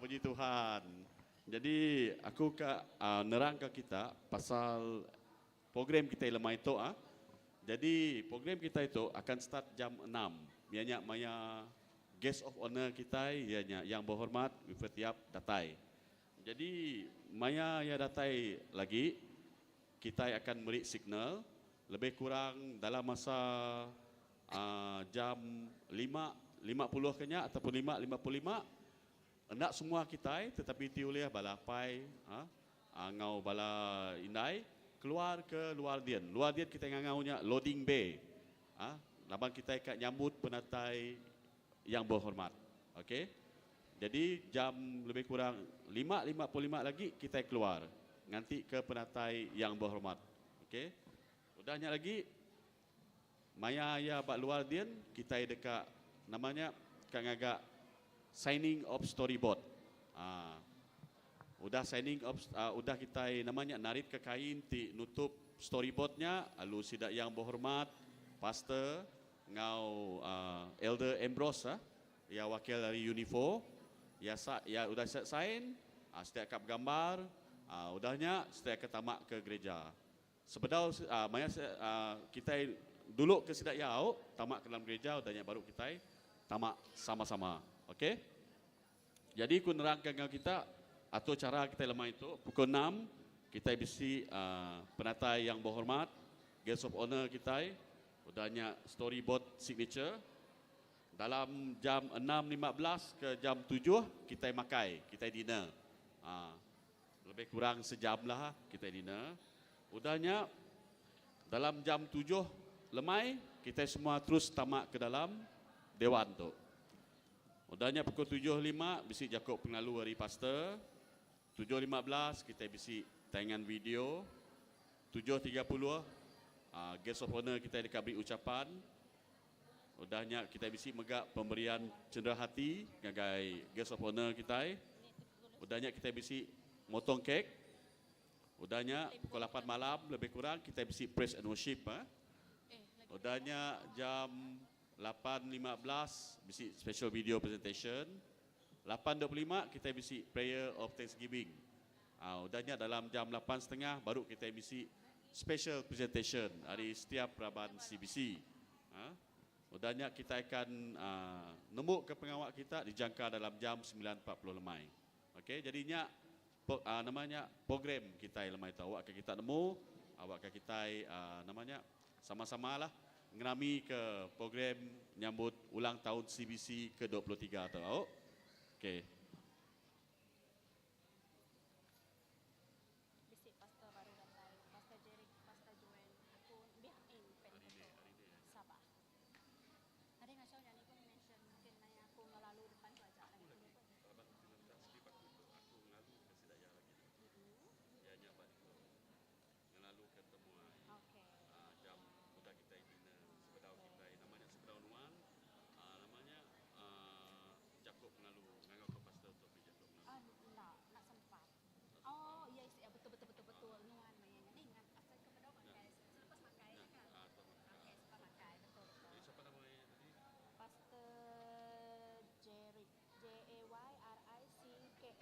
Puji Tuhan. Jadi aku nerang ke kita pasal program kita lemah itu. Jadi program kita itu akan start jam 6. Ianya maya guest of honor kita ianya yang berhormat Wifetiap datai. Jadi maya ya datai lagi kita akan beri signal lebih kurang dalam masa jam 5.50 kenya ataupun 5.55. Hendak semua kita tetapi tiuliah balapai ngau bala indai keluar ke luar dian. Luar dian kita ngaunya loading bay. Laban kita ikat nyambut penatai yang berhormat. Okey. Jadi jam lebih kurang 5.55 lagi kita keluar nganti ke penatai yang berhormat. Okey. Udahnya lagi maya ya bak luar dian kita dekat namanya kang signing of storyboard. Udah signing of udah kita namanya narit ke kain ti nutup storyboardnya lalu sidak yang berhormat pastor ngau Elder Ambrose ya wakil dari Unifor ya udah sign setiap kap gambar udahnya setiap ketamak ke gereja. Sebedau maya kita dulu ke sidak yau tamak ke dalam gereja udahnya baru kita tamak sama-sama. Okey. Jadi aku nerangkan dengan kita atau cara kita lemah itu pukul 6 kita bisi penatai yang berhormat guest of honor kita udahnya storyboard signature dalam jam 6.15 ke jam 7 kita makai kita dinner. Lebih kurang sejam lah kita dinner. Udahnya dalam jam 7 lemai kita semua terus tamak ke dalam dewan tu. Udahnya pukul 7.05 bisi Jakob pengalu dari pastor. 7.15 kita bisi tayangan video. 7.30 guest of honor kita dikabri ucapan. Udahnya kita bisi megak pemberian cendera hati ngagai guest of honor kita. Udahnya kita bisi motong kek. Udahnya pukul 8 malam lebih kurang kita bisi praise and worship. Udahnya jam 8.15 bisi special video presentation. 8.25 kita bisi prayer of thanksgiving. Udahnya dalam jam 8.30 baru kita bisi special presentation dari setiap peraban CBC. Udahnya kita akan nemu ke pengawal kita dijangka dalam jam 9.40 lemai. Okey, jadinya namanya program kita lemai tahu awak kita nemu awak kita namanya sama-samalah ngerami ke program nyambut ulang tahun CBC ke-23 tahu. Okey. Bisi pastor baru datang, pastor Jerik, pastor Joel, aku bihain Sabah. Ada yang ngasih yang aku mention mungkin nanya aku ngelalu depan tu aja lagi. Ngelalu ketemu Okey. jam udah kita dinner sebedau kita namanya sebedau nuan namanya Jakob ngelalu ngangau ke pastor tu Jakob ngelalu. Nak sempat. Oh, iya betul. Nuan mayanya. Ni ingat asal kepada pakai selepas makai kan. Okey, selepas makai betul. Siapa namanya tadi? Pastor Jerik, JAYRICKS.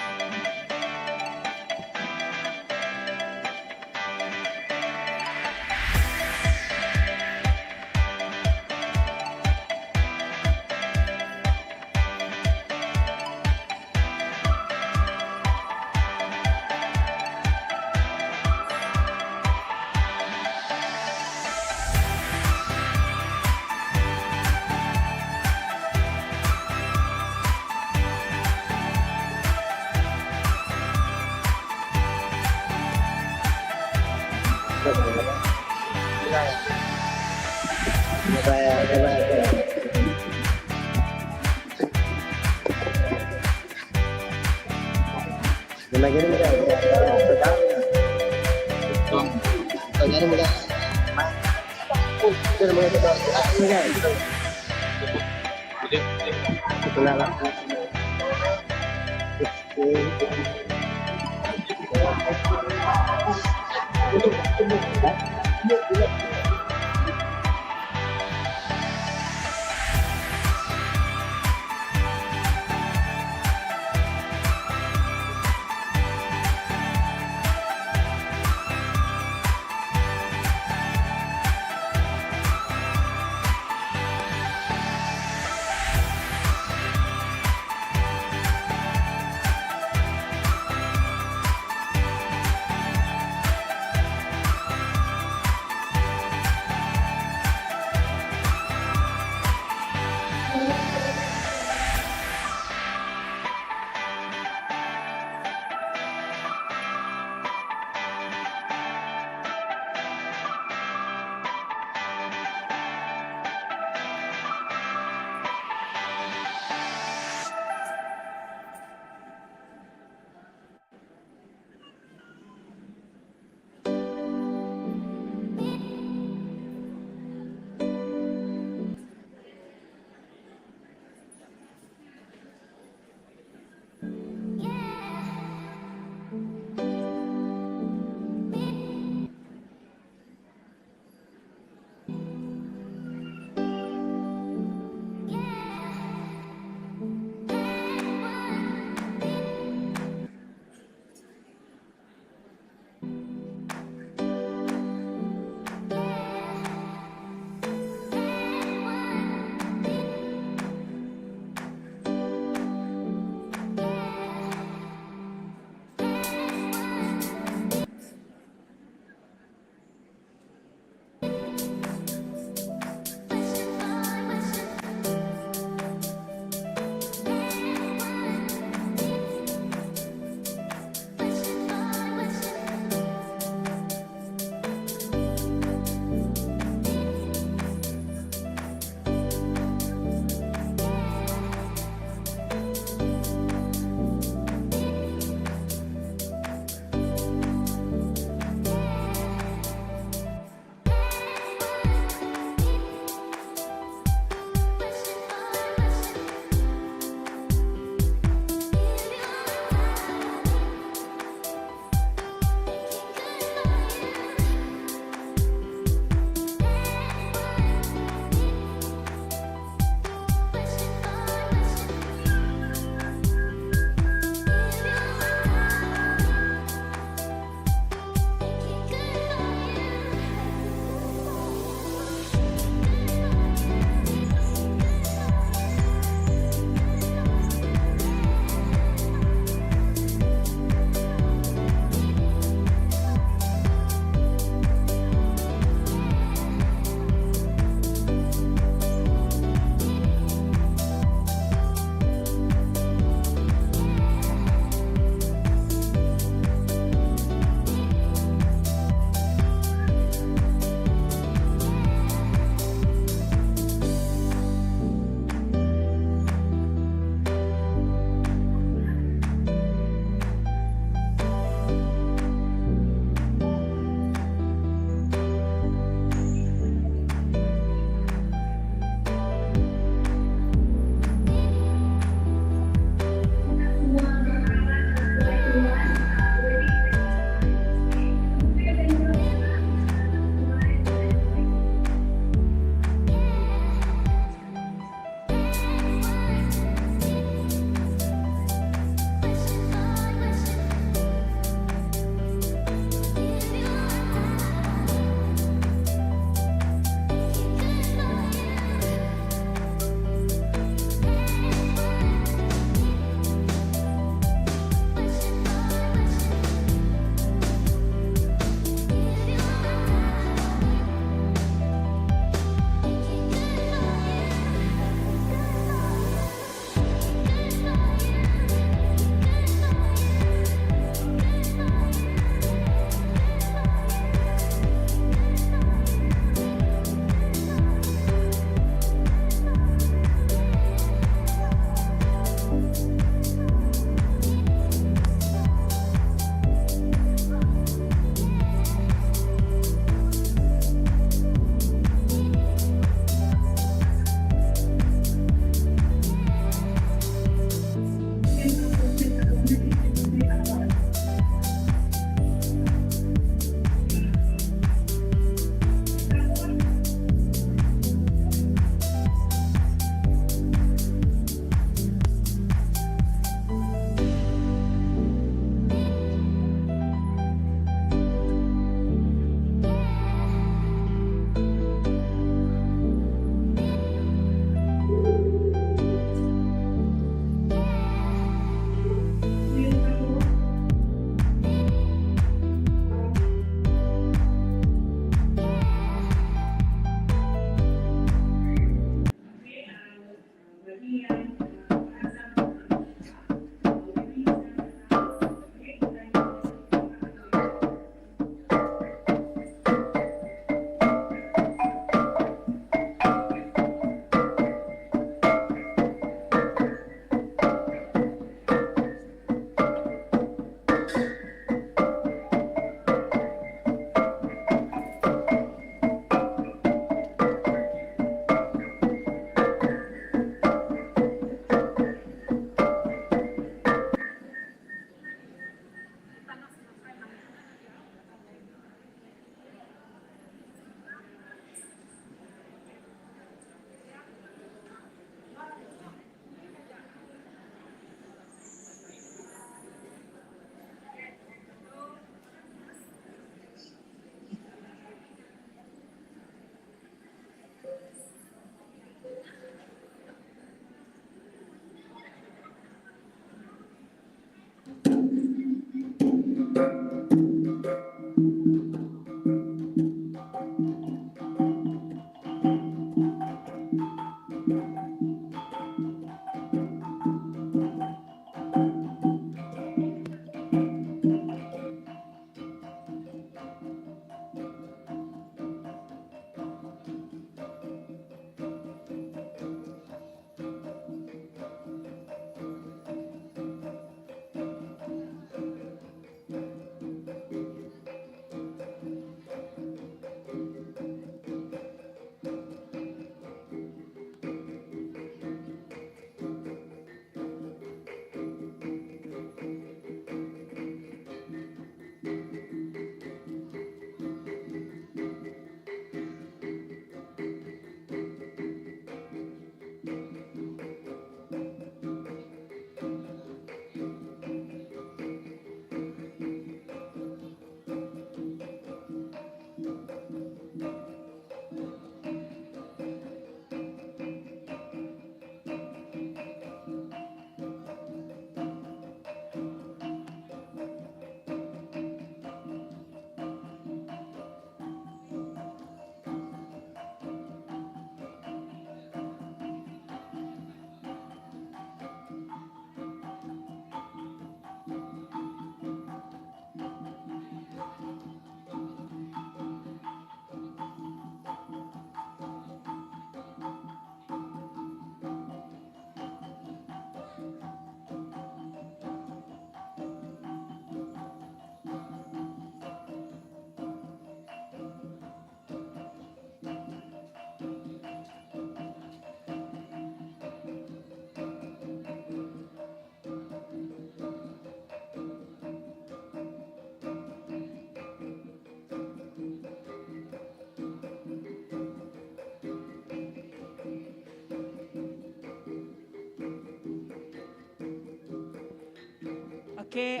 Okey,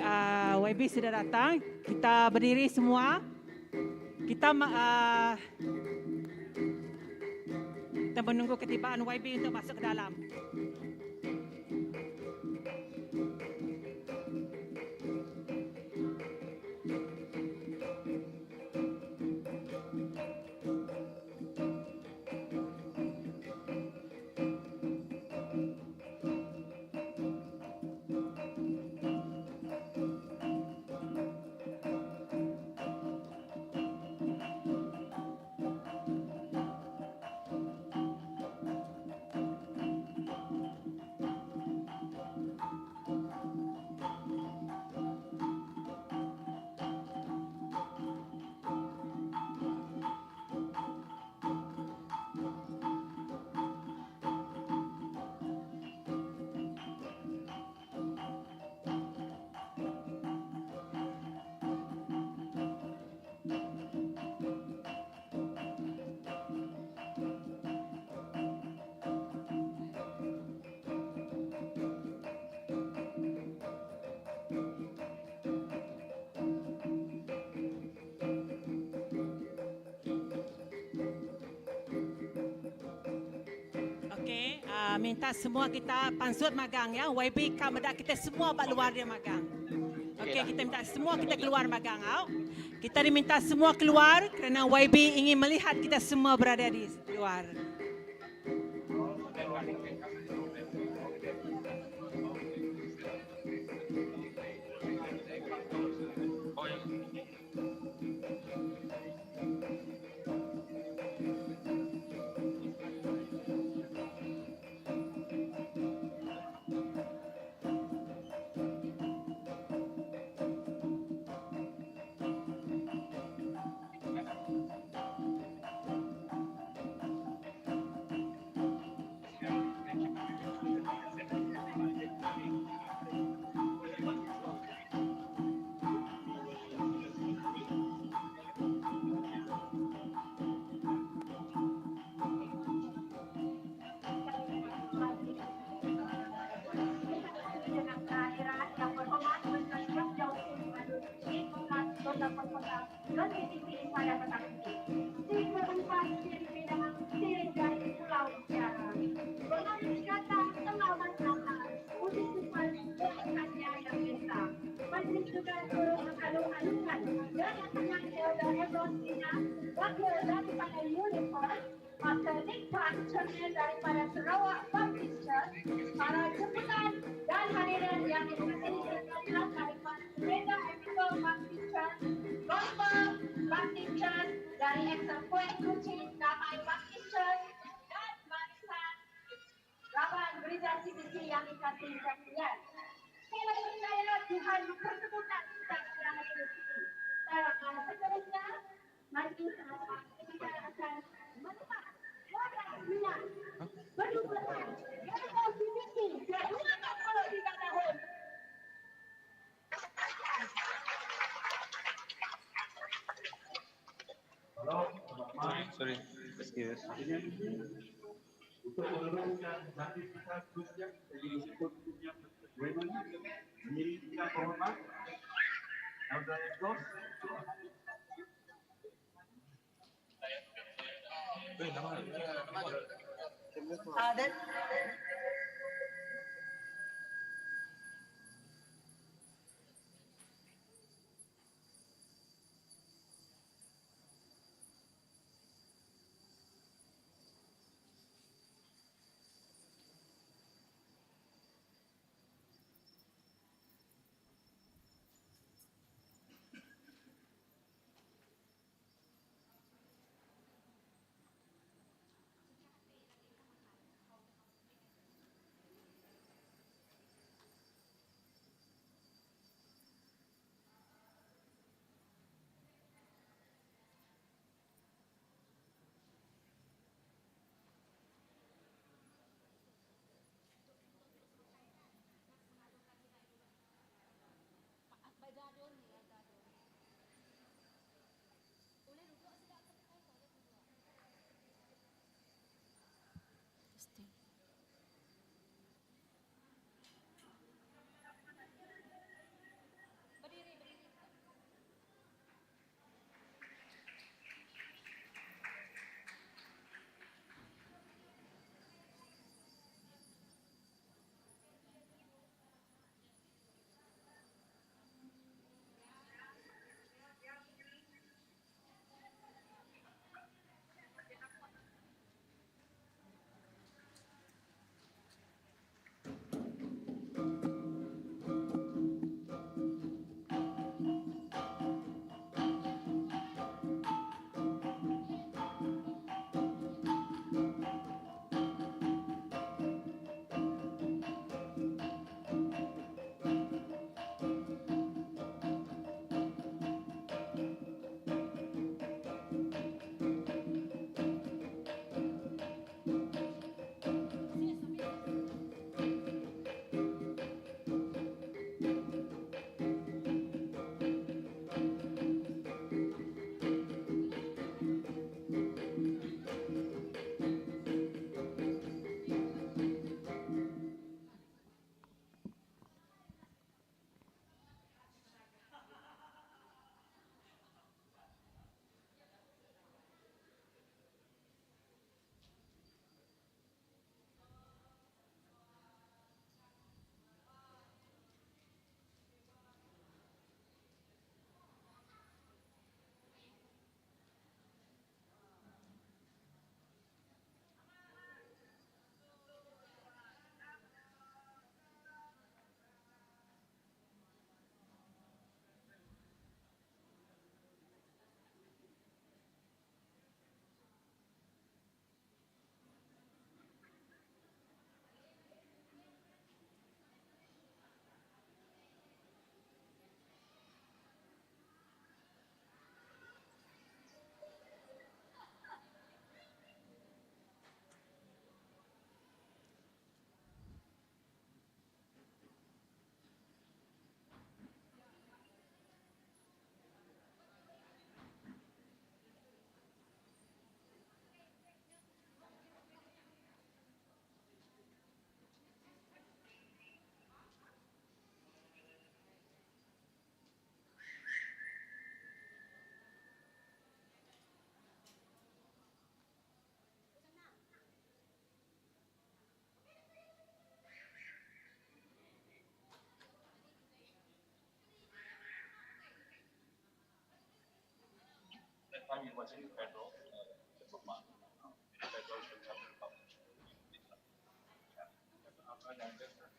YB sudah datang. Kita berdiri semua. Kita kita menunggu ketibaan YB untuk masuk ke dalam. Okey, minta semua kita pansut magang ya. YB kamera kita semua bak luar dia magang. Okey, kita minta semua kita keluar magang. Kita diminta semua keluar kerana YB ingin melihat kita semua berada di luar. Daripada Sarawak Baptist Church, para jemputan dan hadirin yang dikasihi sekalian daripada Gereja Episcopal Baptist Church, Gospel Baptist Church, dari Eksekutif Kuching Damai Baptist Church, dan barisan Raban Gereja CBC yang dikasihi sekalian. Saya percaya Tuhan mempertemukan kita sedang ada di sini. Seterusnya, mari kita akan melihat Berduaan, Gereja CBC, kedua kalau 3 tahun. Sorry, excuse. Untuk menurunkan nanti kita khususnya jadi ikut punya Raymond diri kita hormat Elda Ekros. Dan time it was in federal, federal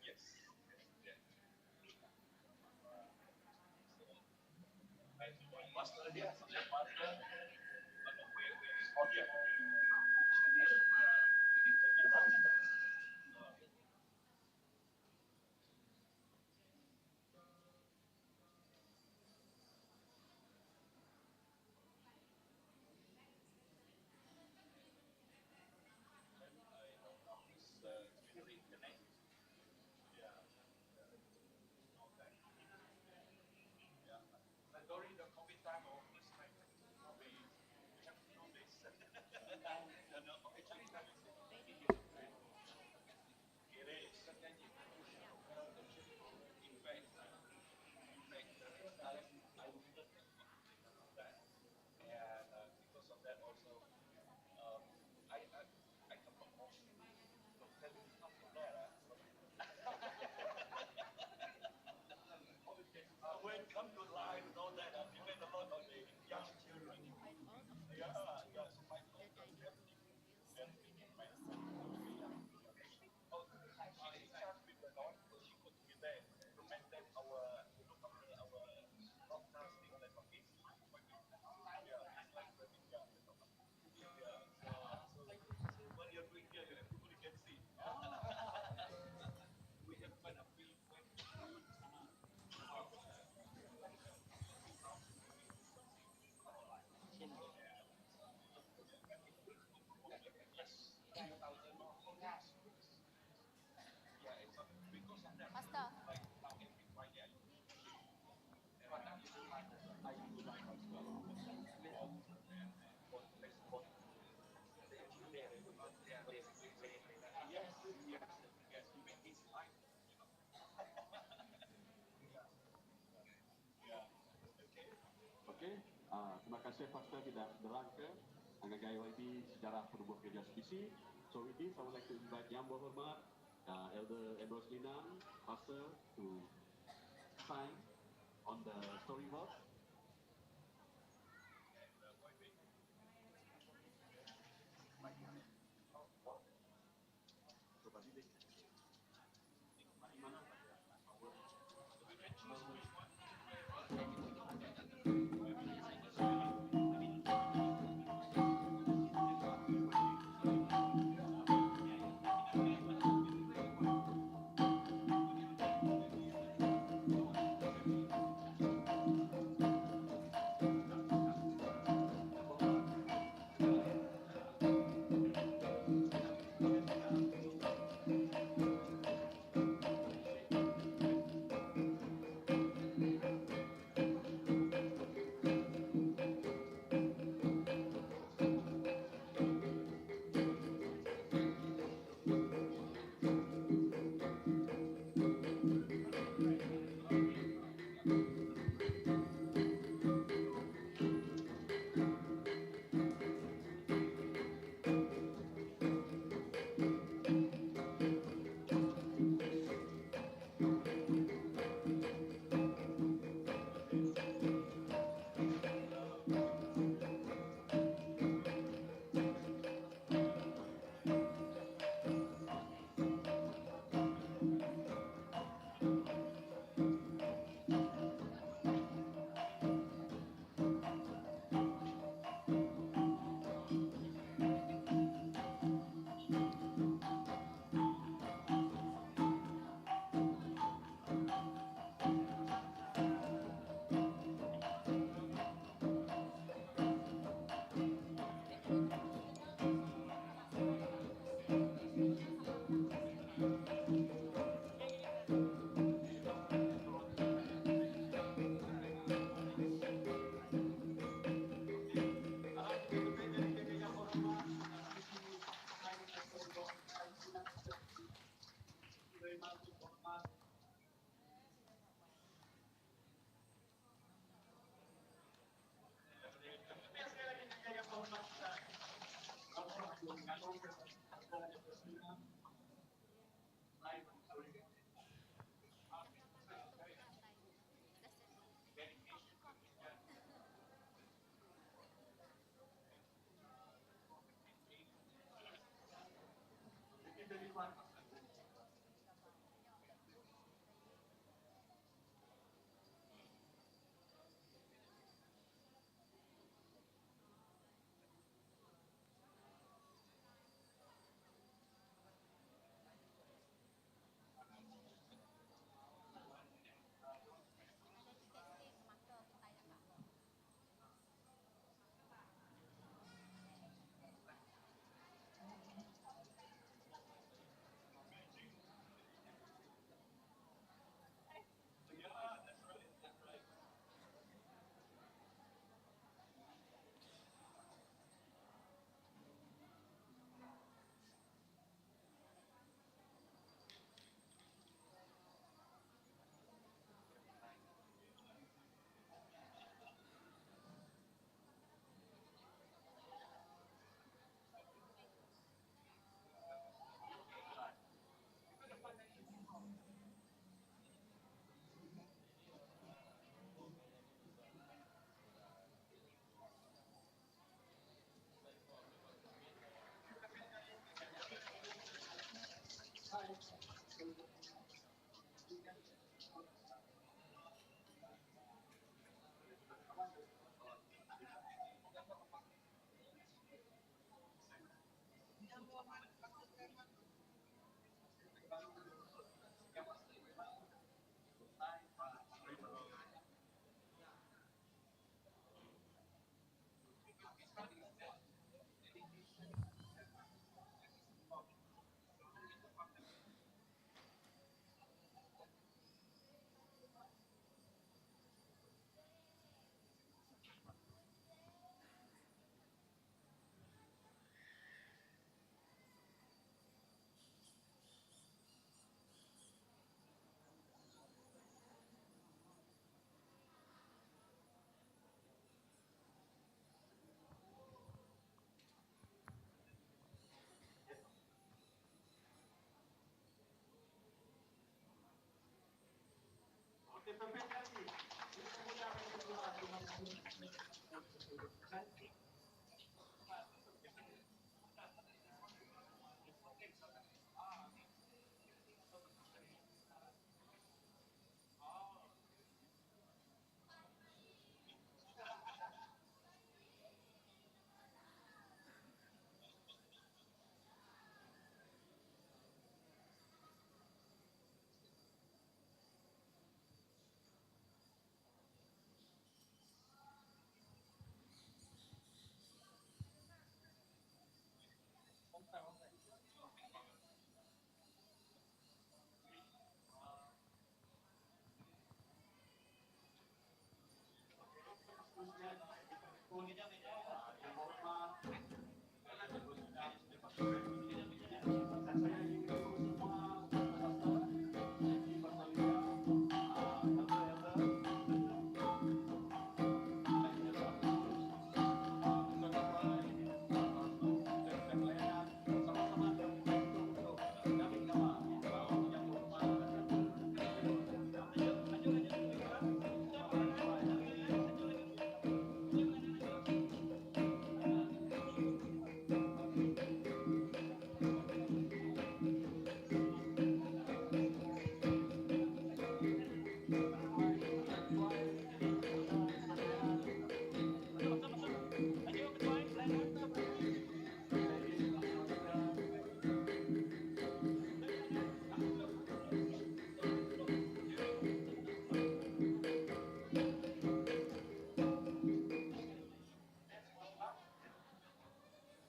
yes. Pastor dia, pastor. Oh yeah. During the COVID time, this time, we have to know this. It is. And because of that also, I come from home. Don't tell me nothing there. When come to life, know that I depend a lot on the young children. Yeah, yeah, so my daughter very oh, she is charged with the Lord, so she could be there to maintain our, to look after our broadcasting like a kids. Yeah, it's like yeah, yeah. So when you're doing here, everybody can see. We have kind of feel when Pastor. Okey, terima kasih Pastor tidak derangka mengagai YB sejarah penubuh gereja SPC. So with this, I would like to invite Yang Berhormat, Elder Ambrose Linam, Pastor, to sign on the storyboard.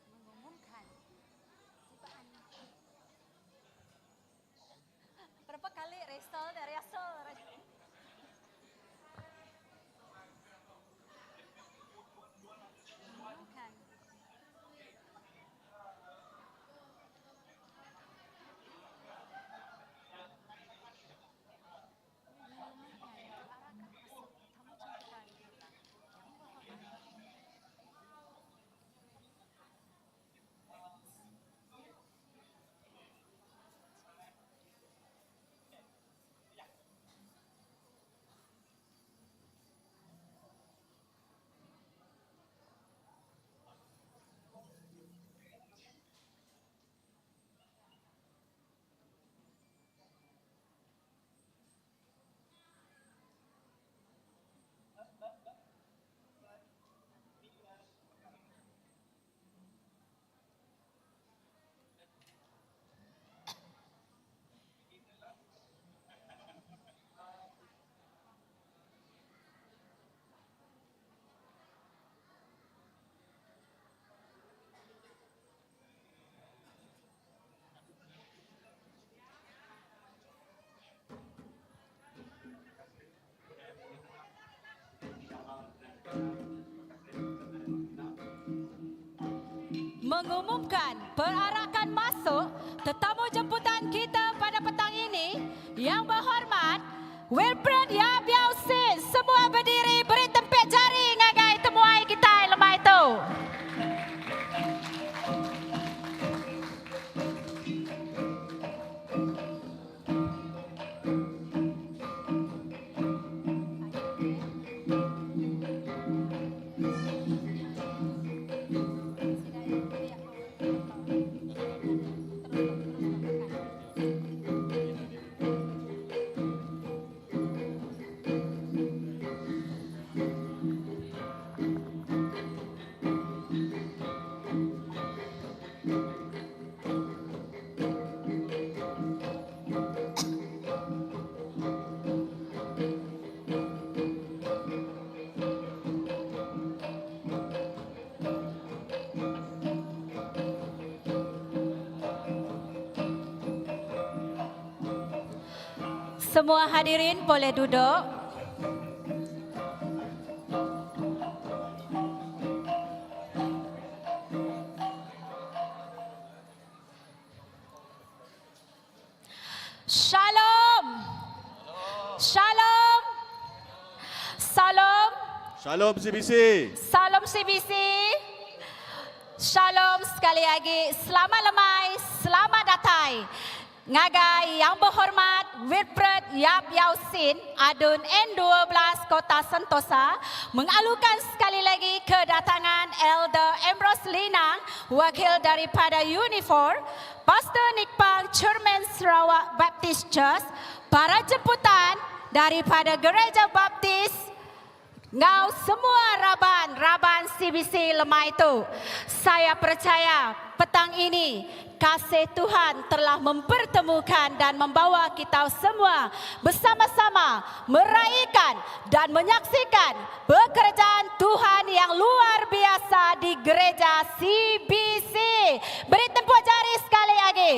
Mengumumkan ciptaan. Berapa kali resol dari asal? Mengumumkan. Mengumumkan perarakan masuk tetamu jemputan kita pada petang ini yang berhormat Wilfred Yabiao Sin, semua berdiri beri tempik jari ngagai temuai kita lemah itu. Semua hadirin boleh duduk. Shalom. Shalom. Salam. Shalom CBC. Salam CBC. Shalom sekali lagi. Selamat lemai, selamat datang. Ngagai Yang Berhormat Wilfred Yap Yau Sin, Adun N12 Kota Sentosa, mengalukan sekali lagi kedatangan Elder Ambrose Linang, wakil daripada Unifor, Pastor Nick Pang, Chairman Sarawak Baptist Church, para jemputan daripada Gereja Baptis, ngau semua raban CBC lemah itu. Saya percaya petang ini kasih Tuhan telah mempertemukan dan membawa kita semua bersama-sama meraihkan dan menyaksikan pekerjaan Tuhan yang luar biasa di gereja CBC. Beri tepuk jari sekali lagi.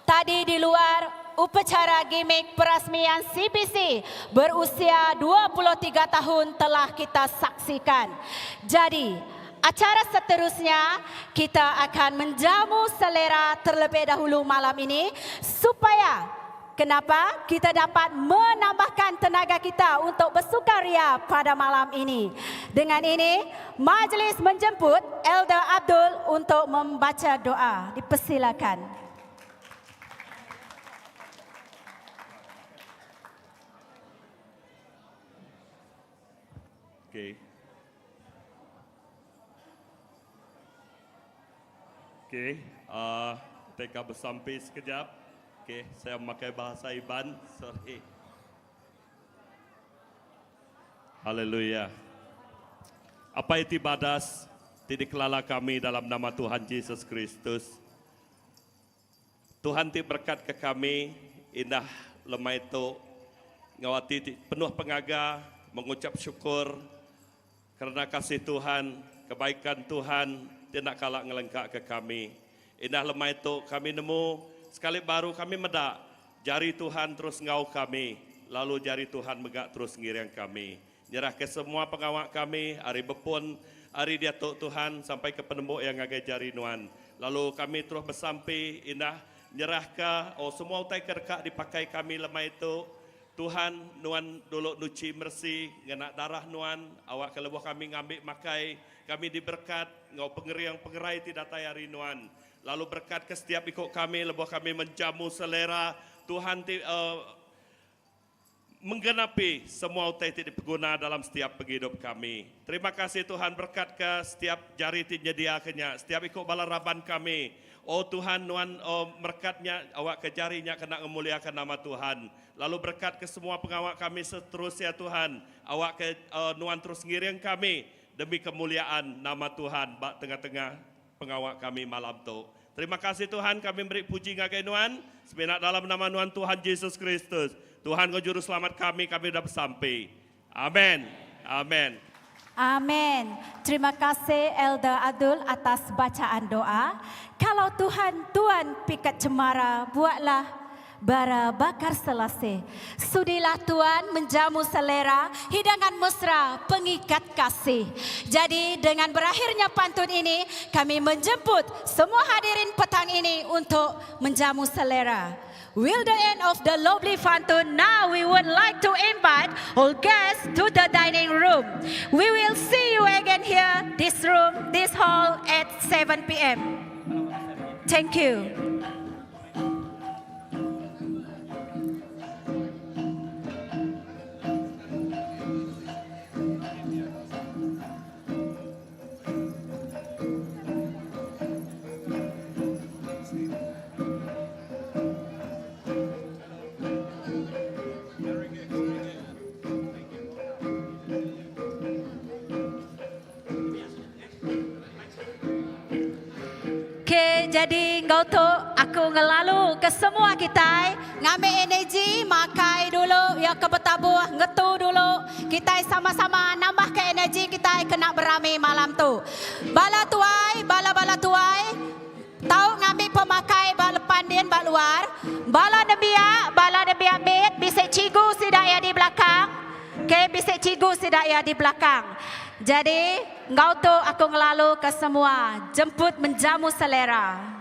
Tadi di luar upacara gimmick perasmian CBC berusia 23 tahun telah kita saksikan. Jadi, acara seterusnya kita akan menjamu selera terlebih dahulu malam ini supaya kenapa kita dapat menambahkan tenaga kita untuk bersukaria pada malam ini. Dengan ini, majlis menjemput Elder Abdul untuk membaca doa. Dipersilakan. Okey, teka bersampai sekejap. Okey, saya memakai bahasa Iban. Sorry. Haleluya. Apa itu badas tidak kelala kami dalam nama Tuhan Yesus Kristus. Tuhan ti berkat ke kami indah lemah itu ngawati penuh pengaga mengucap syukur kerana kasih Tuhan, kebaikan Tuhan tidak kalah ngelengkak ke kami. Indah lemah itu kami nemu sekali baru kami medak jari Tuhan terus ngau kami, lalu jari Tuhan megak terus ngiriang kami. Nyerah ke semua pengawak kami, hari bepun, hari diatuk Tuhan sampai ke penembuk yang ngagai jari nuan. Lalu kami terus bersampai indah nyerah ke semua utai kerkak dipakai kami lemah itu. Tuhan nuan dulu nuci mersi ngenak darah nuan awak kelebuh kami ngambil makai kami diberkat ngau pengerai tidak tayari nuan lalu berkat ke setiap ikut kami lebuh kami menjamu selera Tuhan menggenapi semua utai tidak berguna dalam setiap penghidup kami. Terima kasih Tuhan berkat ke setiap jari menyediakannya setiap ikut balaraban kami. Oh Tuhan nuan berkatnya awak ke jarinya kena memuliakan nama Tuhan. Lalu berkat ke semua pengawak kami seterusnya Tuhan. Awak ke nuan terus ngiring kami demi kemuliaan nama Tuhan bak tengah-tengah pengawak kami malam tu. Terima kasih Tuhan kami beri puji ngagai nuan sebenar dalam nama nuan Tuhan Yesus Kristus. Tuhan kau juru selamat kami dapat sampai. Amin. Amin. Amin. Terima kasih Elder Abdul atas bacaan doa. Kalau Tuhan pikat cemara, buatlah bara bakar selesai. Sudilah Tuhan menjamu selera hidangan mesra pengikat kasih. Jadi dengan berakhirnya pantun ini, kami menjemput semua hadirin petang ini untuk menjamu selera. Will the end of the lovely pantun, now we would like to invite all guests to the dining room. We will see you again here, this room, this hall at 7 p.m. Thank you. Jadi engkau tu aku ngelalu ke semua kita ngambil energi makai dulu ya ke betabuh ngetu dulu kita sama-sama nambah ke energi kita kena beramai malam tu bala tuai tahu ngambil pemakai bala pandien bala luar bala nebia mit bisik cigu sidak ya di belakang bisik cigu sidak ya di belakang. Jadi, engkau tu aku ngelalu ke semua, jemput menjamu selera.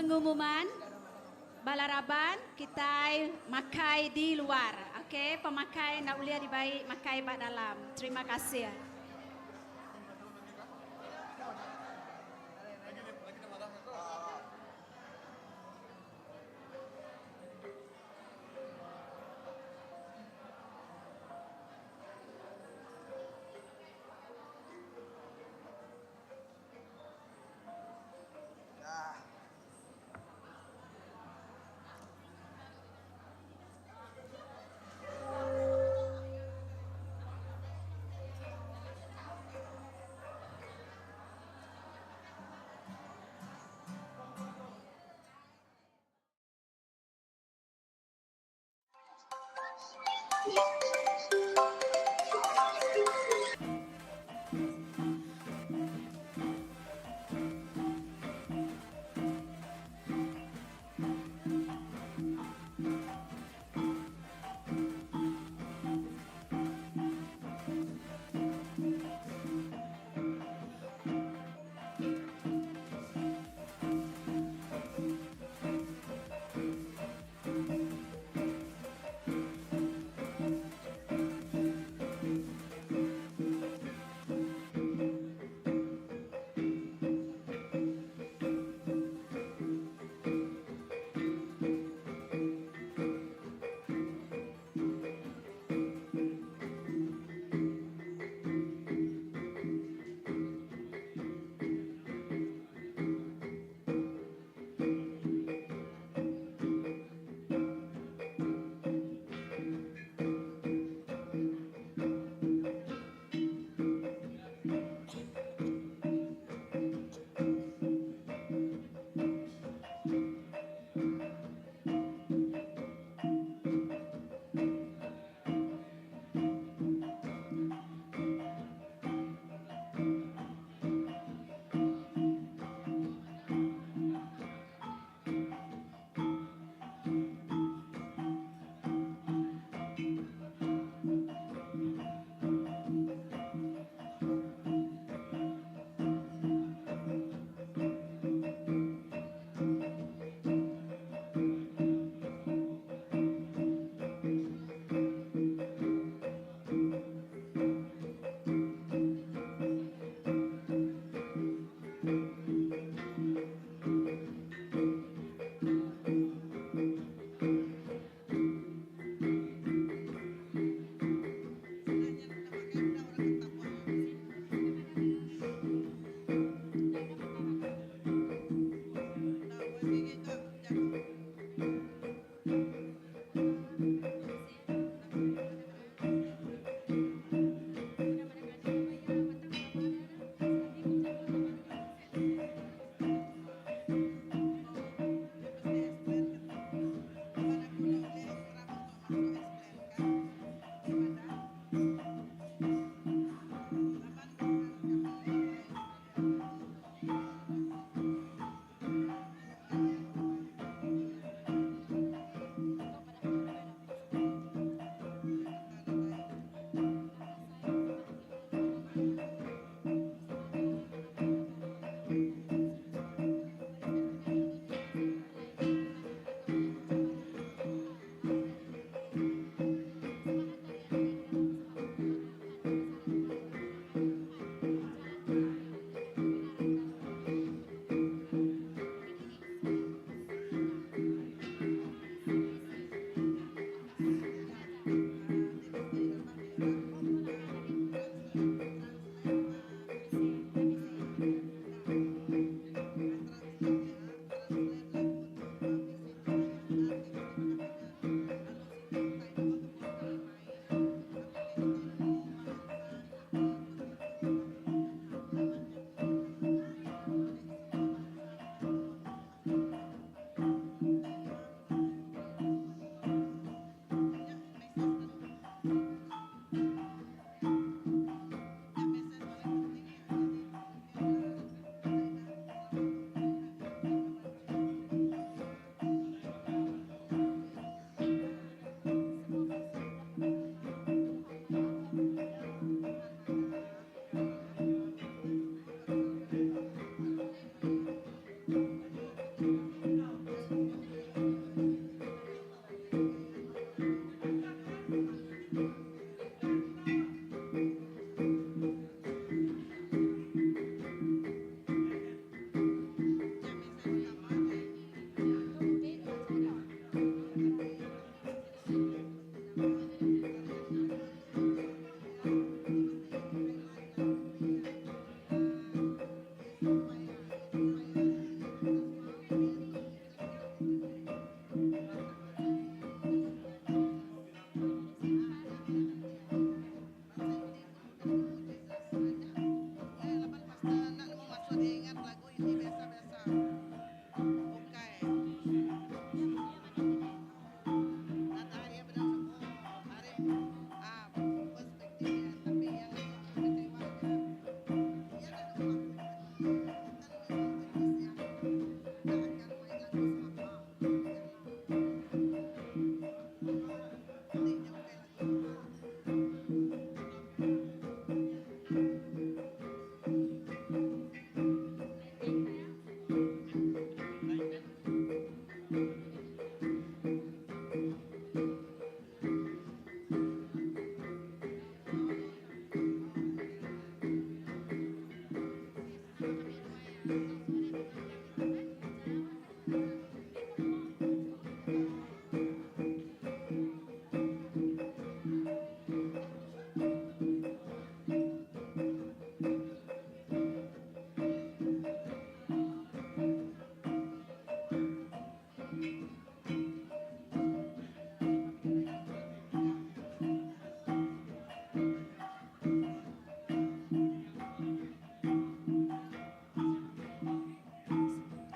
pengumuman balaraban kita makai di luar. Okey, pemakai nak uliah dibaik makai bak dalam. Terima kasih.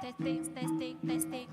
Testing, testing, testing.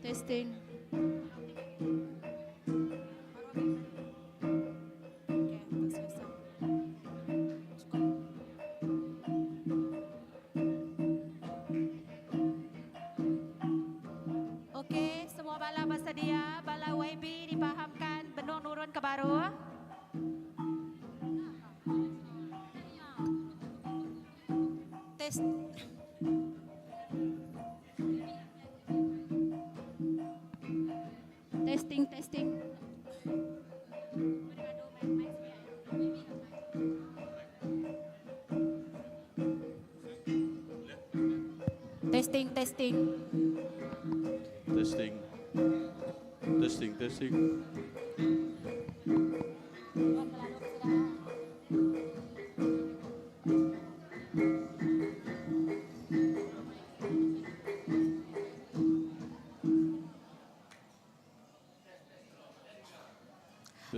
Testing. Okey, semua bala bersedia. Bala YB dipahamkan benung nurun ke baru. Test. Testing, testing. Testing, testing. Testing. Testing, testing.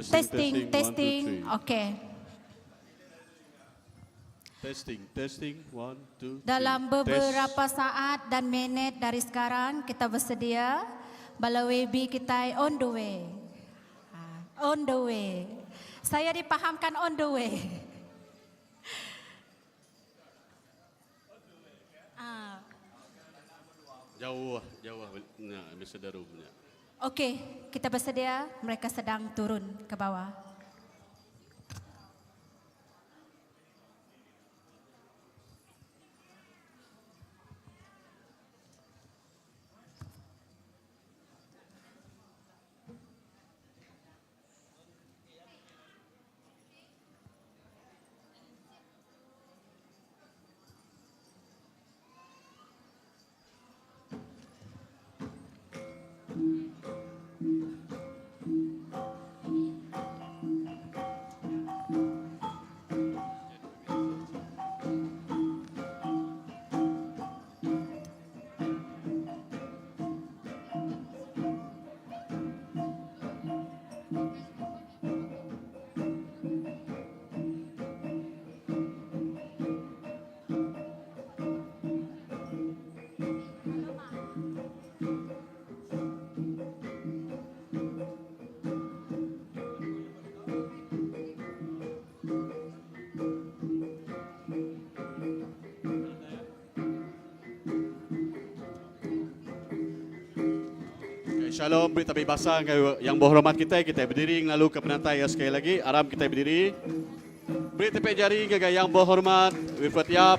Testing, One, two, testing. three. Okey. Testing, testing. 1, 2, 3. Dalam beberapa saat dan minit dari sekarang kita bersedia. Bala WB kita on the way. On the way. Saya dipahamkan on the way. Jauh, jauh. Nah, bersedaru punya. Okey, kita bersedia. Mereka sedang turun ke bawah. Shalom, beri tapi basah yang berhormat kita berdiri lalu ke penantai sekali lagi. Aram kita berdiri. Beri tepuk jari ke yang berhormat. Wilfred Yap.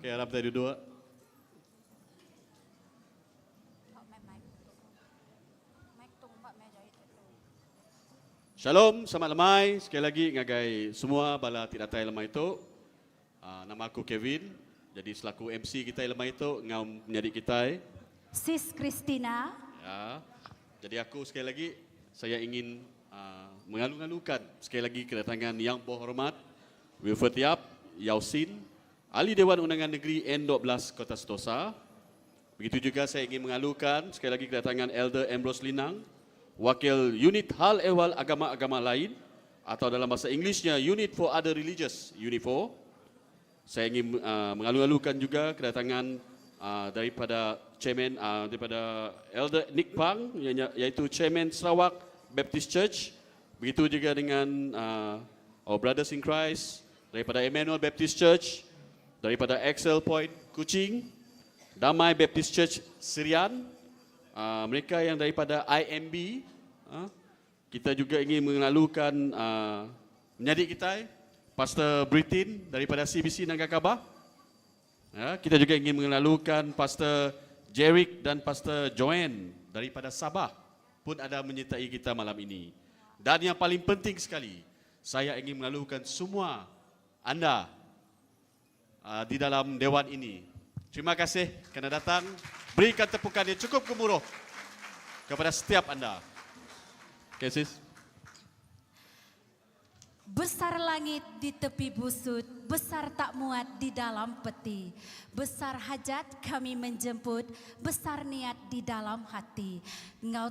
Okay, Aram tadi dua. Shalom, selamat lemai. Sekali lagi ngagai semua bala tidak tai lemai itu. Nama aku Kevin. Jadi selaku MC kita lemai itu ngau menjadi kita. Sis Christina. Ya. Jadi aku sekali lagi saya ingin mengalu-alukan sekali lagi kedatangan yang berhormat Wilford Yap, Yao Sin, Ahli Dewan Undangan Negeri N12 Kota Sentosa. Begitu juga saya ingin mengalukan sekali lagi kedatangan Elder Ambrose Linang, Wakil Unit Hal Ehwal Agama-Agama Lain atau dalam bahasa Inggerisnya Unit for Other Religious, UNIFO. Saya ingin mengalu-alukan juga kedatangan daripada Chairman daripada Elder Nick Pang, iaitu Chairman Sarawak Baptist Church. Begitu juga dengan our brothers in Christ daripada Emmanuel Baptist Church, daripada Excel Point Kuching, Damai Baptist Church Sirian, mereka yang daripada IMB. Kita juga ingin mengalukan menyadik kita, Pastor Britin daripada CBC Nangka Kabah. Kita juga ingin mengalukan Pastor Jerick dan Pastor Joanne daripada Sabah pun ada menyertai kita malam ini. Dan yang paling penting sekali, saya ingin mengalukan semua anda di dalam dewan ini. Terima kasih kerana datang. Berikan tepukan yang cukup gemuruh kepada setiap anda. Okay, sis. Besar langit di tepi busut, besar tak muat di dalam peti. Besar hajat kami menjemput, besar niat di dalam hati. Ngau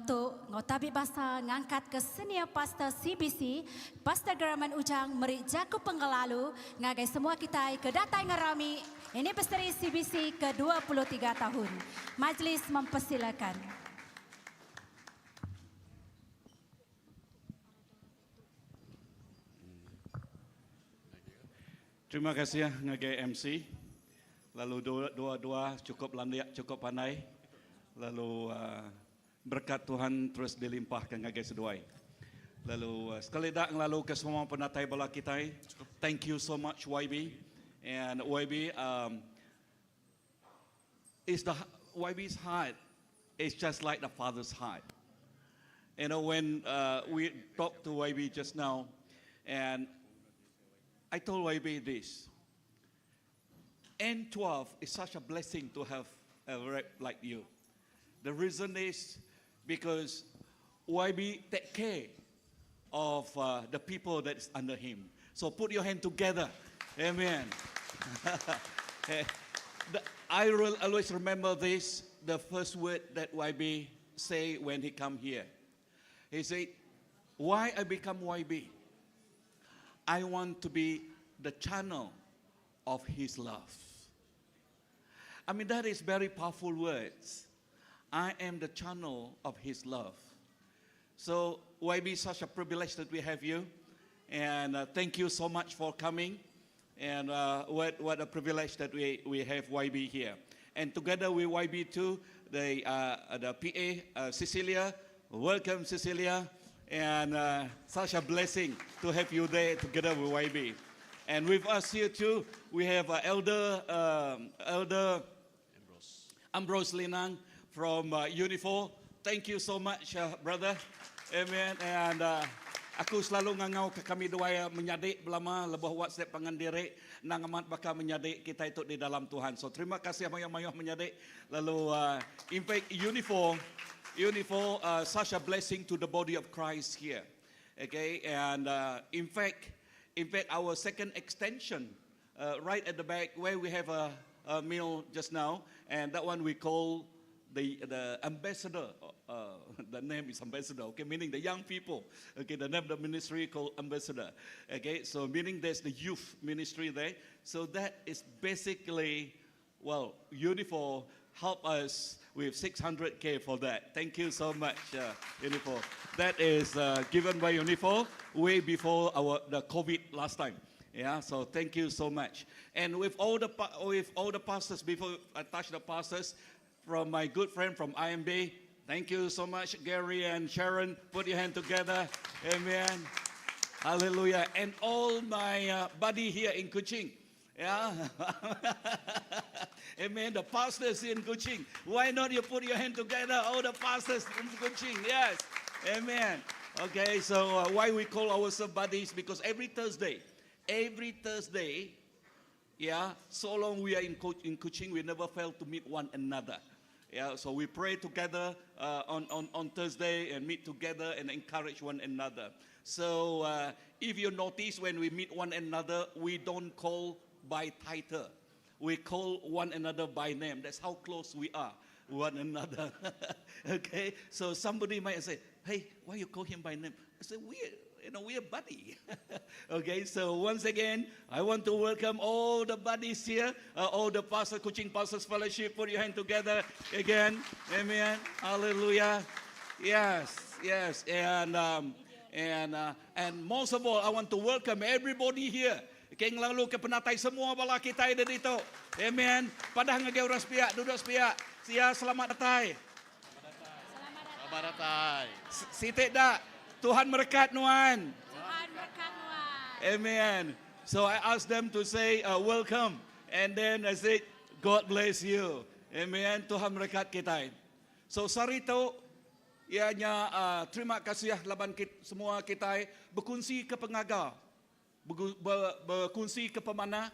tabik basa ngangkat ke senior pastor CBC, Pastor Geraman Ujang, Merik Jaku Penggelalu, ngagai semua kita kedatangan ngerami anniversary CBC ke-23 tahun. Majlis mempersilakan. Terima kasih ngagai MC. Lalu dua-dua cukup landiak, cukup pandai. Lalu berkat Tuhan terus dilimpahkan ngagai seduai. Lalu sekali dak lalu ke semua penatai bola kita. Thank you so much YB. And YB YB's heart is just like the Father's heart. You know, when we talked to YB just now, and I told YB this. N12 is such a blessing to have a rep like you. The reason is because YB take care of the people that is under him. So put your hand together. Amen. I will always remember this, the first word that YB say when he come here. He said, why I become YB? I want to be the channel of his love. I mean, that is very powerful words. I am the channel of his love. So, YB, such a privilege that we have you. And thank you so much for coming. And what a privilege that we have YB here. And together with YB too, the PA, Cecilia, welcome Cecilia. And such a blessing to have you there together with YB. And with us here too, we have Elder Ambrose Linang from UNIFO. Thank you so much, brother. Amen. And aku selalu ngangau ke kami dua menyadik belama lebah WhatsApp pangandiri nang amat baka menyadik kita itu di dalam Tuhan. So terima kasih mayah-mayah menyadik. Lalu in fact UNIFO such a blessing to the body of Christ here. Okay, and in fact our second extension right at the back where we have a meal just now, and that one we call the ambassador. The name is ambassador. Okay, meaning the young people. Okay, the name of the ministry called ambassador. Okay, so meaning there's the youth ministry there. So that is basically, well, UNIFO help us with 600K for that. Thank you so much, UNIFO. That is given by UNIFO way before the COVID last time. Yeah, so thank you so much. And with all the pastors, before I touch the pastors, from my good friend from IMB, thank you so much, Gary and Sharon. Put your hand together. Amen. Hallelujah. And all my buddy here in Kuching. Yeah. Amen. The pastors in Kuching. Why not you put your hand together? All the pastors in Kuching. Yes. Amen. Okay, so why we call ourselves buddies? Because every Thursday, yeah, so long we are in Kuching, we never fail to meet one another. Yeah, so we pray together on Thursday and meet together and encourage one another. So if you notice when we meet one another, we don't call by title. We call one another by name. That's how close we are one another. Okay, so somebody might say, "Hey, why you call him by name?" I say, we're buddy. Okay, so once again, I want to welcome all the buddies here, all the pastors, Kuching Pastors Fellowship. Put your hand together again. Amen. Hallelujah. Yes, and most of all, I want to welcome everybody here. Keng lalu ke penatay semua bala kita ada dito. Amen. Padah ngagay oras pihak, duduk pihak. Sia selamat datang. Selamat datang. Siti dak. Tuhan berkat nuan. Tuhan berkatuan. Amen. So I asked them to say welcome. And then I said, God bless you. Amen. Tuhan berkat kita. So sarito, ianya terima kasih laban semua kita berkongsi ke pengaga. Berkongsi ke pemanah.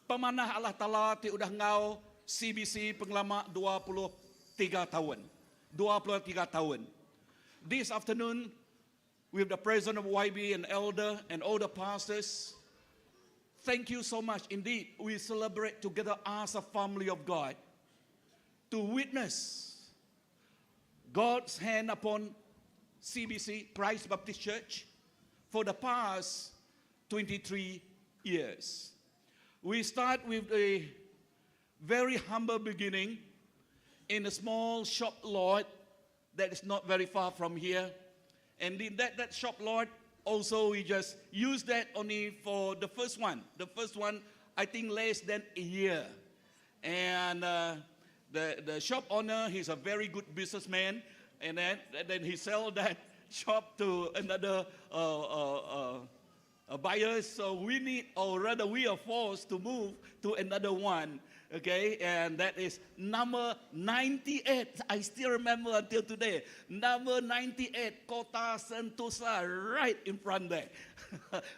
Pemanah Allah Ta'ala ti udah ngau CBC penglama 23 tahun. 23 tahun. This afternoon, with the president of YB and elder and all the pastors, thank you so much. Indeed, we celebrate together as a family of God to witness God's hand upon CBC, Christ Baptist Church, for the past 23 years. We start with a very humble beginning in a small shop lot that is not very far from here. And in that shop lot, also we just used that only for the first one. The first one, I think less than a year. And the shop owner, he's a very good businessman. And then he sell that shop to another buyers. So we need, or rather we are forced to move to another one. Okay, and that is number 98. I still remember until today. Number 98, Kota Sentosa, right in front there.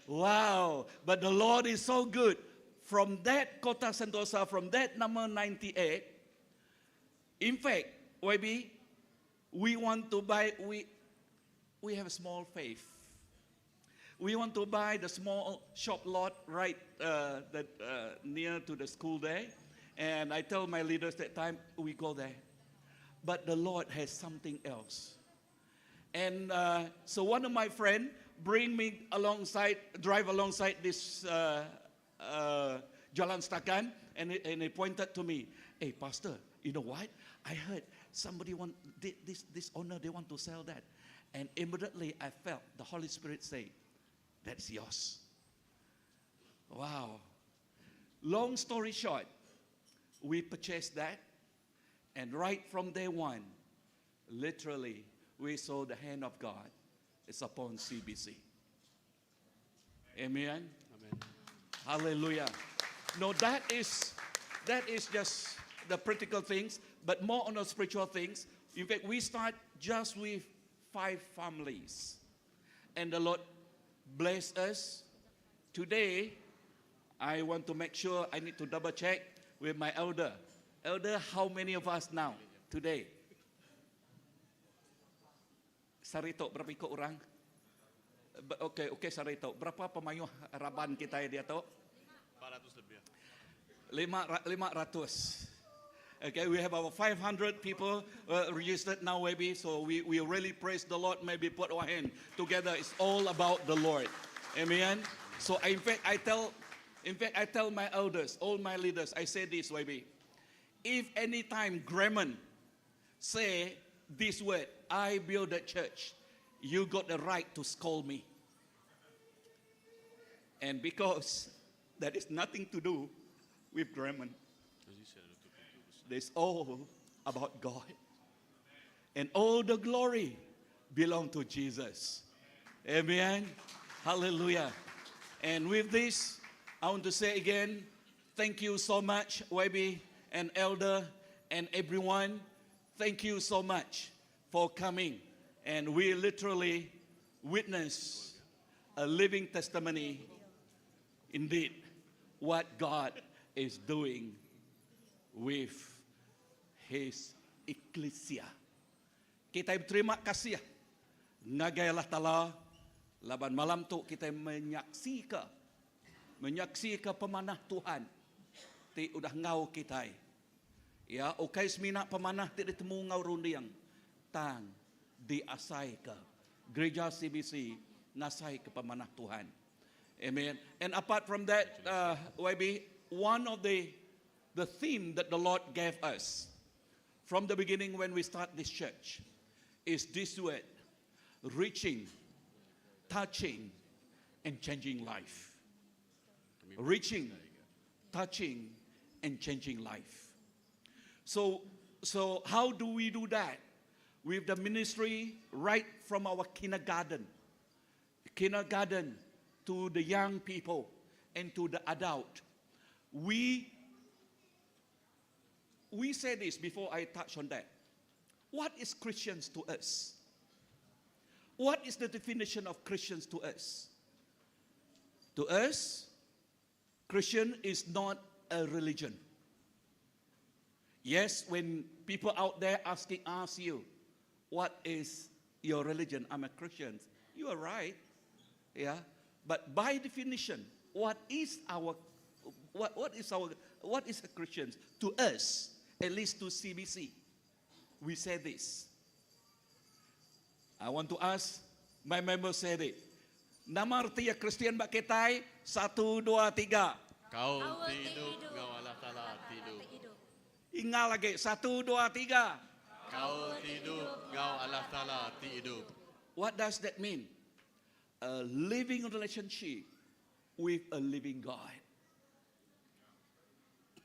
Wow, but the Lord is so good. From that Kota Sentosa, from that number 98, in fact, YB, we want to buy, we have a small faith. We want to buy the small shop lot right near to the school there. And I tell my leaders that time, we go there. But the Lord has something else. And so one of my friends bring me alongside, drive alongside this Jalan Stakan, and he pointed to me, "Hey, Pastor, you know what? I heard somebody this owner, they want to sell that." And immediately I felt the Holy Spirit say, "That's yours." Wow. Long story short, we purchased that, and right from day one, literally, we saw the hand of God is upon CBC. Amen? Amen. Hallelujah. No, that is just the practical things, but more on the spiritual things. In fact, we start just with 5 families, and the Lord bless us. Today, I want to make sure, I need to double check with my elder. Elder, how many of us now, today? Sarito, berapa ikut orang? Okay, Sarito. Berapa pemayuh raban kita dia tu? 400 lebih. 500. Okay, we have about 500 people registered now, maybe. So we really praise the Lord. Maybe put our hand together. It's all about the Lord. Amen. So in fact, I tell my elders, all my leaders, I say this, maybe. If any time Gremon say this word, I build a church, you got the right to scold me. And because that is nothing to do with Gremon. It's all about God. And all the glory belong to Jesus. Amen. Hallelujah. And with this, I want to say again, thank you so much, YB and Elder and everyone. Thank you so much for coming. And we literally witness a living testimony, indeed, what God is doing with His ecclesia. Kita berterima kasih ngagay Allah Ta'ala Laban malam tu kita menyaksikan pemanah Tuhan. Ti udah ngau kita. Ya, okay semina pemanah ti ditemu ngau rundiang. Tang diasai ke gereja CBC ngasai ke pemanah Tuhan. Amen. And apart from that, YB, one of the theme that the Lord gave us from the beginning when we start this church is this word, reaching, touching, and changing life. Reaching, touching, and changing life. So how do we do that? With the ministry right from our kindergarten to the young people and to the adult. We say this before I touch on that. What is Christians to us? What is the definition of Christians to us? To us, Christian is not a religion. Yes, when people out there ask you, what is your religion? I'm a Christian. You are right. Yeah. But by definition, what is a Christian? To us, at least to CBC, we say this. I want to ask my members said it. Nama arti ya Kristian bak kita 1, 2, 3. Kau hidup, Engkau Allah Ta'ala hidup. Ingat lagi 1, 2, 3. Kau hidup, Engkau Allah Ta'ala hidup. What does that mean? A living relationship with a living God.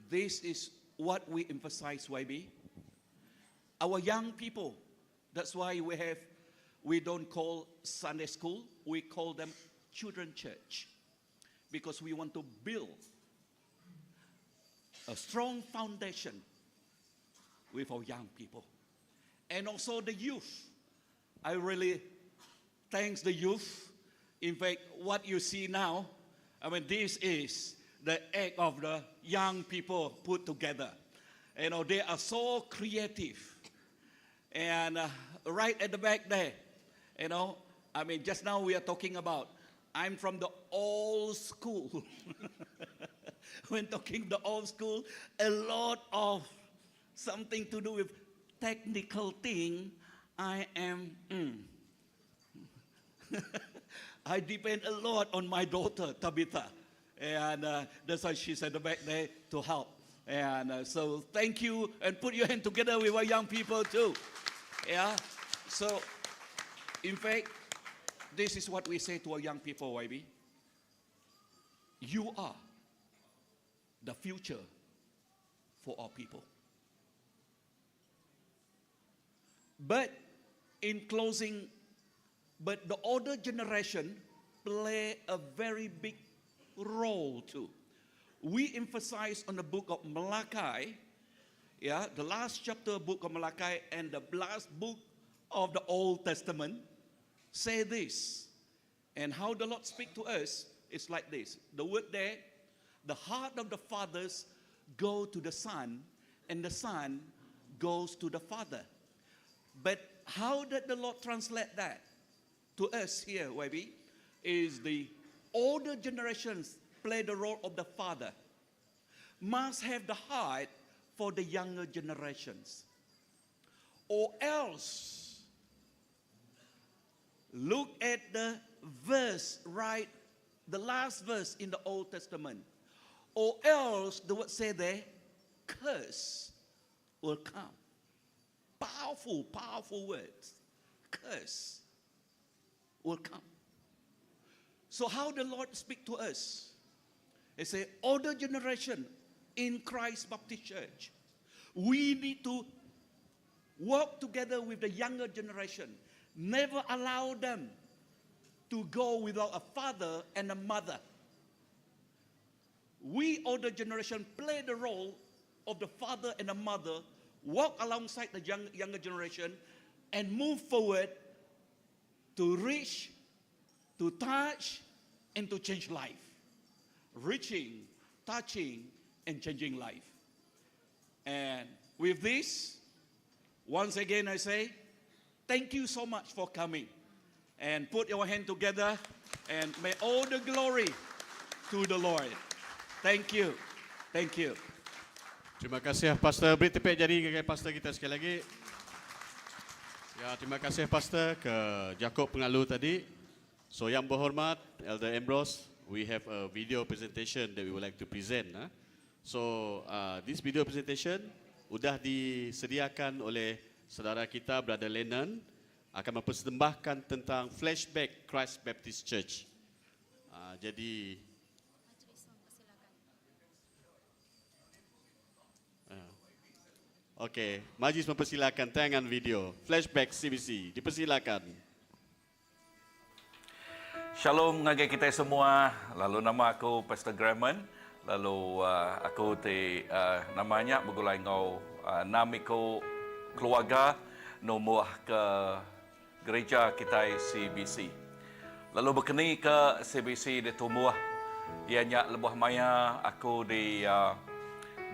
This is what we emphasize, YB. Our young people, that's why we don't call Sunday school, we call them children church. Because we want to build a strong foundation with our young people. And also the youth. I really thanks the youth. In fact, what you see now, I mean, this is the act of the young people put together. You know, they are so creative. And right at the back there, you know, I mean, just now we are talking about, I'm from the old school. When talking the old school, a lot of something to do with technical thing, I am, I depend a lot on my daughter, Tabitha. And that's why she's at the back there to help. And so thank you, and put your hand together with our young people too. Yeah, so in fact, this is what we say to our young people, YB. You are the future for our people. But in closing, but the older generation play a very big role too. We emphasize on the book of Malachi, yeah, the last chapter of book of Malachi and the last book of the Old Testament say this. And how the Lord speak to us is like this. The word there, the heart of the fathers go to the son, and the son goes to the father. But how did the Lord translate that to us here, YB? Is the older generations play the role of the father, must have the heart for the younger generations. Or else, look at the verse, right? The last verse in the Old Testament. Or else, the word say there, curse will come. Powerful, powerful words. Curse will come. So how the Lord speak to us? He say, older generation in Christ Baptist Church, we need to work together with the younger generation. Never allow them to go without a father and a mother. We, older generation, play the role of the father and the mother, walk alongside the younger generation, and move forward to reach, to touch, and to change life. Reaching, touching, and changing life. And with this, once again I say, thank you so much for coming. And put your hand together And may all the glory to the Lord. Thank you. Thank you. Terima kasih Pastor, beri tepuk jari kepada Pastor kita sekali lagi. Ya, terima kasih Pastor ke Jakob Pengalu tadi. So yang berhormat Elder Ambrose, we have a video presentation that we would like to present. So this video presentation sudah disediakan oleh saudara kita Brother Lennon, akan mempersembahkan tentang flashback Christ Baptist Church. Jadi okey, majlis mempersilakan tayangan video flashback CBC. Dipersilakan. Shalom ngagai kita semua. Lalu nama aku Pastor Graman. Lalu aku namanya begulai ngau namiku keluarga nombor ke gereja kita CBC. Lalu berkeni ke CBC di tumbuh ianya lebih maya aku di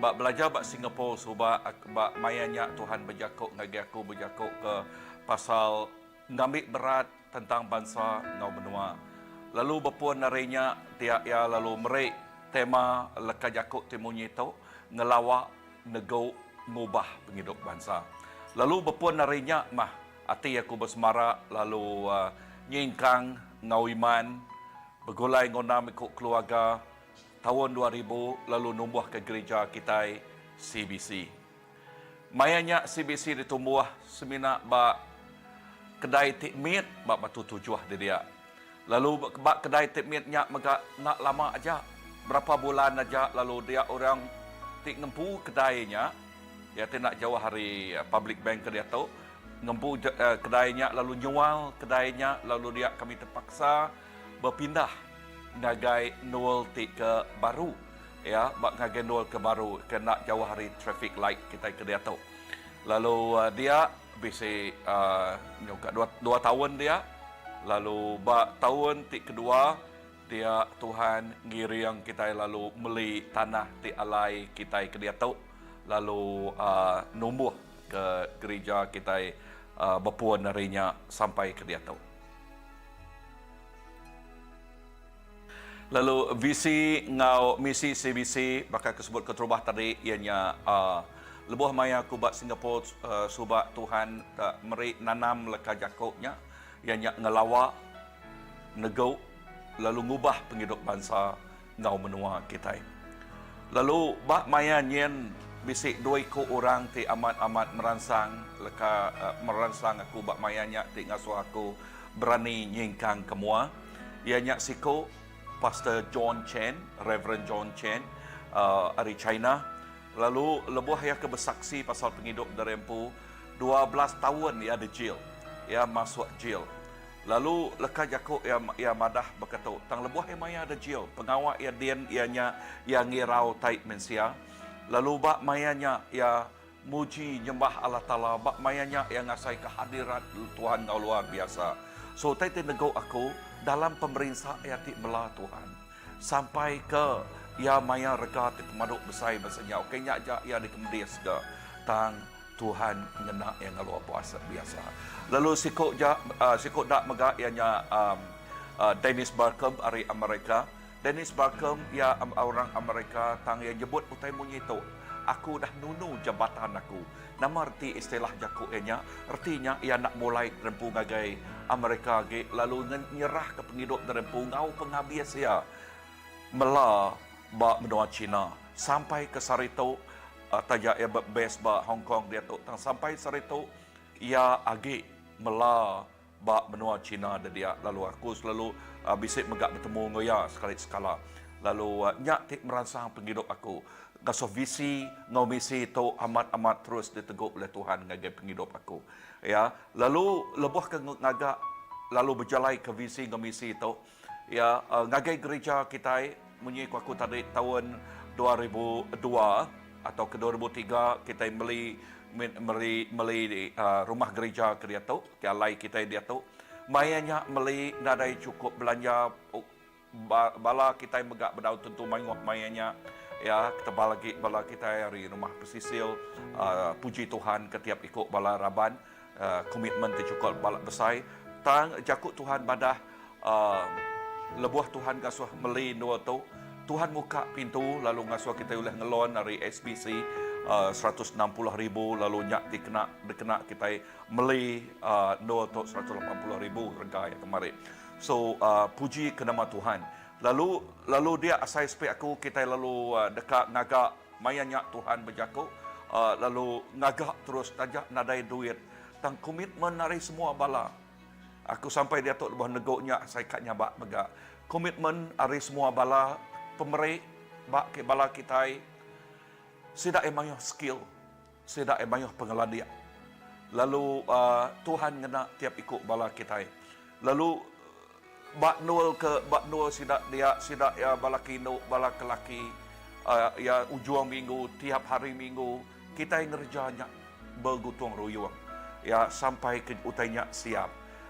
bak belajar bak Singapura subak bak mayanya Tuhan berjakuk ngagi aku berjakuk ke pasal ngambil berat tentang bangsa ngau benua. Lalu berpuan narinya tiap ya lalu merik tema leka jakuk timunyi itu ngelawak nego ngubah penghidup bangsa. Lalu berpuan narinya mah hati aku bersemara lalu nyingkang ngau iman bergulai ngonam ikut keluarga tahun 2000 lalu numbuh ke gereja kita CBC. Mayanya CBC ditumbuh semina bak kedai tikmit bak batu tujuh dia. Lalu bak kedai tikmitnya megak nak lama aja, berapa bulan aja lalu dia orang tik ngempu kedainya. Ya tidak jauh hari public bank dia tahu ngempu kedainya lalu nyual kedainya lalu dia kami terpaksa berpindah ngagai nol ke baru ya bak ngagai nol ke baru kena jauh hari traffic light kita ke dia tahu lalu dia bisa nyuka 2 tahun dia lalu bak tahun kedua dia Tuhan ngiri yang kita lalu beli tanah ti alai kita ke dia tahu lalu numbuh ke gereja kita berpuan harinya sampai ke dia tahu. Lalu visi ngau misi CBC bakal kesebut keterubah tadi ianya lebuh maya kubat Singapura subak Tuhan tak meri nanam leka jakuknya ianya ngelawak nego lalu ngubah penghidup bangsa ngau menua kita. Lalu bak maya nyen bisik 2 orang ti amat merangsang leka merangsang aku bak mayanya ti ngasuh aku berani nyingkang kemua ianya siko Pastor John Chen, Reverend John Chen, dari China. Lalu lebuh ya kebersaksi pasal penghidup dari empu 12 tahun ya di jail, ya masuk jail. Lalu leka jakuk ya madah berkata, tang lebuh ya maya ada jail, pengawal ya dian ianya yang ngirau taik mensia. Lalu bak mayanya ya muji nyembah Allah Taala, bak mayanya yang ngasai kehadiran Tuhan yang luar biasa. So taiti nego aku dalam pemerintah ayati bela Tuhan sampai ke ya maya rega ti pemaduk besai besarnya okeynya aja ya di kemudian juga tang Tuhan ngena yang luar puasa biasa. Lalu sikok dak mega ianya Dennis Barkum dari Amerika. Dennis Barkum ya orang Amerika tang yang nyebut utai munyito aku dah nunu jabatan aku. Nama arti istilah jakuknya, artinya ia nak mulai rempu ngagai Amerika ge lalu nyerah ke penghidup rempu ngau penghabis ya mela ba benua Cina sampai ke Sarito tajak ya base ba Hong Kong dia tu sampai Sarito ia agi mela ba benua Cina dia lalu aku selalu bisik megak bertemu ngoya sekali sekala lalu nyak tik merangsang penghidup aku ngaso visi ngau misi itu amat terus diteguk oleh Tuhan ngagai penghidup aku ya lalu lebuh ke ngagak lalu berjalai ke visi ngau misi itu ya ngagai gereja kita munyi aku tadi tahun 2002 atau ke 2003 kita beli rumah gereja ke dia tu tialai kita dia tu mayanya beli nadai cukup belanja bala kita megak berdaun tentu mangok mayanya ya kita bala kita dari rumah pesisir puji Tuhan ketiap ikut bala raban komitmen cukup bala besar tang jakut Tuhan badah lebuh Tuhan ngasuh meli dua tu, Tuhan buka pintu lalu ngasuh kita boleh ngelon dari SBC 160,000 lalu nyak dikena kita meli dua tu 180,000 rega yang kemarin. So puji ke nama Tuhan. Lalu dia asai spek aku kita lalu dekat ngagak mayannya Tuhan berjaku lalu ngagak terus tajak nadai duit tang komitmen dari semua bala. Aku sampai dia tok lebah negoknya saya katnya bak megak. Komitmen dari semua bala pemerintah bak ke bala kita sidak emayah skill, sidak emayah pengalaman. Lalu Tuhan ngena tiap ikut bala kita. Lalu bak nul sidak ya bala kino bala kelaki ya ujung minggu tiap hari minggu kita ngerjanya bergotong royong ya sampai ke utainya siap.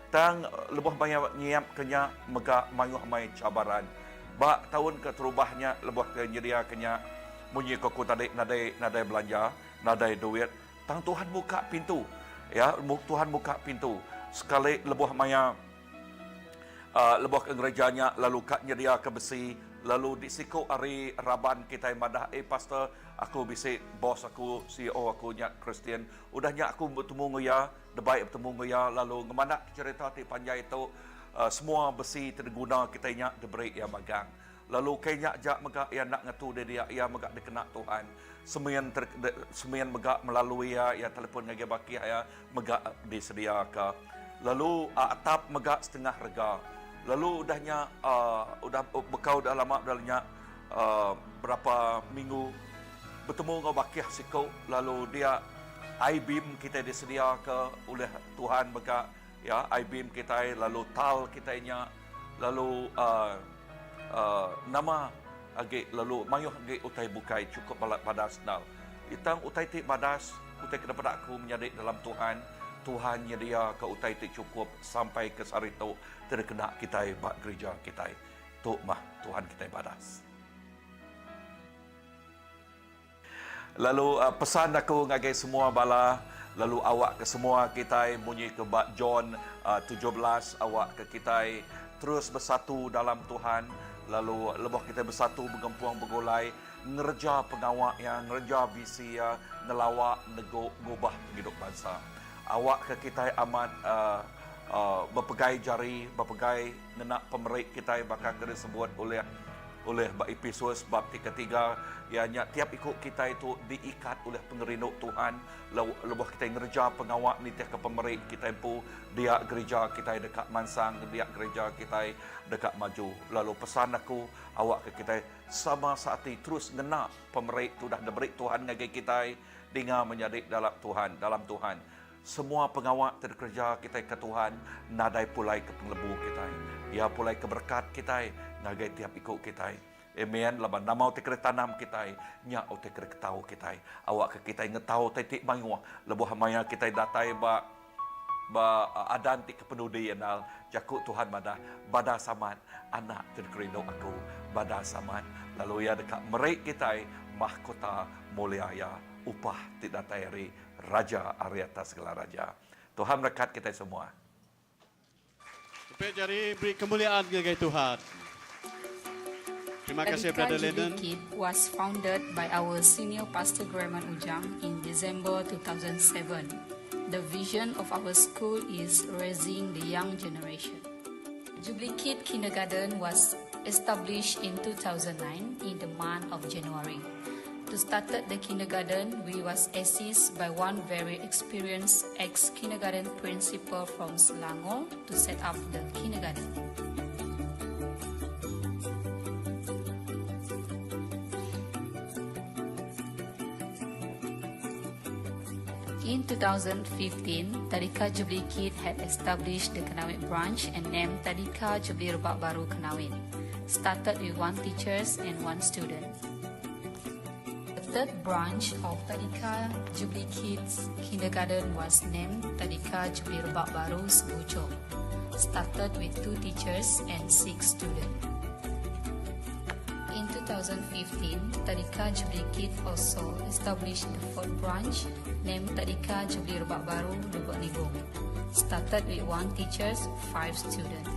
Tang lebih banyak nyiap kenya megak mayuh mai cabaran. Bak tahun ke terubahnya lebih ke nyedia kenya munyi koko tadi nadai belanja, nadai duit. Tang Tuhan buka pintu. Ya, Tuhan buka pintu. Sekali lebih maya lebih ke gerejanya lalu kak nyedia ke besi lalu disiko ari raban kita madah pastor aku bisik bos aku CEO aku nyak Christian udahnya aku bertemu ngoya debai bertemu ngoya lalu ngemana cerita ti panjai itu semua besi terguna kita nyak diberi ya magang lalu kayaknya jak megak ya nak ngatu dia ya megak dikena Tuhan semian megak melalui ya telefon ngage baki ya megak disedia ke lalu atap megak setengah rega. Lalu udahnya udah bekau dah lama udahnya berapa minggu bertemu dengan bakiah sikau lalu dia I-beam kita disedia ke oleh Tuhan beka ya I-beam kita lalu tal kitanya lalu nama age lalu mayuh age utai bukai cukup balak badas dal itang utai ti badas utai kedapat aku menyadik dalam Tuhan nyedia ke utai ti cukup sampai ke sarito terkena kita bak gereja kita tu mah Tuhan kita badas. Lalu pesan aku ngagai semua bala lalu awak ke semua kita bunyi ke bak John 17 awak ke kita terus bersatu dalam Tuhan lalu lebih kita bersatu bergempuang bergolai ngerja pengawak yang ngerja visi ya ngelawak nego ngubah hidup bangsa. Awak ke kita amat berpegai jari, berpegai nenak pemerik kita bakal kena sebut oleh bab Efesus bab 3 ianya tiap ikut kita itu diikat oleh pengerinduk Tuhan lebih kita ngerja pengawak ni tiap ke pemerik kita pun dia gereja kita dekat Mansang dia gereja kita dekat Maju lalu pesan aku awak ke kita sama saat ini terus ngena pemerik tu dah diberi Tuhan ngagai kita dengan menyadik dalam Tuhan semua pengawak terkerja kita ke Tuhan nadai pulai ke penglebu kita ya pulai ke berkat kita ngagai tiap ikut kita amen laban nama te kere tanam kita nya te kere tahu kita awak ke kita ngetau titik mangwa lebuh maya kita datai ba adan ti kepenudi enal jakuk Tuhan bada saman anak terkerindo aku bada saman lalu ya dekat merik kita mahkota mulia ya upah tidak tayari Raja ari atas segala raja. Tuhan berkat kita semua. Supaya jari beri kemuliaan kepada Tuhan. Terima kasih Brother Lennon. Kid was founded by our senior pastor Graman Ujang in December 2007. The vision of our school is raising the young generation. Jubilee Kid Kindergarten was established in 2009 in the month of January. To start the kindergarten, we was assisted by one very experienced ex-kindergarten principal from Selangor to set up the kindergarten. In 2015, Tadika Jubilee Kid had established the Kenawit branch and named Tadika Jubilee Rebak Baru Kenawit. Started with 1 teacher and 1 student. The third branch of Tadika Jubilee Kids Kindergarten was named Tadika Jubilee Rebak Baru Sebujo. Started with 2 teachers and 6 students. In 2015, Tadika Jubilee Kid also established the fourth branch named Tadika Jubilee Rebak Baru Lubuk Nibong. Started with 1 teacher, 5 students.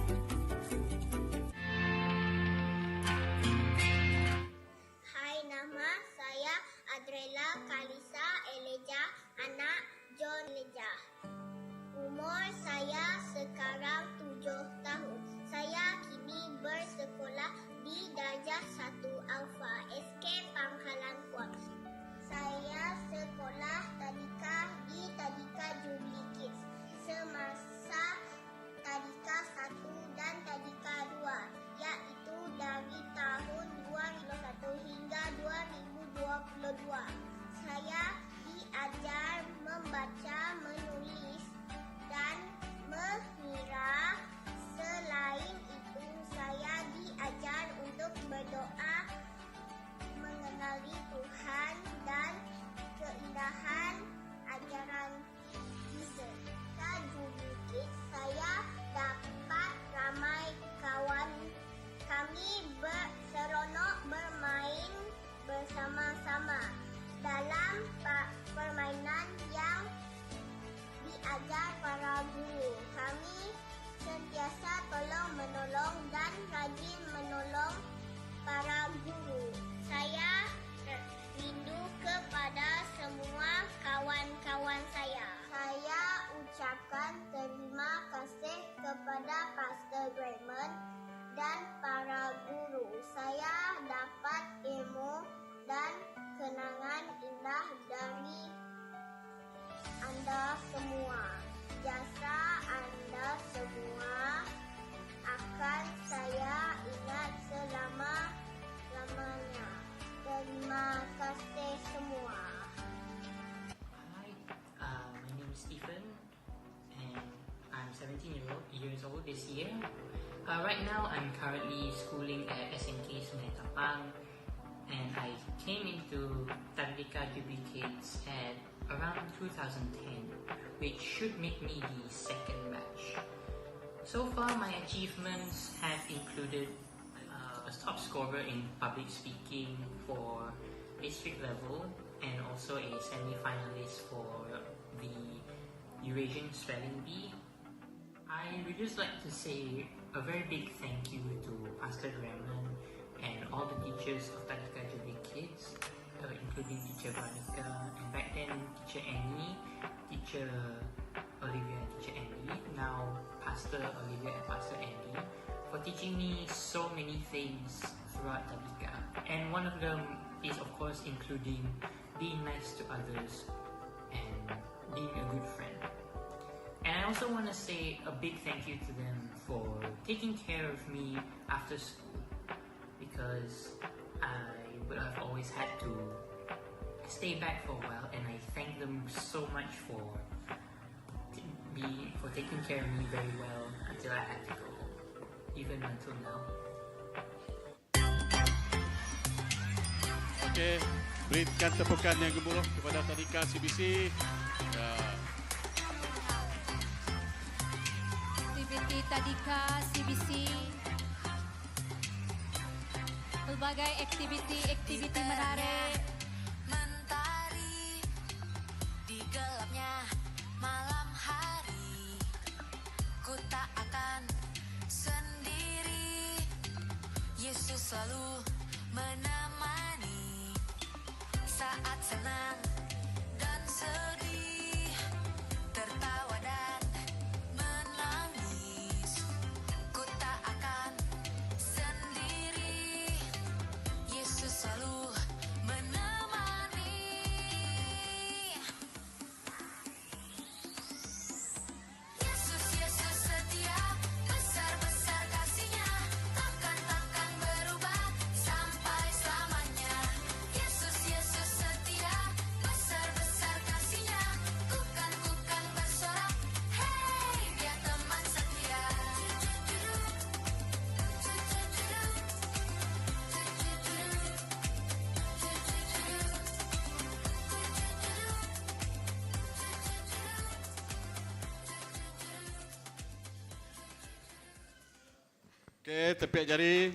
kedua, saya diajar membaca, menulis, dan mengira. Selain itu, saya diajar untuk berdoa, mengenali Tuhan dan keindahan ajaran Yesus. Jublikit, saya dapat ramai kawan. Kami seronok bermain bersama-sama dalam permainan yang diajar para guru. Kami sentiasa tolong-menolong dan rajin menolong para guru. Saya rindu kepada semua kawan-kawan saya. Saya ucapkan terima kasih kepada Pastor Raymond dan para guru. Saya dapat ilmu dan kenangan indah dari anda semua. Jasa anda semua akan saya ingat selama-lamanya. Terima kasih semua. Hi, my name is Stephen and I'm 17 years old this year. Right now I'm currently schooling at SNK Sungai Tapang, and I came into Tardika Jubilee Kids at around 2010, which should make me the second batch. So far my achievements have included a top scorer in public speaking for district level and also a semi-finalist for the Eurasian Spelling Bee. I would just like to say a very big thank you to Pastor Raymond and all the teachers of Tardika Jubilee Kids, including Teacher Veronica, and back then Teacher Annie, Teacher Olivia and Teacher Andy, now Pastor Olivia and Pastor Andy, for teaching me so many things throughout Tardika. And one of them is of course including being nice to others and being a good friend. And I also want to say a big thank you to them for taking care of me after school, because I would have always had to stay back for a while, and I thank them so much for taking care of me very well until I had to go home, even until now. Okey, berikan tepukan yang gemuruh kepada Tardika CBC. Aktiviti Tardika CBC, pelbagai aktiviti menarik. Mentari di gelapnya malam hari, ku tak akan sendiri. Yesus selalu menemani saat senang dan sedih, tertawa dan menangis. Ku tak akan sendiri. Yesus selalu menemani. Yesus, Yesus setia, besar-besar kasih-Nya, takkan berubah sampai selamanya. Yesus, Yesus setia, besar-besar kasih-Nya, kukan bersorak, hey, Dia teman setia. Okey, tepiak jari.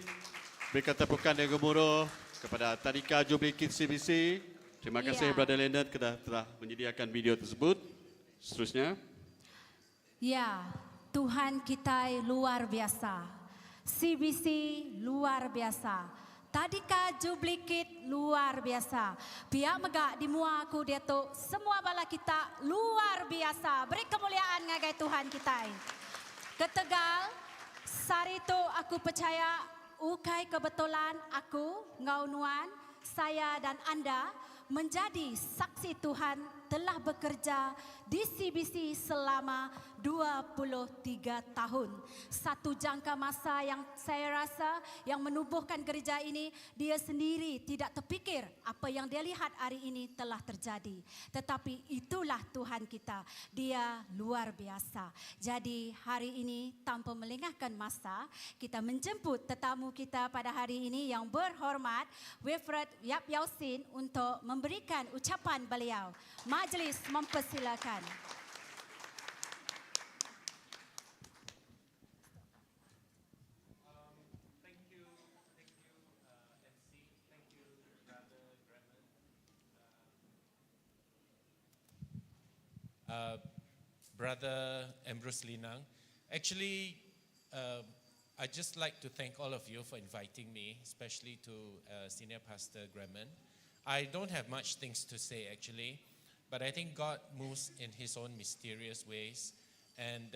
Berikan tepukan yang gemuruh kepada Tardika Jubilee Kids CBC. Terima kasih Brother Leonard kerana telah menyediakan video tersebut. Seterusnya. Ya, Tuhan kita luar biasa. CBC luar biasa. Tardika Jubilee Kids luar biasa. Pihak megak di mua aku dia tu semua bala kita luar biasa. Beri kemuliaan ngagai Tuhan kita. Ketegal sari tu aku percaya ukai kebetulan aku, ngau nuan, saya dan anda menjadi saksi Tuhan telah bekerja di CBC selama 23 tahun. Satu jangka masa yang saya rasa yang menubuhkan gereja ini, dia sendiri tidak terfikir apa yang dia lihat hari ini telah terjadi. Tetapi itulah Tuhan kita, dia luar biasa. Jadi hari ini tanpa melengahkan masa, kita menjemput tetamu kita pada hari ini yang berhormat, Wilfred Yap Yausin, untuk memberikan ucapan beliau. Majlis mempersilakan. Brother Ambrose Linang. Actually, I'd just like to thank all of you for inviting me, especially to Senior Pastor Gremon. I don't have much things to say actually, but I think God moves in His own mysterious ways, and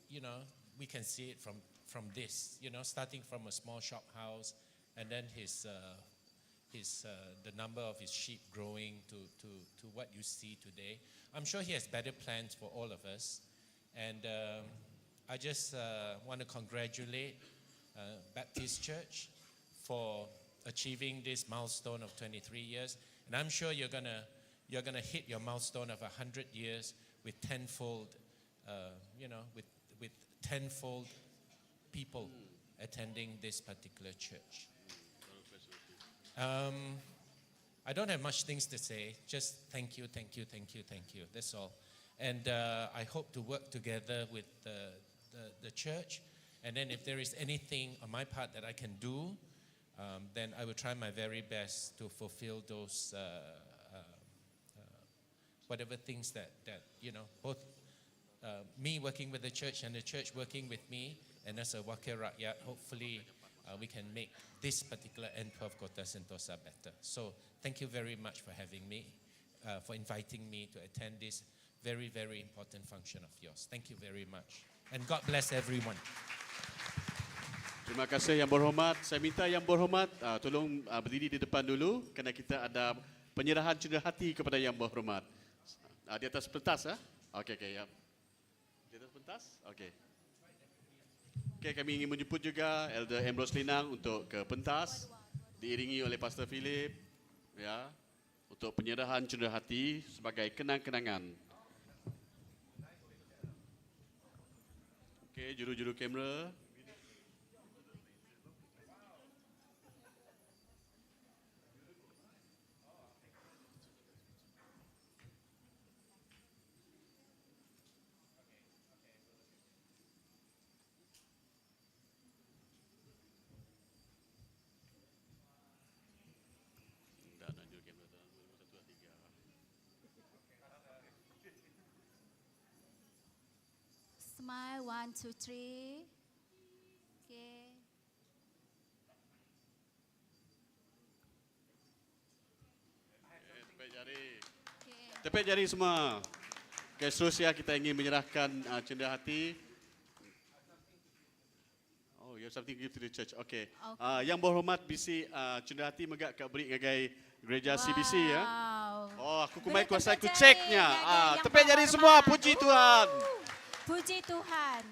you know, we can see it from this, you know, starting from a small shop house, and then the number of his sheep growing to what you see today. I'm sure he has better plans for all of us. And I just want to congratulate Baptist Church for achieving this milestone of 23 years. And I'm sure you're gonna hit your milestone of 100 years with tenfold, with tenfold people attending this particular church. I don't have much things to say. Just thank you. That's all. And I hope to work together with the church. And then if there is anything on my part that I can do, then I will try my very best to fulfill those whatever things that you know, both me working with the church and the church working with me, and as a Wakil Rakyat, hopefully we can make this particular N12 Kota Sentosa better. So thank you very much for having me, for inviting me to attend this very, very important function of yours. Thank you very much. And God bless everyone. Terima kasih yang berhormat. Saya minta yang berhormat tolong berdiri di depan dulu kerana kita ada penyerahan cenderamata kepada yang berhormat. Di atas pentas, Okey, ya. Di atas pentas? Okey. Okey, kami ingin menjemput juga Elder Ambrose Linang untuk ke pentas, diiringi oleh Pastor Philip, ya, untuk penyerahan cenderamata sebagai kenang-kenangan. Okey, juru-juru kamera. Smile, 1, 2, 3. Okay. Tepuk jari. Tepuk jari semua. Okay, seterusnya kita ingin menyerahkan cenderamata. Oh, you have something to give to the church. Okay. Yang berhormat bisi cenderamata megak kat beri ngagai gereja CBC, ya. Oh, aku kumai kuasa aku ceknya. Tepuk jari semua, puji Tuhan. Puji Tuhan.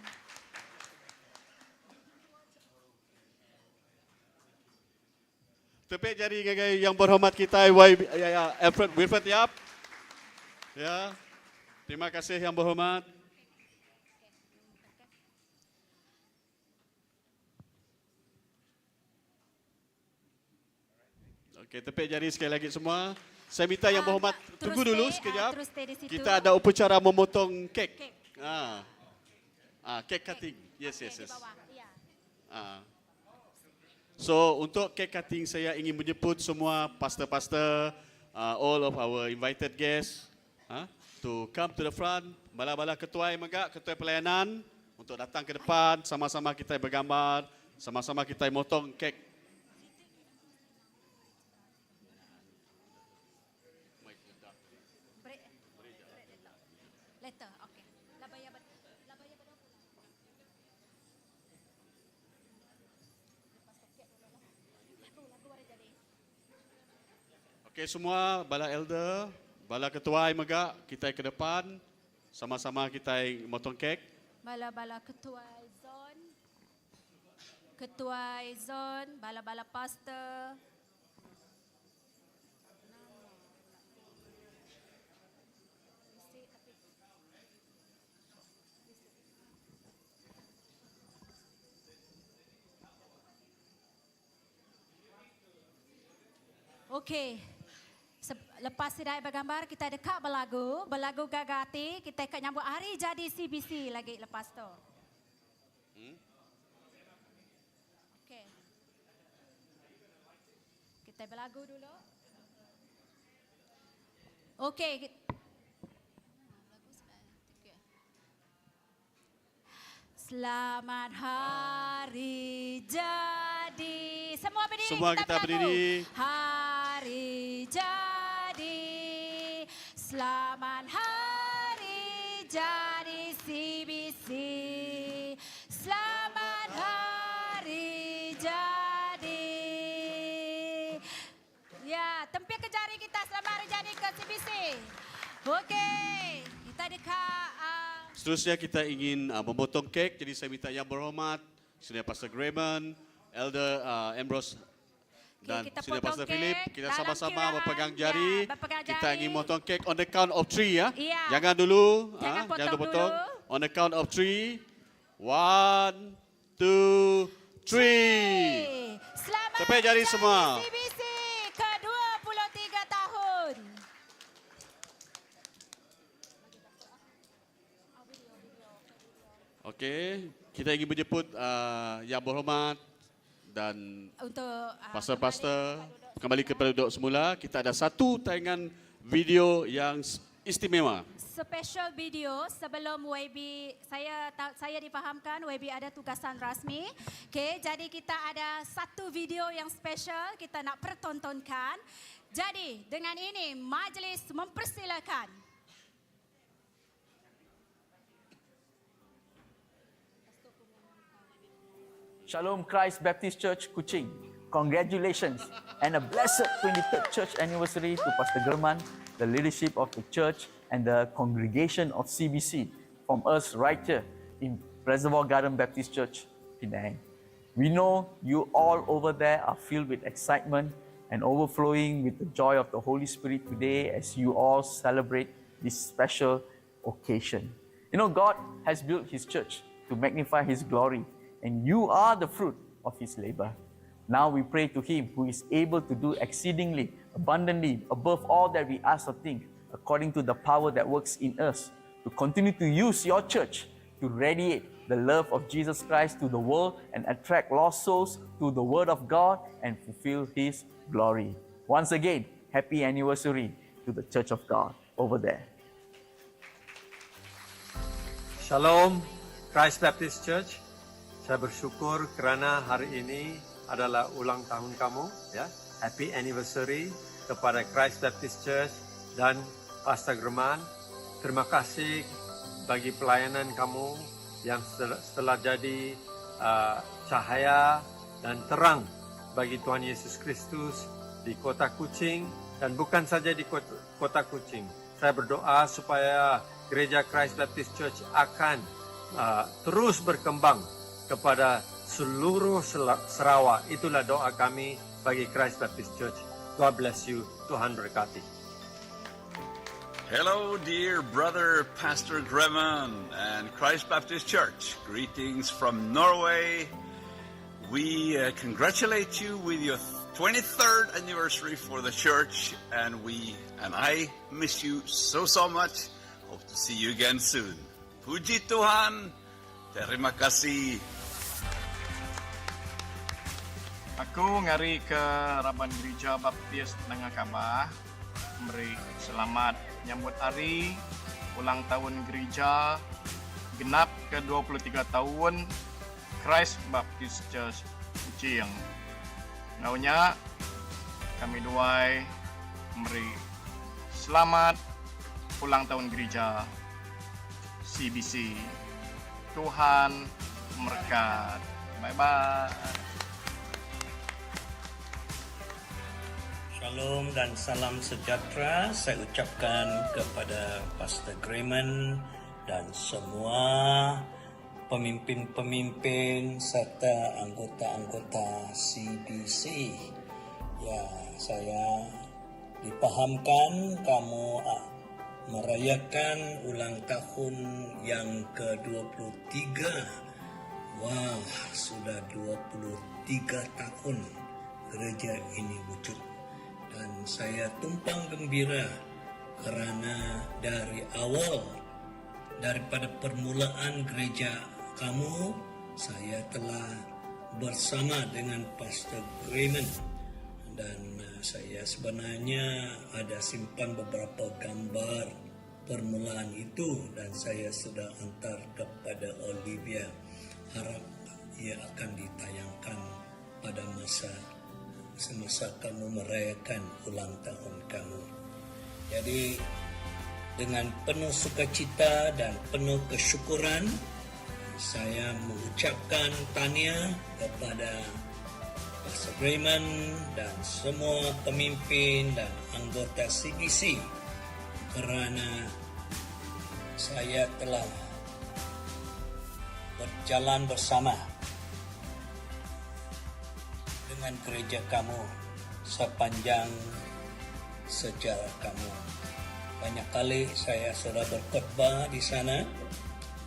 Tepuk jari ngagai yang berhormat kita Alfred Wilfred Yap. Ya. Terima kasih yang berhormat. Okey, tepuk jari sekali lagi semua. Saya minta yang berhormat tunggu dulu sekejap. Kita ada upacara memotong kek. Cake cutting. Yes. So untuk cake cutting saya ingin menjemput semua pastor-pastor, all of our invited guests to come to the front. Bala-bala ketua megak, ketua pelayanan untuk datang ke depan, sama-sama kita bergambar, sama-sama kita motong kek. Later, okay. Okey semua, bala elder, Bala ketua mega kita ke depan sama-sama kita motong kek. Bala-bala ketua zon, bala-bala pastor. Okey. Lepas tidak bergambar, kita dekat berlagu gagati, kita akan nyambut hari jadi CBC lagi lepas tu. Okey. Kita berlagu dulu. Okey. Selamat hari jadi. Semua berdiri. Semua kita berdiri. Hari jadi. Selamat hari jadi CBC. Selamat hari jadi. Ya, tempik ke jari kita selamat hari jadi ke CBC. Okey, kita dekat. Seterusnya kita ingin memotong kek, jadi saya minta yang berhormat Senior Pastor Grayman, Elder Ambrose dan kita Senior potong Pastor kek Philip. Kita dalam sama-sama kiraan, berpegang jari. berpegang Kita jari. ingin motong kek on the count of 3 ya. Ya. Jangan dulu, Jangan potong jangan potong. dulu. On the count of 3. 1, 2, 3. Selamat Tepuk jari semua. CBC ke 23 tahun. Okey, kita ingin menjemput yang berhormat dan Untuk pastor-pastor kembali kepada duduk semula. Kita ada satu tayangan video yang istimewa. special video sebelum YB saya difahamkan YB ada tugasan rasmi. Okey, jadi kita ada satu video yang special kita nak pertontonkan. Jadi dengan ini majlis mempersilakan. Shalom Christ Baptist Church Kuching. Congratulations and a blessed 23rd church anniversary to Pastor German, the leadership of the church and the congregation of CBC from us right here in Reservoir Garden Baptist Church, Penang. We know you all over there are filled with excitement and overflowing with the joy of the Holy Spirit today as you all celebrate this special occasion. You know, God has built His church to magnify His glory, and you are the fruit of His labor. Now we pray to Him who is able to do exceedingly, abundantly, above all that we ask or think, according to the power that works in us, to continue to use your church to radiate the love of Jesus Christ to the world and attract lost souls to the Word of God and fulfill His glory. Once again, happy anniversary to the Church of God over there. Shalom, Christ Baptist Church. Saya bersyukur kerana hari ini adalah ulang tahun kamu, ya. Happy anniversary kepada Christ Baptist Church dan Pastor German. Terima kasih bagi pelayanan kamu yang telah jadi cahaya dan terang bagi Tuhan Yesus Kristus di Kota Kuching dan bukan saja di Kota Kuching. Saya berdoa supaya Gereja Christ Baptist Church akan terus berkembang kepada seluruh Sarawak. Itulah doa kami bagi Christ Baptist Church. God bless you. Tuhan berkati. Hello, dear brother Pastor Grayman and Christ Baptist Church. Greetings from Norway. We congratulate you with your 23rd anniversary for the church, and I miss you so much. Hope to see you again soon. Puji Tuhan. Terima kasih. Aku ngari ke Raban Gereja Baptis Nangah Kabah. Memberi selamat nyambut hari ulang tahun gereja genap ke 23 tahun Christ Baptist Church Kuching. Naunya kami duai memberi selamat ulang tahun gereja CBC. Tuhan memberkat. Bye-bye. Shalom dan salam sejahtera saya ucapkan kepada Pastor Grayman dan semua pemimpin-pemimpin serta anggota-anggota CBC. Ya, saya dipahamkan kamu merayakan ulang tahun yang ke-23. Wah, sudah 23 tahun gereja ini wujud. Dan saya tumpang gembira kerana dari awal, daripada permulaan gereja kamu, saya telah bersama dengan Pastor Grayman. Dan saya sebenarnya ada simpan beberapa gambar permulaan itu dan saya sudah hantar kepada Olivia. Harap ia akan ditayangkan pada semasa kamu merayakan ulang tahun kamu. Jadi dengan penuh sukacita dan penuh kesyukuran saya mengucapkan tahniah kepada Pastor Grayman dan semua pemimpin dan anggota CBC kerana saya telah berjalan bersama dengan gereja kamu sepanjang sejarah kamu. Banyak kali saya sudah berkhotbah di sana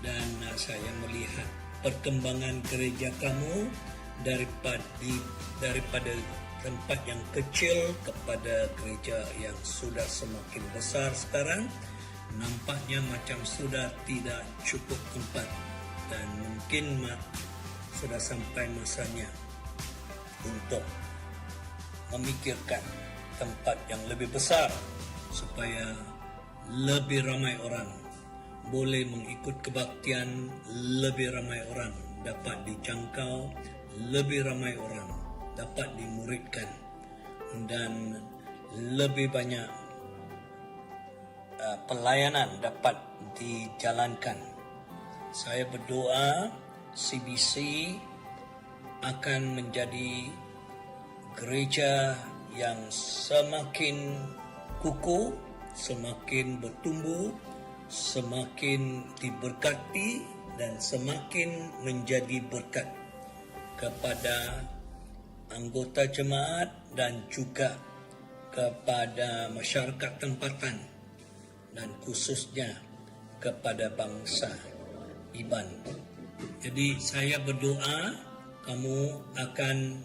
dan saya melihat perkembangan gereja kamu daripada tempat yang kecil kepada gereja yang sudah semakin besar sekarang. Nampaknya macam sudah tidak cukup tempat dan mungkin sudah sampai masanya untuk memikirkan tempat yang lebih besar supaya lebih ramai orang boleh mengikut kebaktian, lebih ramai orang dapat dijangkau, lebih ramai orang dapat dimuridkan dan lebih banyak pelayanan dapat dijalankan. Saya berdoa CBC akan menjadi gereja yang semakin kukuh, semakin bertumbuh, semakin diberkati dan semakin menjadi berkat kepada anggota jemaat dan juga kepada masyarakat tempatan dan khususnya kepada bangsa Iban. Jadi saya berdoa kamu akan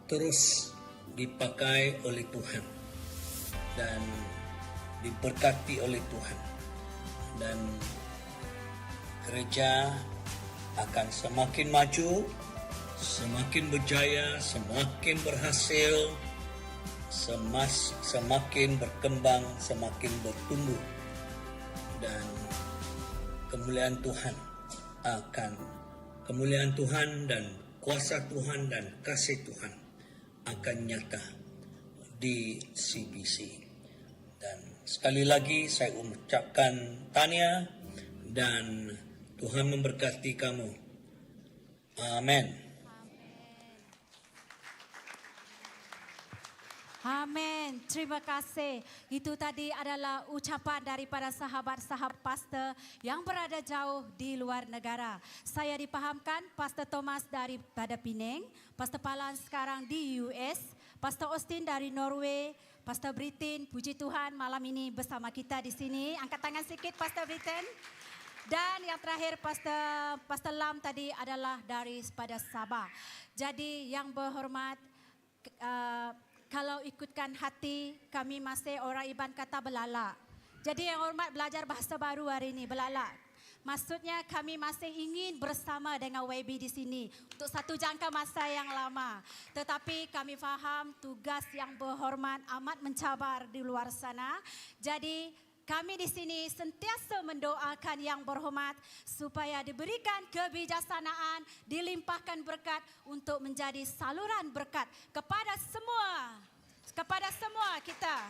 terus dipakai oleh Tuhan dan diberkati oleh Tuhan dan gereja akan semakin maju, semakin berjaya, semakin berhasil, semakin berkembang, semakin bertumbuh dan kemuliaan Tuhan dan kuasa Tuhan dan kasih Tuhan akan nyata di CBC. Dan sekali lagi saya ucapkan tahniah dan Tuhan memberkati kamu. Amin. Amin. Terima kasih. Itu tadi adalah ucapan daripada sahabat-sahabat pastor yang berada jauh di luar negara. Saya dipahamkan Pastor Thomas daripada Penang, Pastor Palan sekarang di US, Pastor Austin dari Norway, Pastor Britain, puji Tuhan malam ini bersama kita di sini. Angkat tangan sikit Pastor Britain. Dan yang terakhir Pastor Lam tadi adalah daripada Sabah. Jadi yang berhormat, kalau ikutkan hati, kami masih orang Iban kata belalak. Jadi yang hormat belajar bahasa baru hari ini, belalak. Maksudnya kami masih ingin bersama dengan YB di sini untuk satu jangka masa yang lama. Tetapi kami faham tugas yang berhormat amat mencabar di luar sana. Jadi kami di sini sentiasa mendoakan yang berhormat supaya diberikan kebijaksanaan, dilimpahkan berkat untuk menjadi saluran berkat kepada semua kita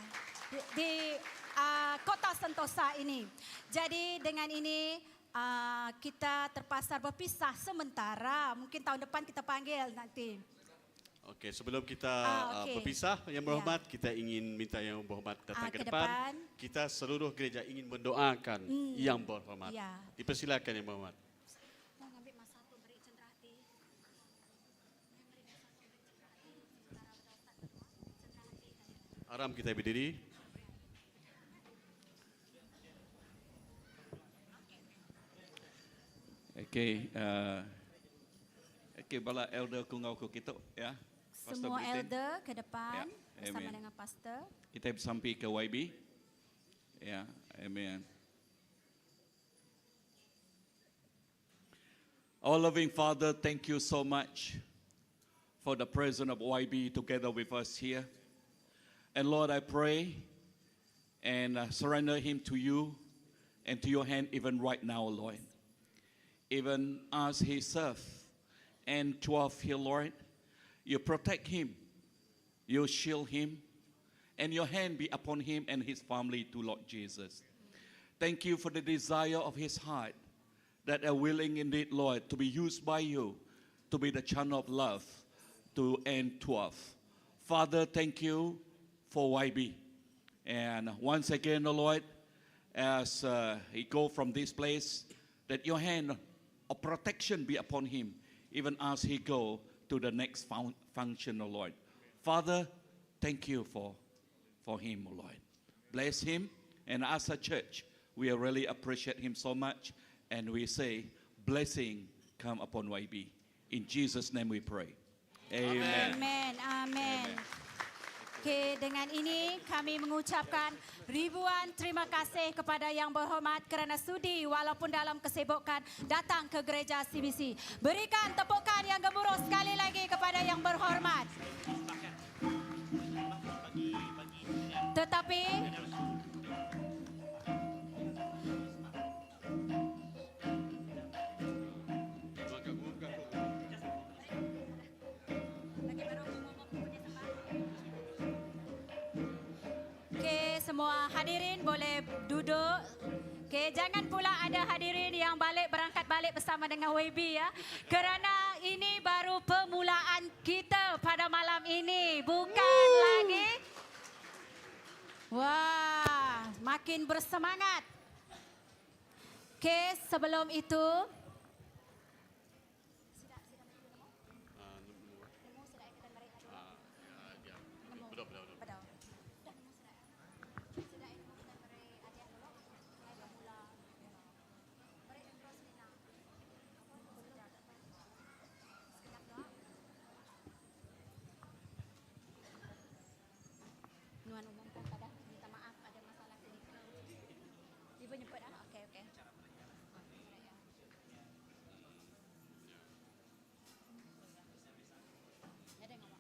di kota Sentosa ini. Jadi dengan ini kita terpaksa berpisah sementara. Mungkin tahun depan kita panggil nanti. Okey, sebelum kita okey. berpisah, Yang Berhormat, kita ingin minta Yang Berhormat datang ke depan. Kita seluruh gereja ingin mendoakan Yang Berhormat. Ya. Dipersilakan Yang Berhormat. Aram kita berdiri. Okey, okey bala elder ku ngau ku kita ya. Pastor Semua Britain. elder ke depan Ya, bersama amen. dengan pastor. Kita sampai ke YB. Ya, amen. Our loving Father, thank you so much for the presence of YB together with us here. And Lord, I pray and surrender him to you and to your hand even right now, Lord. Even as he serves and 12 here, Lord, you protect him, you shield him, and your hand be upon him and his family too, Lord Jesus. Thank you for the desire of his heart that are willing indeed, Lord, to be used by you to be the channel of love to N12. Father, thank you for YB. And once again, Lord, as he go from this place, that your hand of protection be upon him, even as he go to the next function, O Lord. Father, thank you for him, O Lord. Bless him, and as a church, we really appreciate him so much, and we say, blessing come upon YB. In Jesus' name we pray. Amen. Amen. Amen. Okey, dengan ini kami mengucapkan ribuan terima kasih kepada Yang Berhormat kerana sudi walaupun dalam kesibukan datang ke gereja CBC. Berikan tepukan yang gemuruh sekali lagi kepada Yang Berhormat. Tetapi semua hadirin boleh duduk. Okey, jangan pula ada hadirin yang berangkat balik bersama dengan WB ya. Kerana ini baru permulaan kita pada malam ini, bukan lagi. Wah, makin bersemangat. Okey, sebelum itu Nuan umumkan pada minta maaf ada masalah klinikal. Ibu nyebut okey. Ada ngomong.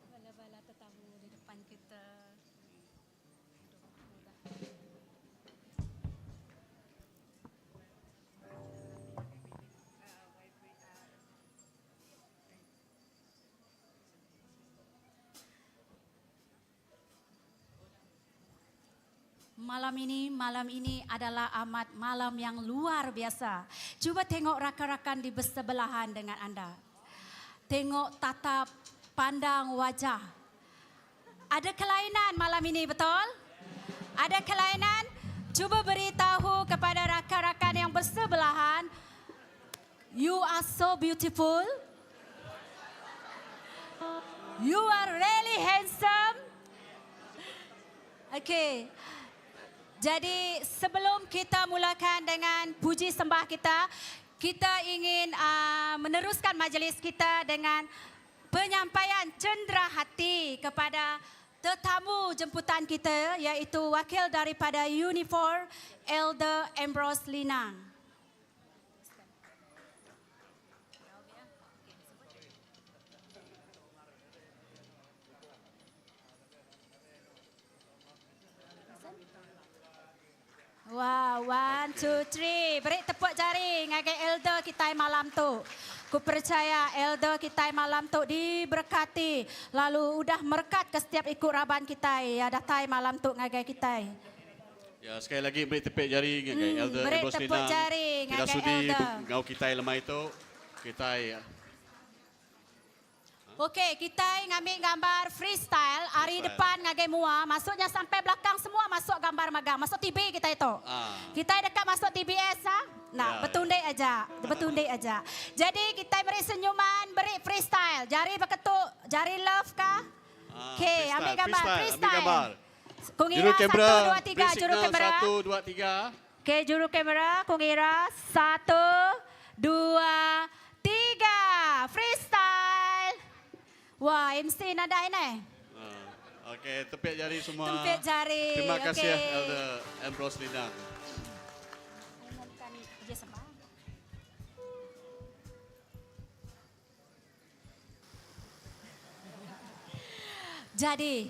Bala-bala tetamu di depan kita. Malam ini adalah amat malam yang luar biasa. Cuba tengok rakan-rakan di bersebelahan dengan anda. Tengok tatap pandang wajah. Ada kelainan malam ini, betul? Ada kelainan? Cuba beritahu kepada rakan-rakan yang bersebelahan. You are so beautiful. You are really handsome. Okay. Jadi sebelum kita mulakan dengan puji sembah kita, kita ingin meneruskan majlis kita dengan penyampaian cendera hati kepada tetamu jemputan kita, iaitu wakil daripada Unifor, Elder Ambrose Linang. Wow, 1, 2, 3. Beri tepuk jari ngagai elder kita malam tu. Ku percaya elder kita malam tu diberkati. Lalu udah merkat ke setiap ikut raban kita. Ya datai malam tu ngagai kita. Ya, sekali lagi beri tepuk jari ngai Elder beri Ambrose tepuk Linang. jari Kita ngai sudi Elder. ngau kita lemah itu. Kita ya. Okey, kita ngambil gambar freestyle hari depan ngagai mua. Maksudnya sampai belakang semua masuk gambar magang. Masuk TV kita itu. Kita dekat masuk TBS ah. Nah, bertundai aja. Bertundai aja. Jadi kita beri senyuman, beri freestyle. Jari berketuk, jari love kah? Okey, ambil gambar freestyle. Kungira Juru kamera, 1 2 3 juru kamera. 1 2 3. Okey, juru kamera kungira 1 2 3. Freestyle. Wah, MC nada ini. Okey, tepuk jari semua. Tepuk jari. Terima kasih Okey. Elder Ambrose Linang. Jadi,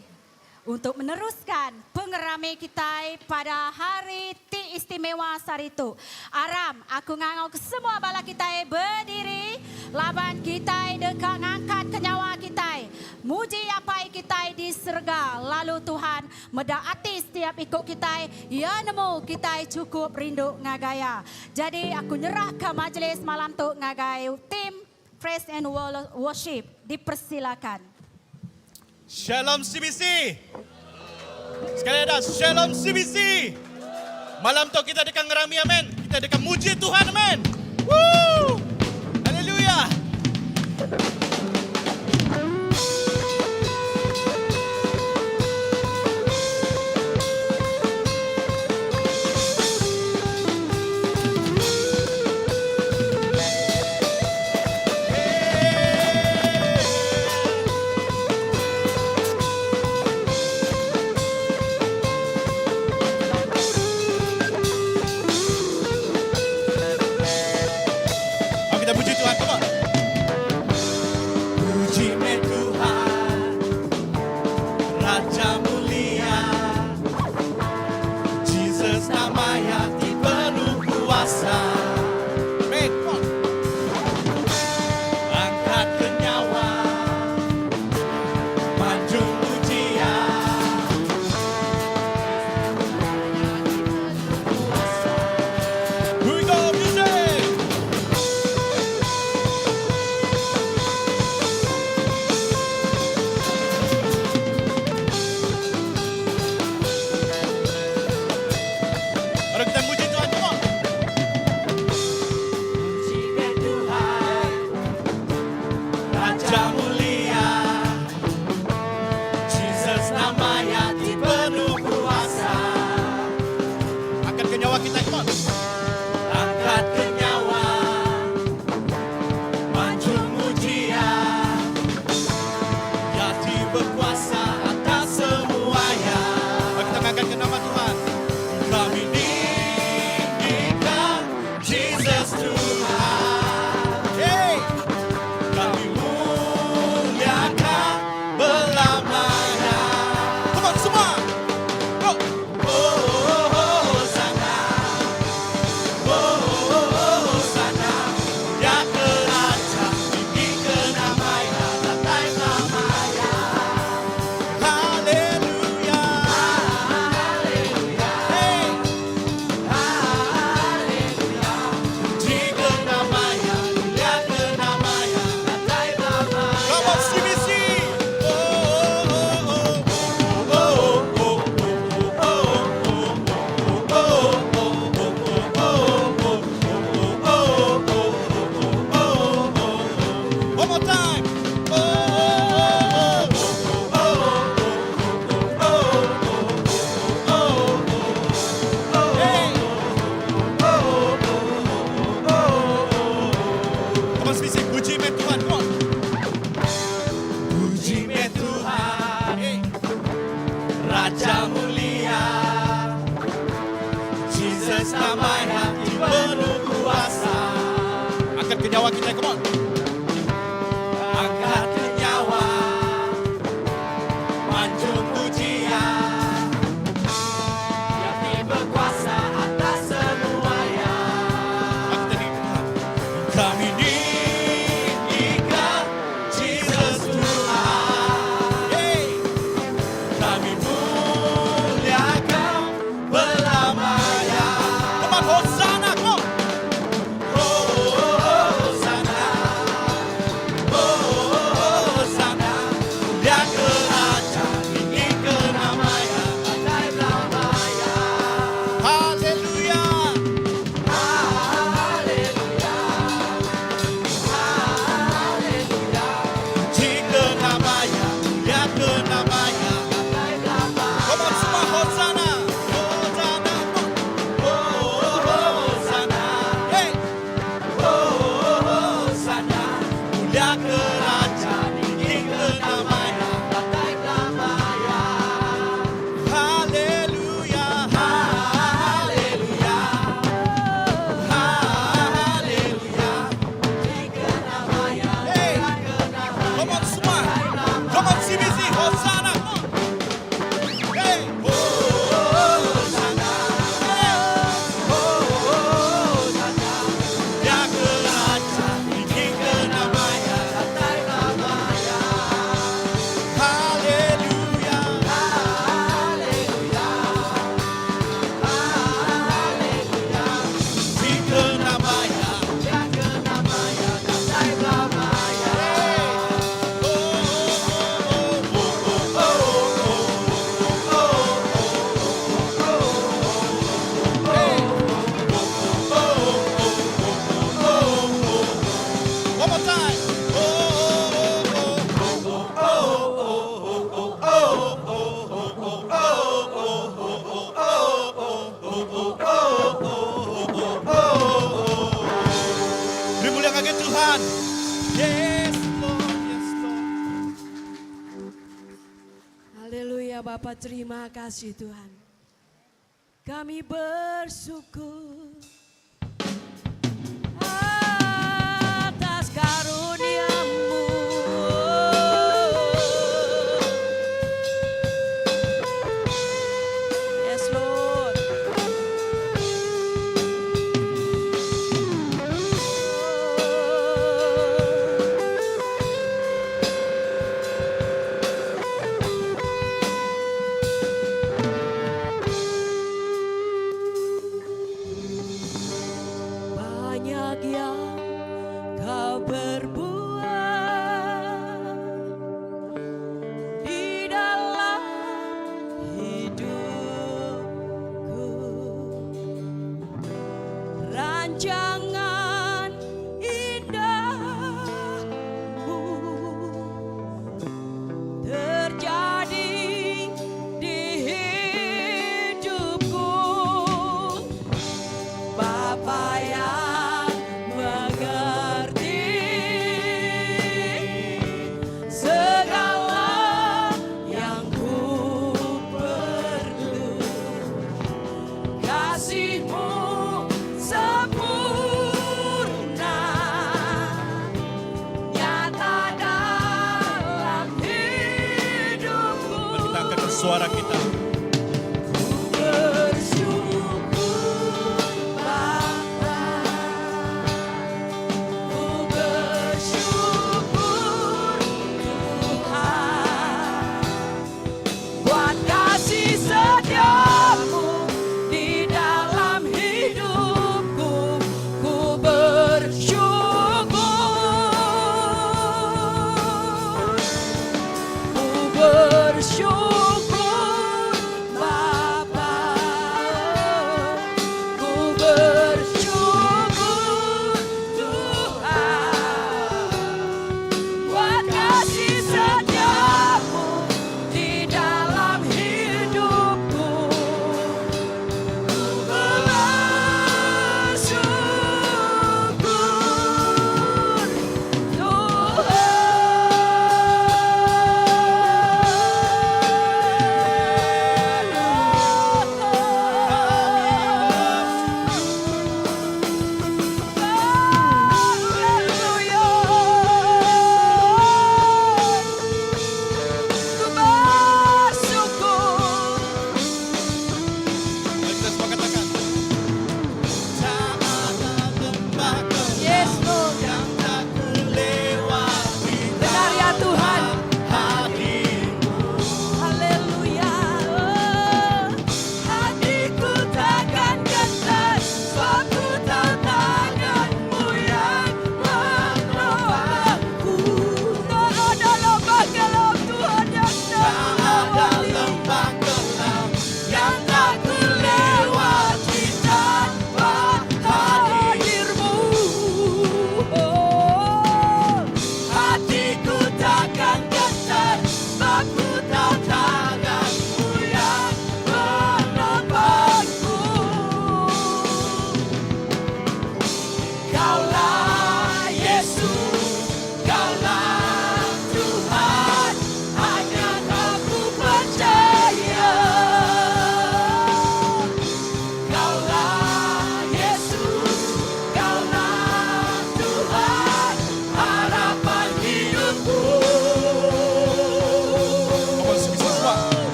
untuk meneruskan pengerami kita pada hari ti istimewa saritu. Aram, aku ngangau ke semua bala kita berdiri. Laban kita dekat ngangkat ke nyawa kita. Muji apa kita diserga. Lalu Tuhan medaati setiap ikut kita. Ya nemu kita cukup rindu ngagaya. Jadi aku nyerah ke majlis malam tu ngagaya. Tim Praise and Worship dipersilakan. Shalom CBC. Sekali ada Shalom CBC. Malam tu kita dekat ngerami, amen. Kita dekat muji Tuhan, amen. Woo! Haleluya. Kita puji Tuhan, come on. Puji Tuhan, Raja mulia, Jesus namanya penuh kuasa. Angkat ke nyawa, manjung pujian. Here we go, music. Mari kita puji Tuhan, come on. Puji Tuhan, Raja mulia, Jesus namanya penuh kuasa. Angkat ke nyawa kita, come on. Angkat ke nyawa, manjung mujian, Yati berkuasa atas semuanya. Mari kita angkat ke nama Tuhan. Kami ninggikan Jesus Tuhan. Hey. Kami muliakan belamanya. Come on semua. Go. Hosana. Hosana. Ya kerajaan tinggikan namanya, tatai namanya. Haleluya. Haleluya. Hey. Haleluya. Tinggikan namanya, muliakan namanya, tatai namanya. Come on CBC. One more time. Come on, CBC. Puji Tuhan, come on. Puji Tuhan, Raja mulia, Jesus namanya penuh kuasa. Angkat ke nyawa kita, come on. Angkat ke nyawa, manjung pujian, Yati berkuasa atas semuanya. Kami ninggikan Jesus Tuhan. Hey. Kami muliakan belamanya. Ya Bapa, terima kasih Tuhan. Kami bersyukur atas karunia-Mu. Yes, Lord. Banyak yang Kau berbuat di dalam hidupku. Rancangan indahmu terjadi di hidupku. Bapa yang mengerti segala yang ku perlu. Kasih-Mu sempurna nyata dalam hidupku. Mari kita angkat suara kita. Buat kasih setiamu di dalam hidupku, ku bersyukur. Ku bersyukur Bapa, ku bersyukur Tuhan. Buat kasih setiamu di dalam hidupku, ku bersyukur Tuhan.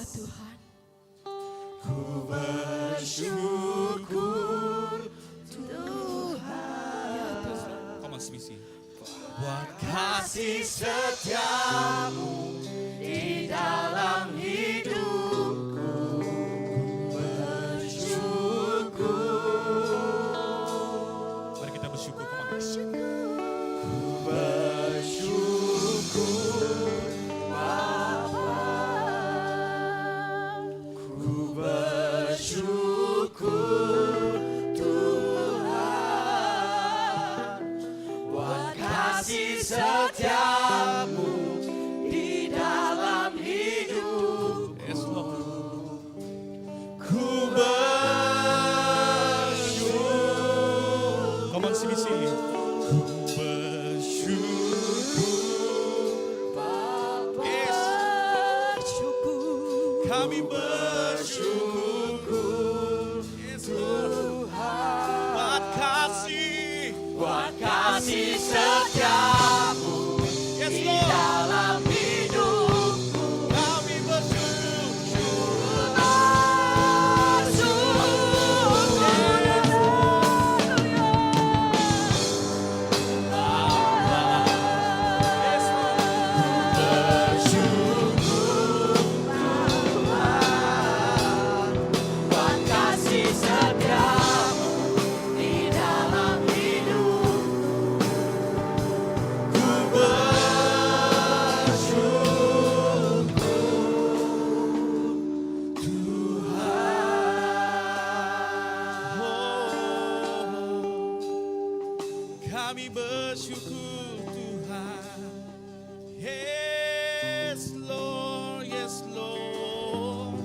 Tuhan. Ku bersyukur Tuhan. Come on, CBC. Buat kasih setiamu di dalam hidupku. Bersyukur. Mari kita bersyukur. Come on. Ku bersyukur Bapa. Ku bersyukur Tuhan. Buat kasih setiamu di dalam hidupku. Yes, Lord. Ku bersyukur. Come on, CBC. Ku bersyukur Bapa. Yes. Bersyukur. Kami bersyukur Yes, Lord. Tuhan. Buat kasih. Buat kasih setiamu Yes, di Lord. dalam hidupku. Kami bersyukur. Yes, bersyukur Tuhan. Buat kasih setiamu di dalam hidupku. Ku bersyukur Kami bersyukur Tuhan. Yes, Lord, yes, Lord.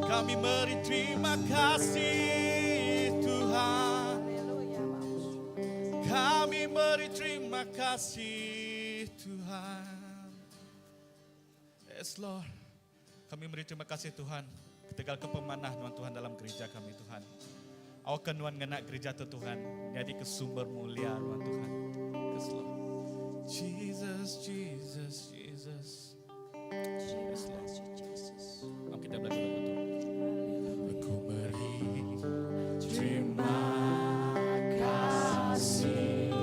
Kami beri terima kasih Tuhan. Kami beri terima kasih Tuhan. Yes, Lord. Kami beri terima kasih Tuhan. Ketegal kepemanah Tuhan dalam gereja kami Tuhan. Awakan Tuhan ngena gereja tu Tuhan. Jadi ke sumber mulia Tuhan. Yes, Lord. Jesus, Jesus, Jesus. Yes, Lord. Mari kita belajar lagu itu. Aku beri terima kasih.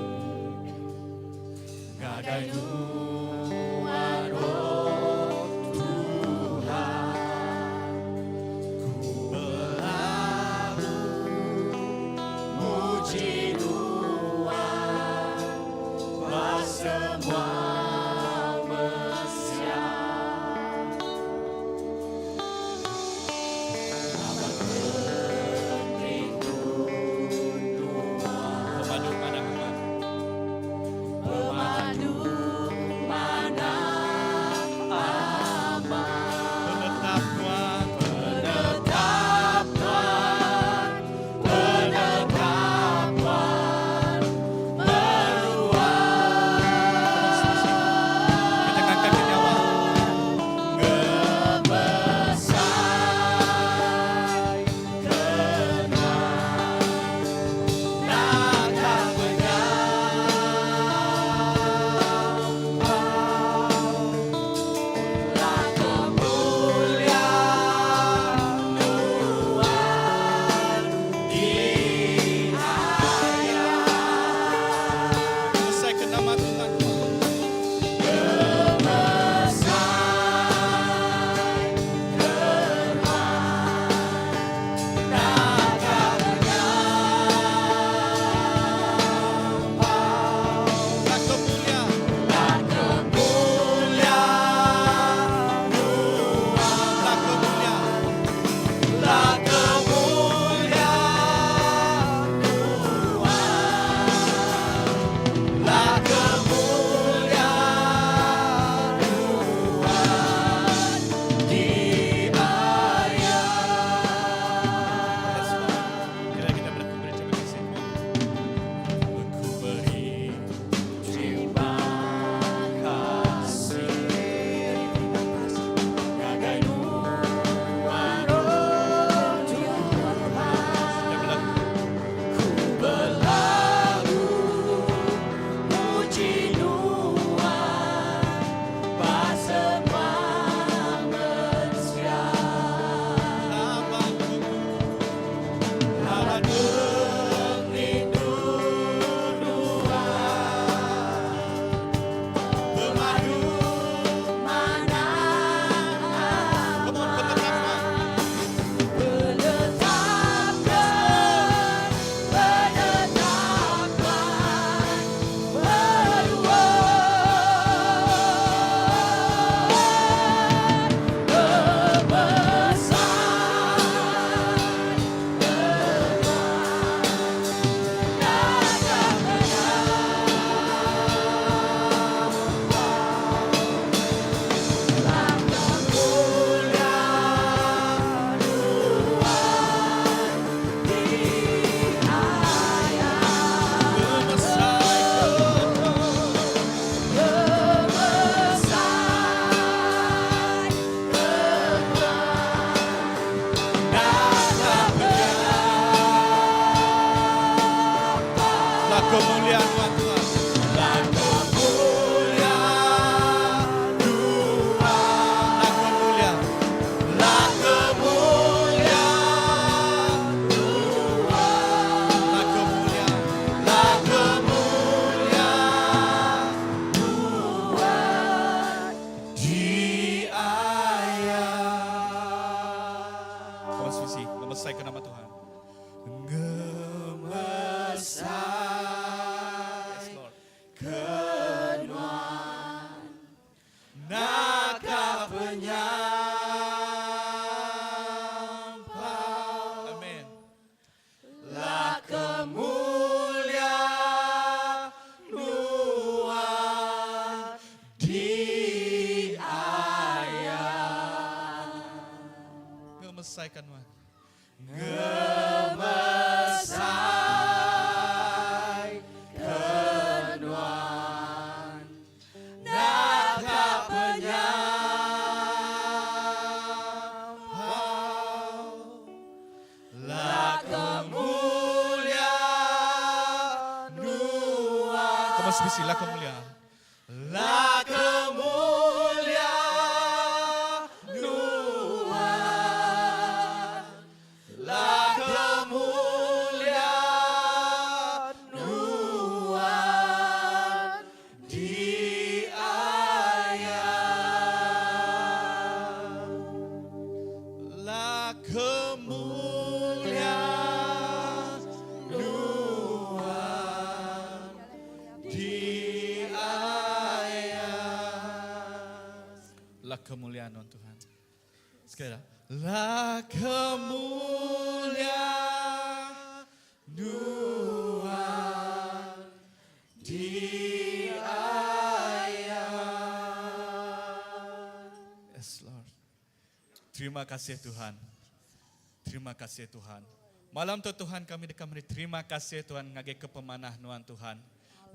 Gadai nuan roh Tuhan. Ku berlalu muji Tuhan. Semua Naka penyampau. Amin. La kemuliaan di ayat. Ngemesaikan Tuhan. Ngemesai kenuan naga penyampau. La kemuliaan Kamu bismillah kemuliaan. La kemuliaan La kemuliaan di ayat. La kemuliaan di ayat. La kemuliaan Tuhan. Sekali dah. La kemuliaan di ayat. Yes Lord. Terima kasih Tuhan. Terima kasih Tuhan. Malam tu Tuhan kami dekat meri terima kasih Tuhan ngagai kepemanah nuan Tuhan.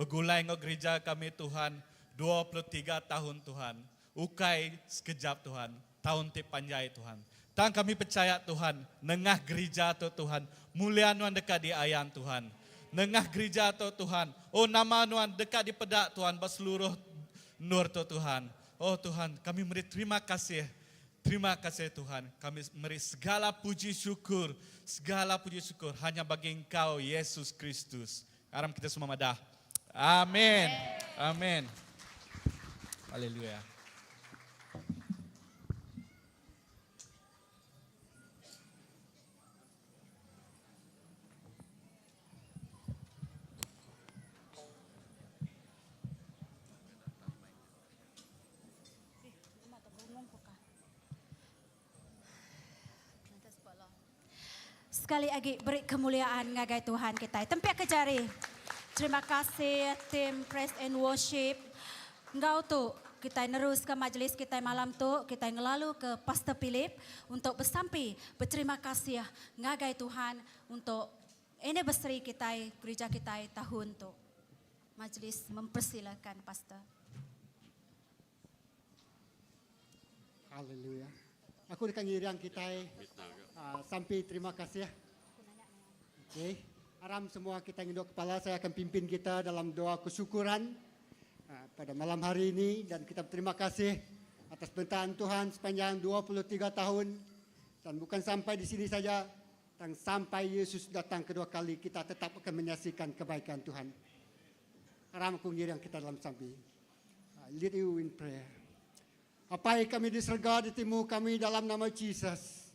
Begulai ngau gereja kami Tuhan 23 tahun Tuhan. Ukai sekejap Tuhan. Tahun tip panjai Tuhan. Tang kami percaya Tuhan, nengah gereja tu Tuhan, mulia nuan dekat di ayan Tuhan. Nengah gereja tu Tuhan, oh nama nuan dekat di pedak Tuhan, berseluruh nur tu Tuhan. Oh Tuhan, kami beri terima kasih. Terima kasih Tuhan, kami beri segala puji syukur hanya bagi Engkau Yesus Kristus. Aram kita semua madah. Amin. Amin. Haleluya. Sekali lagi beri kemuliaan ngagai Tuhan kita. Tempat ke jari. Terima kasih tim Praise and Worship. Engkau tu kita nerus ke majlis kita malam tu, kita ngelalu ke Pastor Philip untuk bersampai berterima kasih ngagai Tuhan untuk anniversary kita, gereja kita tahun tu. Majlis mempersilakan Pastor. Haleluya. Aku dekat ngiriang kita sampai terima kasih. Okey. Aram semua kita ngidok kepala, saya akan pimpin kita dalam doa kesyukuran pada malam hari ini dan kita berterima kasih atas bentaan Tuhan sepanjang 23 tahun dan bukan sampai di sini saja, dan sampai Yesus datang kedua kali kita tetap akan menyaksikan kebaikan Tuhan. Aram aku ngiriang kita dalam sampai. Lead you in prayer. Apa yang kami di surga, di timur kami dalam nama Jesus.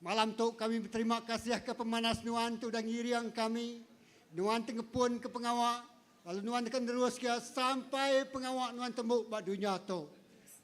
Malam tu kami berterima kasih ke pemanas nuan tu dan ngiriang kami. Nuan tengepun ke pengawak. Lalu nuan akan terus ke sampai pengawak nuan tembuk bak dunia tu.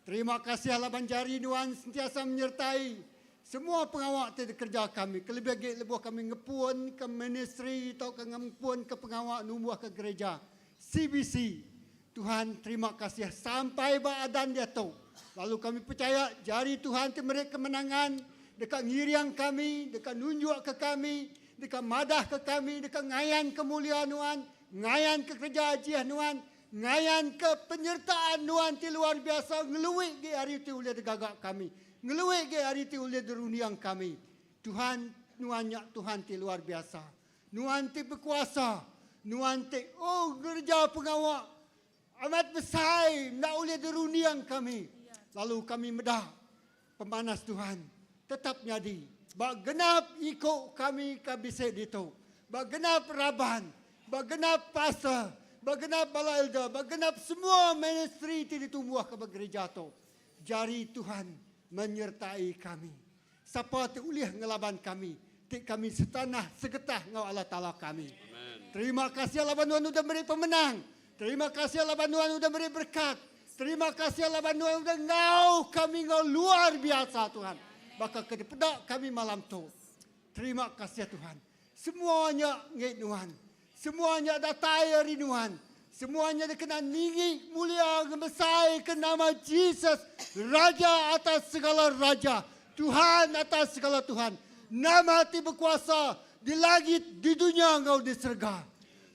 Terima kasih laban jari nuan sentiasa menyertai semua pengawak tu kerja kami. Kelebih lebuh kami ngepun ke ministry atau ke ngepun ke pengawak numbuh ke gereja. CBC. Tuhan terima kasih sampai bak adan dia tu. Lalu kami percaya jari Tuhan itu memberi kemenangan dekat ngiriang kami, dekat nunjuk ke kami, dekat madah ke kami, dekat ngayan kemuliaan Tuhan, ngayan ke kerja ajiah Tuhan, ngayan ke penyertaan Tuhan yang luar biasa, ngeluik ke hari itu oleh gagak kami, ngeluik ke hari itu oleh deruniang kami. Tuhan, nuannya Tuhan yang luar biasa. Tuhan yang berkuasa, Tuhan yang gereja pengawak, amat besar, nak oleh deruniang kami. Lalu kami medah pemanas Tuhan tetap nyadi. Bak genap ikut kami kabisik itu. Bak genap raban, bak genap pastor, bak genap bala elder, bak genap semua ministry di tumbuh ke gereja tu. Jari Tuhan menyertai kami. Siapa tu ulih ngelaban kami, tik kami setanah segetah ngau Allah Taala kami. Amen. Terima kasih laban Tuhan sudah beri pemenang. Terima kasih laban Tuhan sudah beri berkat. Terima kasih laban Tuhan Engkau kami Engkau luar biasa Tuhan. Maka kedepan kami malam tu. Terima kasih Tuhan. Semuanya ngit Tuhan. Semuanya datai hari Tuhan. Semuanya dikenal tinggi mulia besar ke nama Yesus. Raja atas segala raja. Tuhan atas segala Tuhan. Nama Hati berkuasa di langit, di dunia Engkau di surga.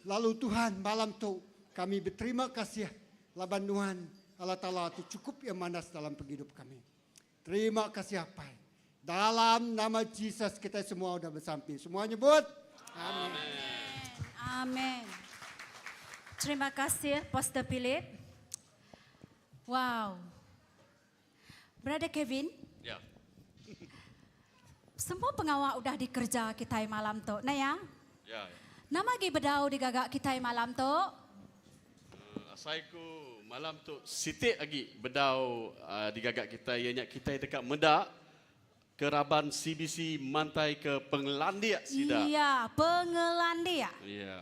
Lalu Tuhan malam tu kami berterima kasih. Laban Tuhan Allah Ta'ala itu cukup yang manas dalam hidup kami. Terima kasih apa. Dalam nama Yesus kita semua sudah bersampai. Semua nyebut. Amin. Amin. Terima kasih Pastor Philip. Wow. Brother Kevin. Ya. Semua pengawal udah dikerja kita malam tu. Nah ya. Ya. Nama lagi bedau digagak kita malam tu. Asaiku malam tu sitik lagi bedau digagak kita ianya kita dekat Medak ke Raban CBC mantai ke Pengelandia sida. Iya, Pengelandia. Iya.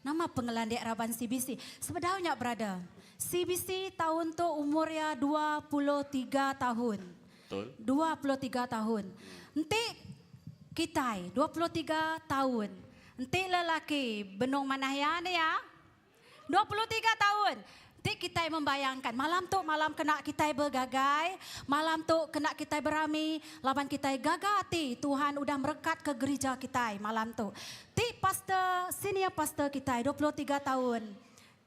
Nama Pengelandia Raban CBC. Sebenarnya brother, CBC tahun tu umurnya 23 tahun. Betul. 23 tahun. Nanti kita 23 tahun. Nanti lelaki benung manahyan ya. 23 tahun. Nanti kita membayangkan malam tu malam kena kita bergagai, malam tu kena kita berami, laban kita gagati Tuhan udah merekat ke gereja kita malam tu. Ti pastor senior pastor kita 23 tahun.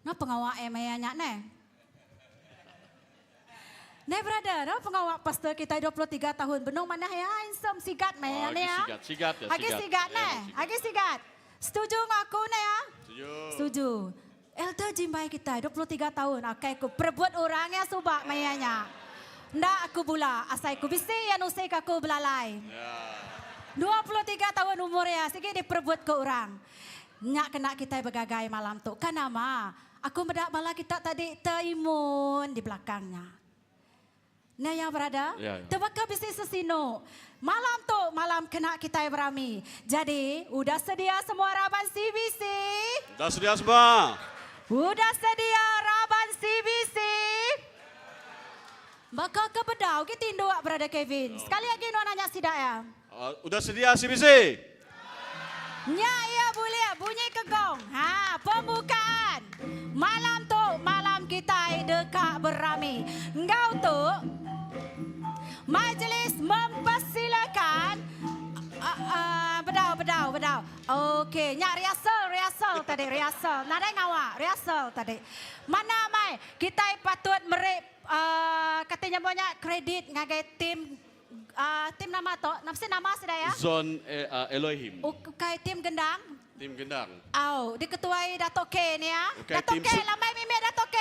Nah pengawal emayanya ne. Ne brother, nah pengawal pastor kita 23 tahun. Benung mana ya handsome sigat mayanya ya. Sigat ya. Agi sigat ne. Agi sigat. Setuju ngaku ne ya? Setuju. Elder jimbai kita 23 tahun. Aku perbuat orangnya subak mayanya. Ndak aku bula. Asai ku bisi yang usai aku belalai. 23 tahun umurnya. Sige diperbuat ke orang. Nyak kena kita bergagai malam tu. Kenapa? Aku mendak bala kita tadi teimun di belakangnya. Nah ya berada. Tebaka bisi sesino. Malam tu malam kena kita berami. Jadi udah sedia semua Raban CBC? Udah sedia semua. Udah sedia Raban CBC? Maka kebedau kita induk Brother Kevin. Sekali lagi nak nanya sidak ya. Udah sedia CBC? Ya, ya boleh bunyi kegong. Ha, pembukaan. Malam tu malam kita dekat berami. Engkau tu majlis mempersilakan bedau. Okey, nyak rehearsal tadi, rehearsal. Nada ngawak, rehearsal tadi. Mana mai kita patut merek katanya banyak kredit ngagai tim nama to, nafsi nama sedaya? Zon Elohim. Okay, tim gendang. Tim gendang. Diketuai Dato' K ni ya. Okay, Dato' K, lambai mimik Dato' K.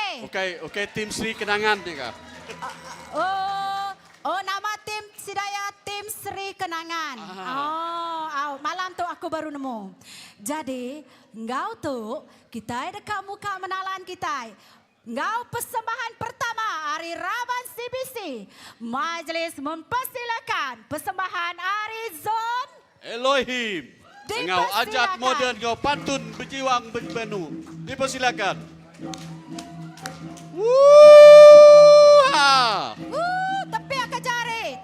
Okay, tim Sri Kenangan ni kah? Nama tim Sidaya tim Sri Kenangan. Malam tu aku baru nemu. Jadi, engkau tu kita dekat muka menalan kita. Engkau persembahan pertama hari Raban CBC. Majlis mempersilakan persembahan hari Zon Elohim. Engkau ajat moden, engkau pantun berjiwang berbenu. Dipersilakan.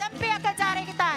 Tempi akan cari kita.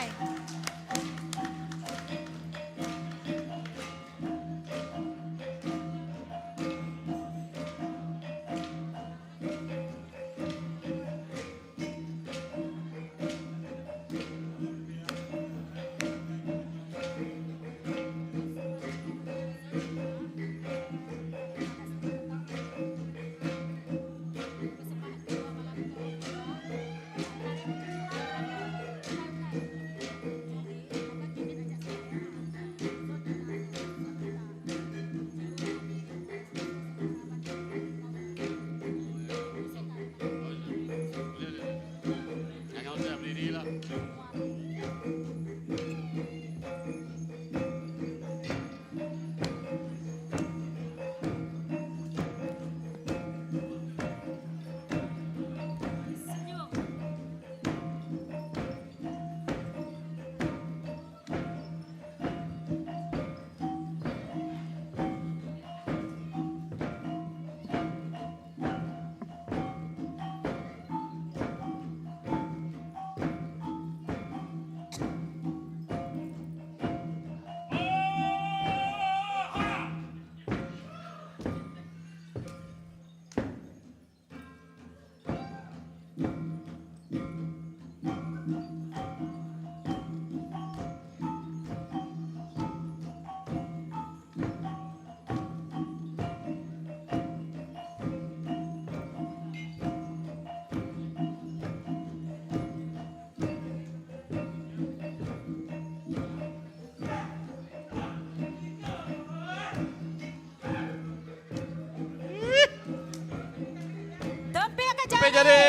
jari.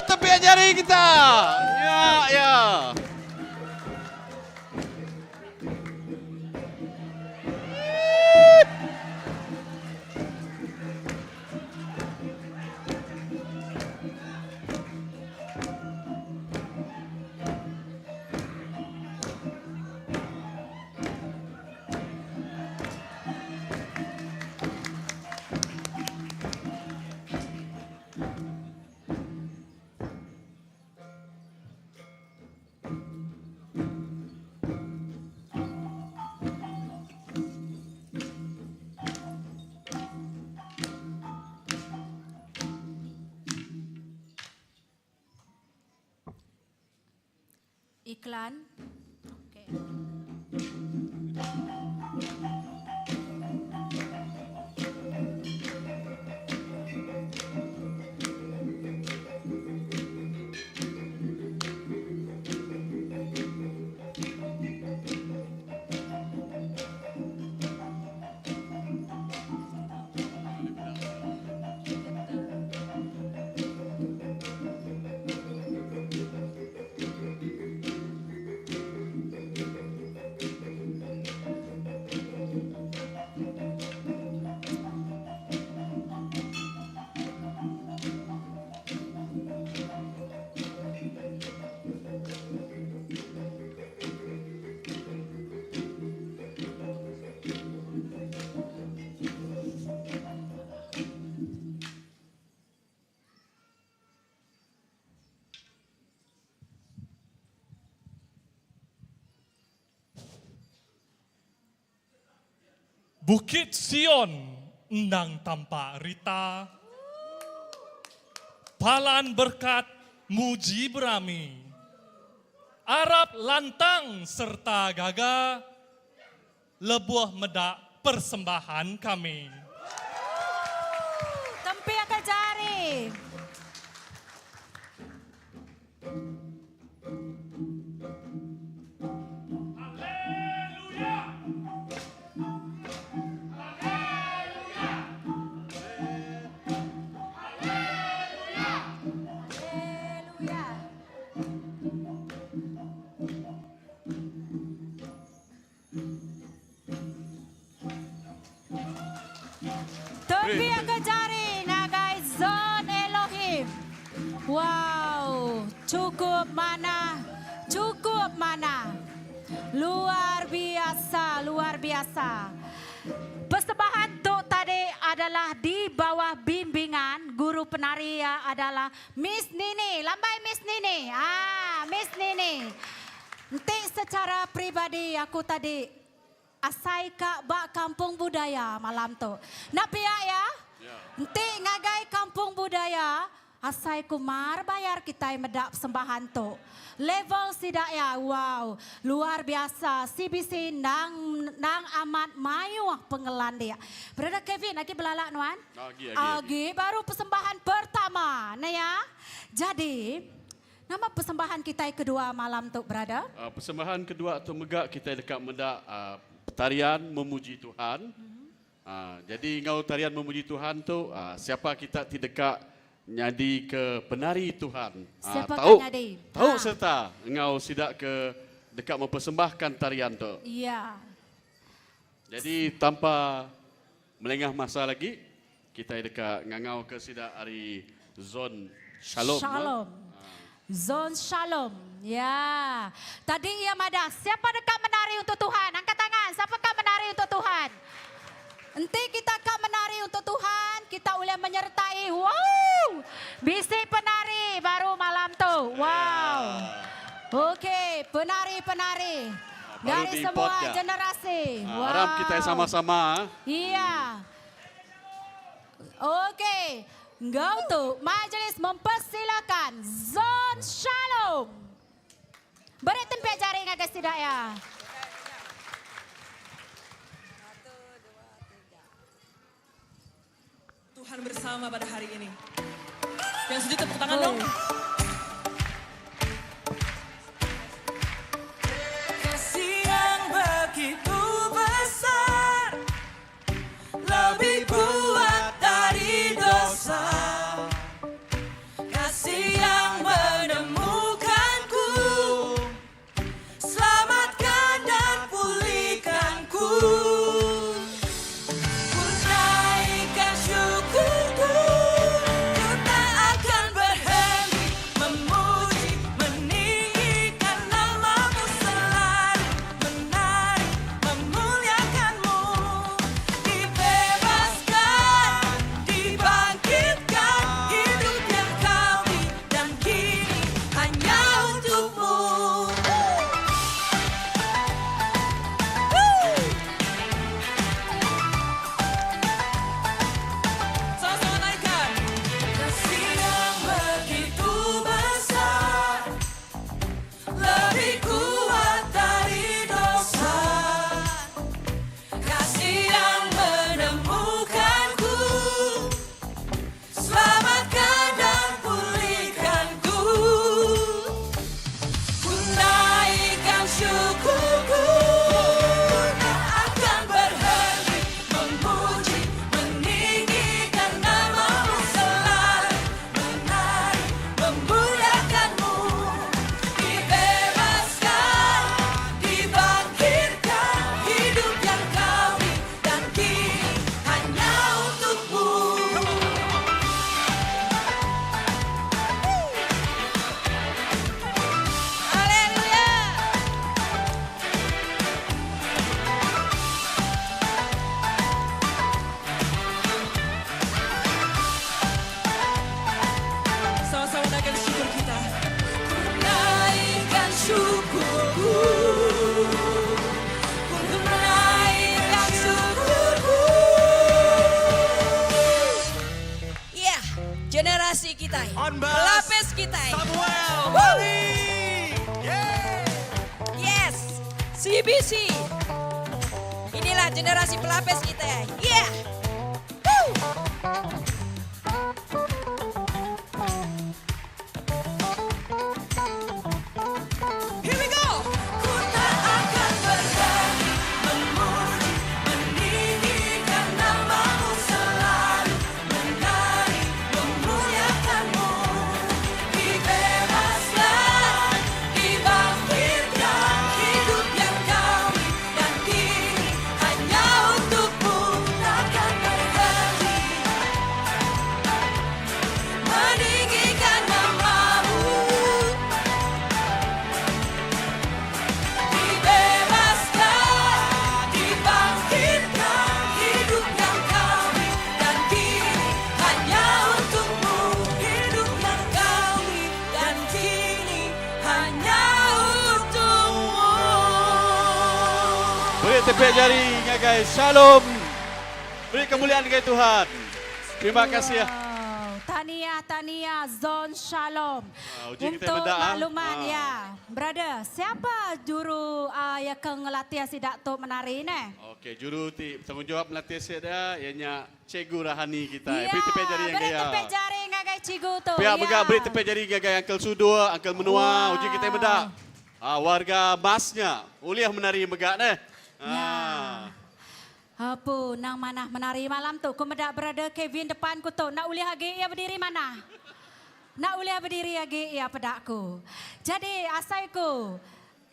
Tepian jari kita. Ya, ya. Iklan. Oke. Bukit Sion, endang tampak rita, palan berkat muji berami, Arab lantang serta gagah, lebuh medak persembahan kami. Tempiakan jari. Tempiakan jari, nagai Zon Elohim. Wow, cukup mana, cukup mana. Luar biasa, luar biasa. Persembahan tu tadi adalah di bawah bimbingan guru penari adalah Miss Nini. Lambai Miss Nini. Miss Nini. Nanti secara pribadi aku tadi asai kak bak kampung budaya malam tu. Nak pihak ya? Nanti ngagai kampung budaya asai kumar bayar kita yang medap sembahan tu. Level sidak ya, wow, luar biasa. CBC nang amat mayu pengelan dia. Brother Kevin, lagi belalak nuan? Lagi, baru persembahan pertama, nah ya. Jadi, nama persembahan kita yang kedua malam tu, brother? Persembahan kedua tu megak kita dekat medak tarian memuji Tuhan. Jadi ngau tarian memuji Tuhan tu siapa kita tidak dekat nyadi ke penari Tuhan. Siapa tahu nyadi? Tahu serta ngau sidak ke dekat mempersembahkan tarian tu. Iya. Jadi tanpa melengah masa lagi kita dekat ngau ke sidak hari zon Shalom. Shalom. Zon Shalom. Ya. Tadi ia ada siapa dekat menari untuk Tuhan? Angkat tangan. Siapa dekat menari untuk Tuhan? Nanti kita akan menari untuk Tuhan. Kita boleh menyertai. Wow. Bisik penari baru malam tu. Wow. Okey, penari-penari. Dari semua generasi. Wow. Harap kita sama-sama. Iya. Okey. Engkau tu majlis mempersilakan Zon Shalom. Beri tempat jari ngagas tidak ya? Tuhan bersama pada hari ini. Yang setuju tepuk tangan dong. Kasih yang begitu besar, lebih kuat dari dosa. Kasih yang menemukanku, selamatkan dan pulihkanku. Ku naikkan syukurku, ku tak akan berhenti memuji, meninggikan namamu selalu, menari, memuliakanmu. Dibebaskan, dibangkitkan, hidup yang kau beri dan kini hanya untukmu. Sama-sama naikkan. Kasih yang begitu besar, lebih kuat dari dosa. Kasih yang menemukanku, selamatkan dan pulihkanku. Ku naikkan syukurku, ku tak akan berhenti memuji, meninggikan namamu selalu, menari, memuliakanmu. Dibebaskan, dibangkitkan, hidup yang kau beri dan kini hanya untukmu. Haleluya. Sama-sama naikkan syukur kita. Ku naikkan syukurku, ku naikkan syukurku. Ya, generasi kita, pelapis kita. Samuel, Woo! Yes, CBC. Inilah generasi pelapis kita. Yeah. Woo! Here we go. Ku tak akan berhenti memuji, meninggikan namamu selalu, menari, memuliakanmu. Dibebaskan, dibangkitkan, hidup yang kau beri dan kini hanya untukmu. Takkan berhenti meninggikan namamu. Dibebaskan, dibangkitkan, hidup yang kau beri dan kini hanya untukmu. Hidup yang kau beri dan kini hanya untukmu. Beri tepuk jari ngagai. Shalom. Beri kemuliaan kepada Tuhan. Terima kasih ya. Tahniah Zon Shalom. uji kita Untuk benda, makluman ya. Brother, siapa juru yang ngelatih si Dato' menari ni? Okey, juru tanggungjawab melatih saya dia, ianya Cikgu Rahani kita. Ya, Beri tepuk jari yang beri gaya. tepuk jari ngagai cikgu tu. Pihak megah beri tepuk jari ngagai Uncle Sudua, Uncle Menua, uji kita benda. Warga masnya, uliah menari megah ni. Apa nang mana menari malam tu? Ku medak brother Kevin depan ku tu. Nak uliah lagi ia berdiri mana? Nak uliah berdiri lagi ia pedakku. Jadi asaiku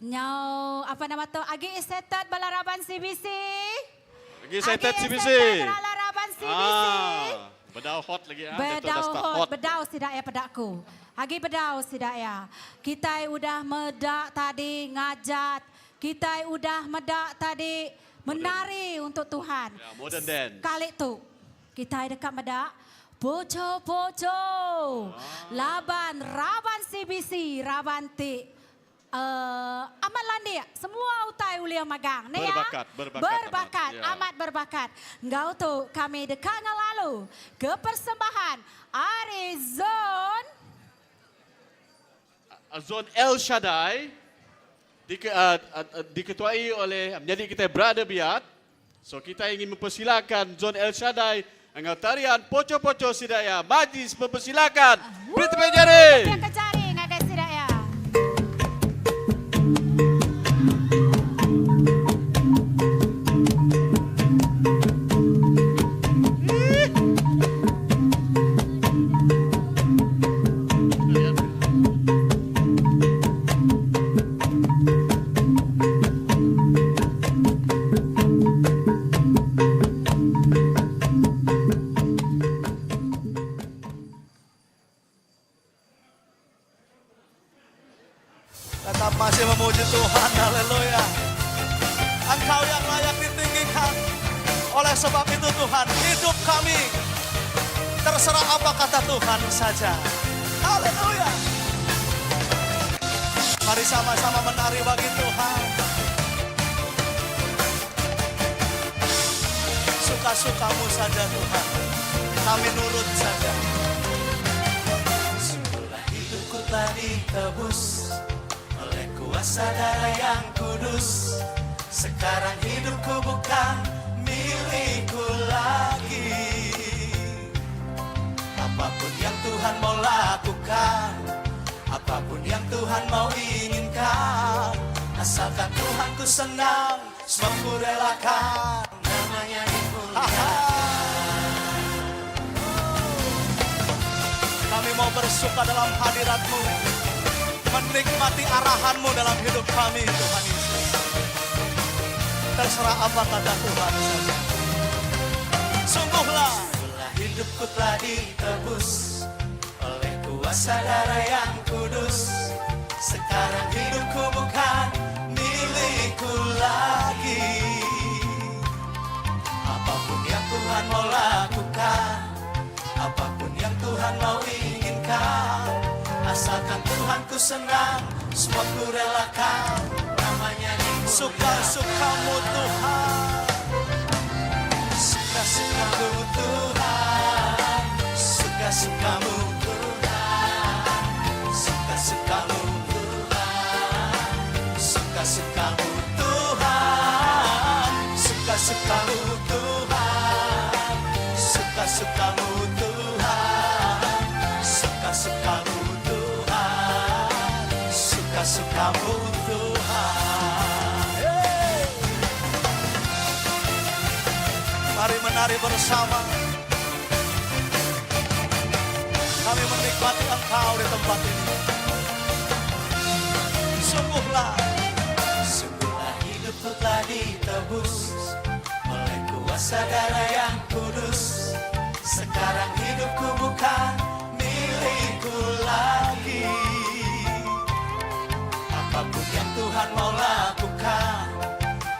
nyau apa nama tu? Agi setat balaraban CBC. Agi setat CBC. Balaraban CBC. Bedau hot lagi ah. Bedau hot, bedau sidak ya pedakku. Agi bedau sidak ya. Kita udah medak tadi ngajat. Kita udah medak tadi menari untuk Tuhan. Ya, modern dance. Kali tu kita dekat medak poco-poco. Laban Raban CBC, Raban T. Amat landi semua utai uliah magang. Ni Berbakat, ya? berbakat, Berbakat, amat. Ya. amat berbakat. Engkau tu kami dekat lalu ke persembahan Arizon Zon El Shaddai diketuai oleh menjadi kita Brother Biat. So kita ingin mempersilakan Zon El Shaddai Angau tarian poco-poco sidaya. Majlis mempersilakan. Beri tepuk jari. Yang kecari ngagai sidak ya. Tetap masih memuji Tuhan, haleluya. Engkau yang layak ditinggikan. Oleh sebab itu Tuhan, hidup kami terserah apa kata Tuhan saja. Haleluya. Mari sama-sama menari bagi Tuhan. Suka-sukamu saja Tuhan, kami nurut saja. Sungguhlah hidupku telah ditebus oleh kuasa darah yang kudus. Sekarang hidupku bukan milikku lagi. Apapun yang Tuhan mau lakukan, apapun yang Tuhan mau inginkan, asalkan Tuhanku senang, sebab ku relakan namanya dimuliakan. Kami mau bersuka dalam hadirat-Mu, menikmati arahan-Mu dalam hidup kami, Tuhan Yesus. Terserah apa kata Tuhan saja. Sungguhlah hidupku telah ditebus oleh kuasa darah yang kudus. Sekarang hidupku bukan milikku lagi. Apapun yang Tuhan mau lakukan, apapun yang Tuhan mau inginkan, asalkan Tuhanku senang, semua ku relakan namanya dimuliakan. Suka-sukamu Tuhan, suka-sukamu Tuhan, suka-sukamu Tuhan, suka-sukamu Tuhan, suka-sukamu Tuhan, suka-sukamu Tuhan, suka-sukamu Tuhan, suka-sukamu Tuhan, suka-sukamu Tuhan. Mari menari bersama. Kami menikmati Engkau di tempat ini. Sungguhlah hidupku telah ditebus oleh kuasa darah yang kudus. Sekarang hidupku bukan milikku lagi. Apapun yang Tuhan mau lakukan,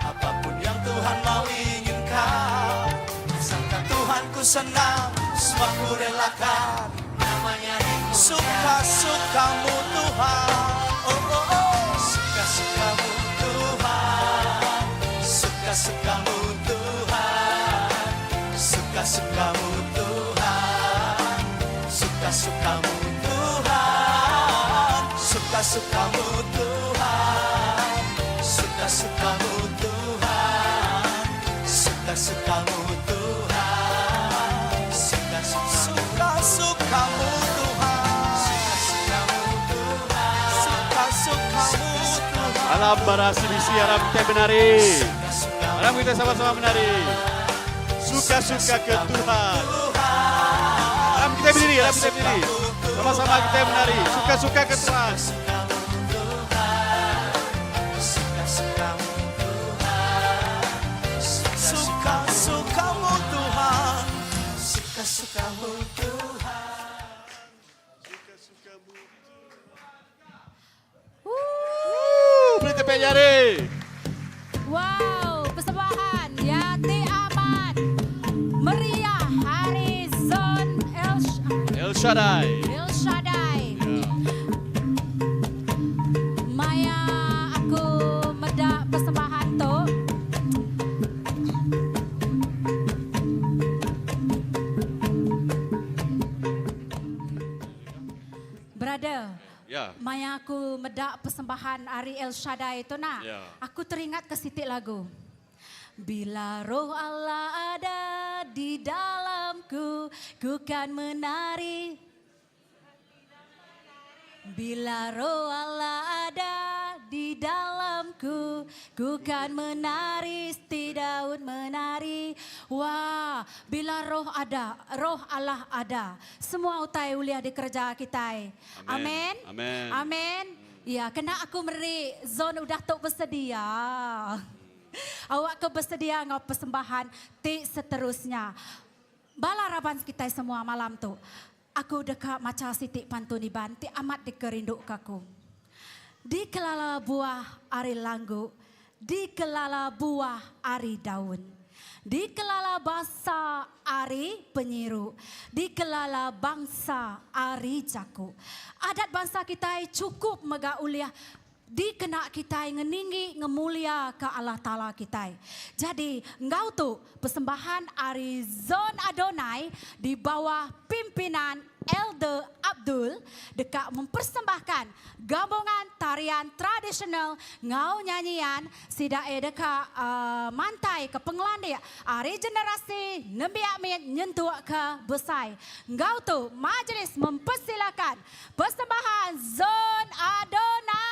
apapun yang Tuhan mau inginkan, asalkan Tuhanku senang, semua ku relakan namanya dimuliakan. Suka-sukamu Tuhan, oh oh oh, suka-sukamu Tuhan, suka-sukamu Tuhan, suka-sukamu Tuhan, suka-sukamu Tuhan, suka-sukamu Tuhan, suka-sukamu Tuhan, suka-sukamu Tuhan, suka-sukamu Tuhan, suka-sukamu Tuhan. Alam bara CBC, alam kita menari. Alam kita sama-sama menari. Suka-suka ke Tuhan. Alam kita berdiri, alam kita berdiri. Sama-sama kita menari. Suka-suka ke Tuhan. Suka-sukamu Tuhan, suka-sukamu Tuhan. Beri tepuk jari. Wow, persembahan Yati Ahmad, Meriah Harizon El Shaddai. El Shaddai. Maya aku medak persembahan tu. Brother, Ya. Maya aku medak persembahan Ari El Shaddai itu nak. Ya. Aku teringat ke sitik lagu. Bila roh Allah ada di dalam dalamku, ku kan menari. Bila roh Allah ada di dalamku, ku kan menari, seperti Daud menari. Wah, bila roh ada, roh Allah ada, semua utai uliah di kerja kita. Amin. Amin. Amin. Ya, kena aku meri zon udah tok bersedia. Awak ke bersedia ngau persembahan ti seterusnya. Bala raban kita semua malam tu. Aku dekat macam Siti Pantuniban, ti amat dikerinduk kaku. Di kelala buah ari langgu, di kelala buah ari daun. Di kelala bangsa ari penyiru, di kelala bangsa ari jaku. Adat bangsa kita cukup mega uliah, di kena kita ngeninggi ngemulia ke Allah Ta'ala kita. Jadi engkau tu persembahan ari Zon Adonai di bawah pimpinan Elder Abdul dekat mempersembahkan gabungan tarian tradisional ngau nyanyian sidae dekat mantai ke pengelandia ari generasi nembi amin nyentuh ke besai. Engkau tu majlis mempersilakan persembahan Zon Adonai.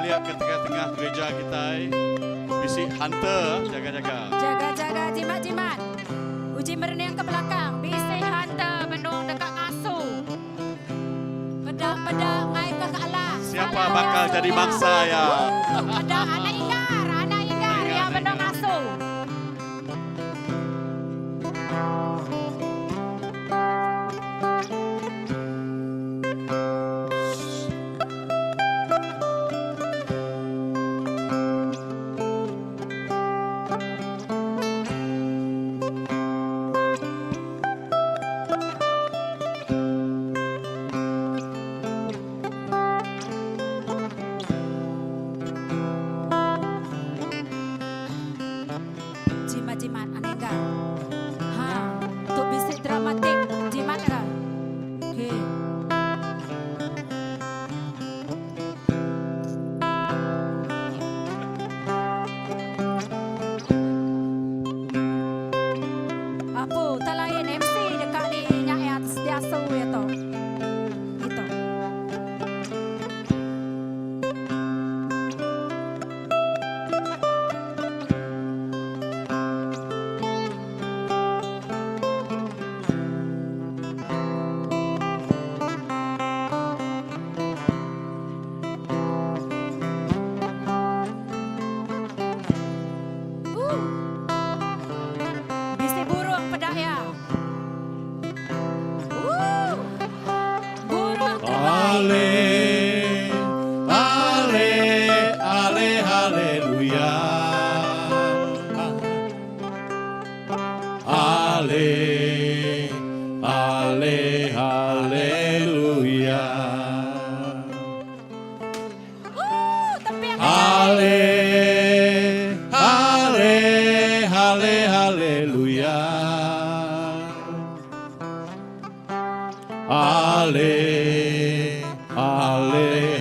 lihat ke tengah-tengah gereja kita. Bisik hunter, jaga-jaga. Jaga-jaga jimat-jimat. Uji merenang ke belakang. Bisik hunter benung dekat ngasuh. Pedang-pedang naik ke Allah. Siapa bakal jadi mangsa ya? Pedang anak ingar yang benung ngasuh.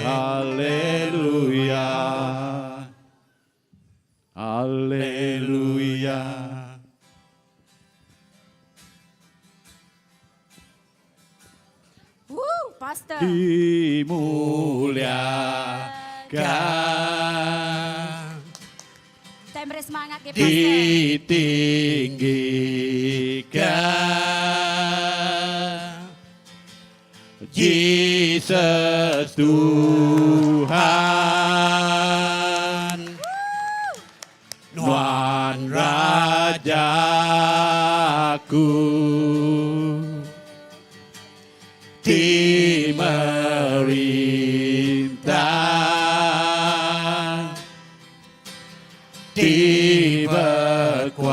Haleluya. Haleluya. Pastor. Dimuliakan, Kita beri semangat ke Pastor. ditinggikan, Jesus Tuhan, Tuhan Rajaku, di merintah, di berkuasa,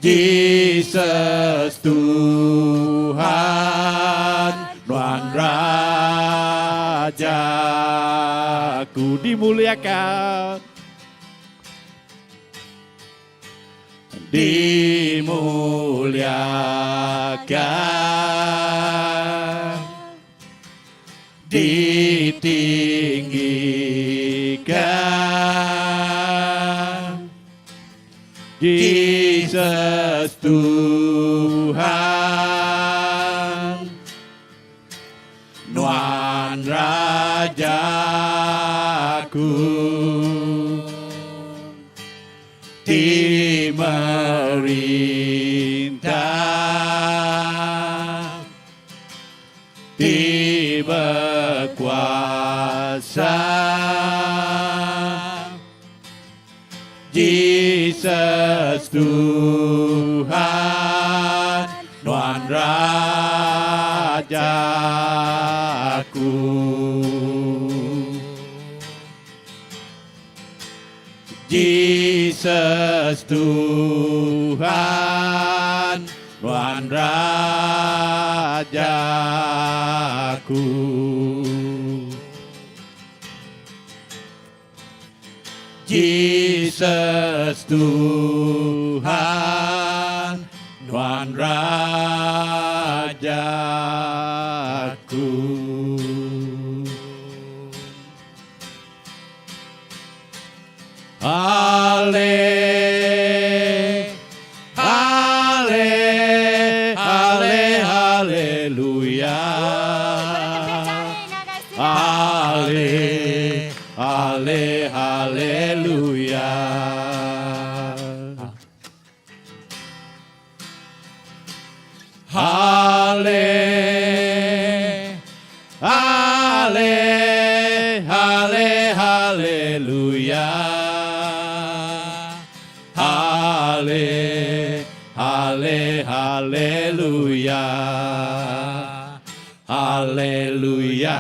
Jesus Tuhan, Tuhan Rajaku, dimuliakan, dimuliakan, ditinggikan, Jesus Tuhan, Tuhan Rajaku, di merintah, di berkuasa, Jesus Tuhan, Tuhan Rajaku. Jesus Tuhan, Tuhan Rajaku. Jesus Tuhan, Tuhan Rajaku. Haleluya. Haleluya. Haleluya. Haleluya. Haleluya.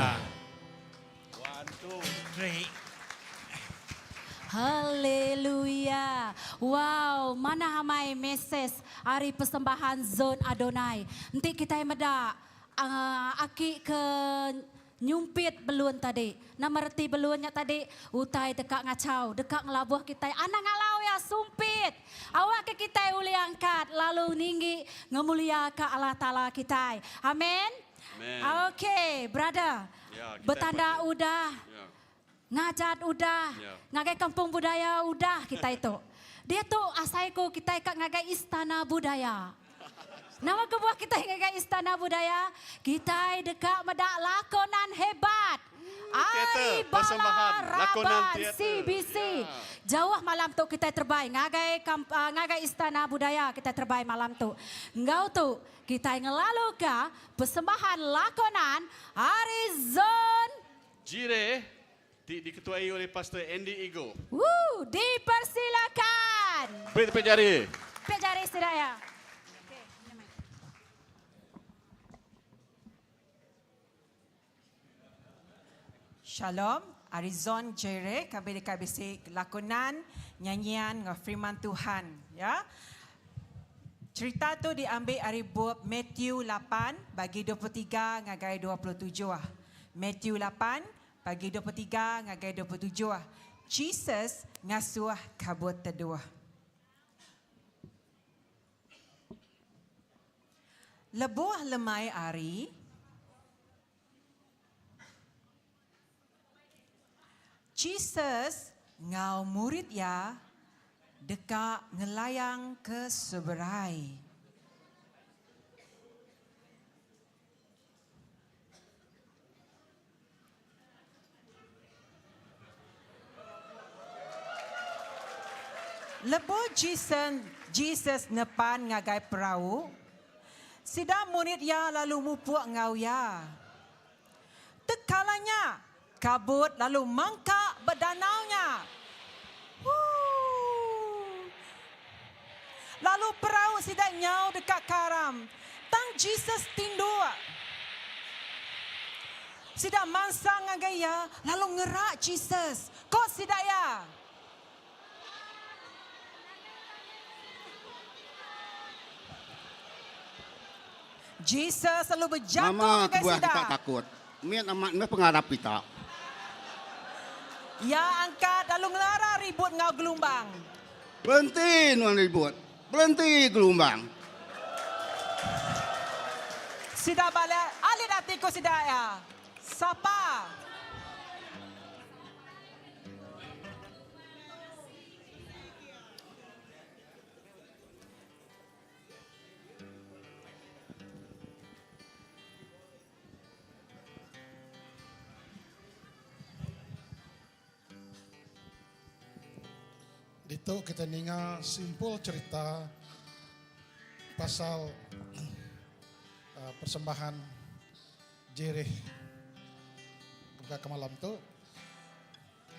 Haleluya. Wow, mana hamai meses hari persembahan Zon Adonai. Nanti kita yang meda aki ke nyumpit belun tadi. Nama reti belunnya tadi utai dekat ngacau, dekat ngelabuh kita. Anak ngalau ya sumpit. Awak ke kita uli angkat lalu ninggi ngemulia ke Allah Ta'ala kita. Amin. Oke, brother. Ya, kita Betanda udah. Ya. Ngajat udah, Ya. ngagai kampung budaya udah kita itu. Dia tuh asaiku kita ikat ngagai istana budaya. Nama kebuah kita ngagai istana budaya, kita dekat medak lakonan hebat. Ari persembahan, lakonan Bala Raban teater. CBC. Jauh malam tu kita terbaik. Ngagai istana budaya kita terbaik malam tu. Engkau tu kita ngelalu ke persembahan lakonan Arizon. Jire diketuai oleh Pastor Andy Igo. Dipersilakan. Beri tepuk jari. Tepuk jari sedaya. Shalom, Arizon Jere, kabisi lakonan nyanyian ng firman Tuhan, ya. Cerita tu diambil dari buku Matthew 8 bagi 23 ngagai 27. Matthew 8 bagi 23 ngagai 27. Jesus ngasuh kabut tedua. Lebuh lemai ari, Jesus ngau murid ya deka ngelayang ke seberai. Lebo Jesus nepan ngagai perahu, sida murid ya lalu mupuk ngau ya. Tekalanya kabut lalu mangkak berdanaunya. Lalu perahu sida nyau dekat karam. Tang Jesus tindu. Sida mansang ngagai ya lalu ngerak Jesus. Kok sida ya? Jesus selalu berjatuh Mama ke kebuah sida. kita takut. Mian amat me pengarap kita. Ya angkat lalu ngelara ribut ngau gelombang. Berhenti nuan ribut. Berhenti gelombang. Sida balik alit hatiku sida ya. Sapa? Itu kita ninga simpul cerita pasal persembahan Jereh ke malam tu.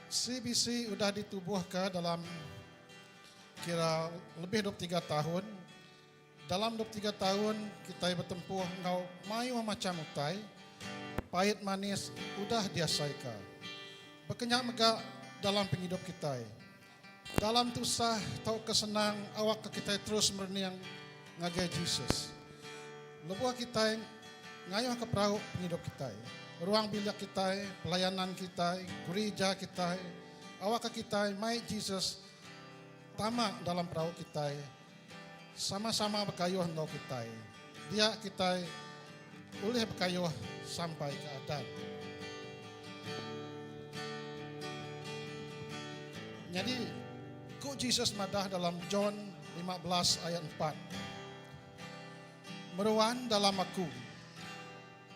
CBC sudah ditubuh ke dalam kira lebih 23 tahun. Dalam 23 tahun kita bertempuh ngau mayu macam utai. Pahit manis udah diasaika. Berkenyak megak dalam penghidup kita. Dalam tusah tau kesenang awak kita terus mereniang ngagai Jesus. Lebuah kita ngayuh ke perahu penghidup kita. Ruang bilik kita, pelayanan kita, gereja kita, awak kita, mai Jesus tamak dalam perahu kita. Sama-sama berkayuh engkau kita. Dia kita boleh berkayuh sampai ke adat. Jadi ku Jesus madah dalam John 15 ayat 4. Meruan dalam aku,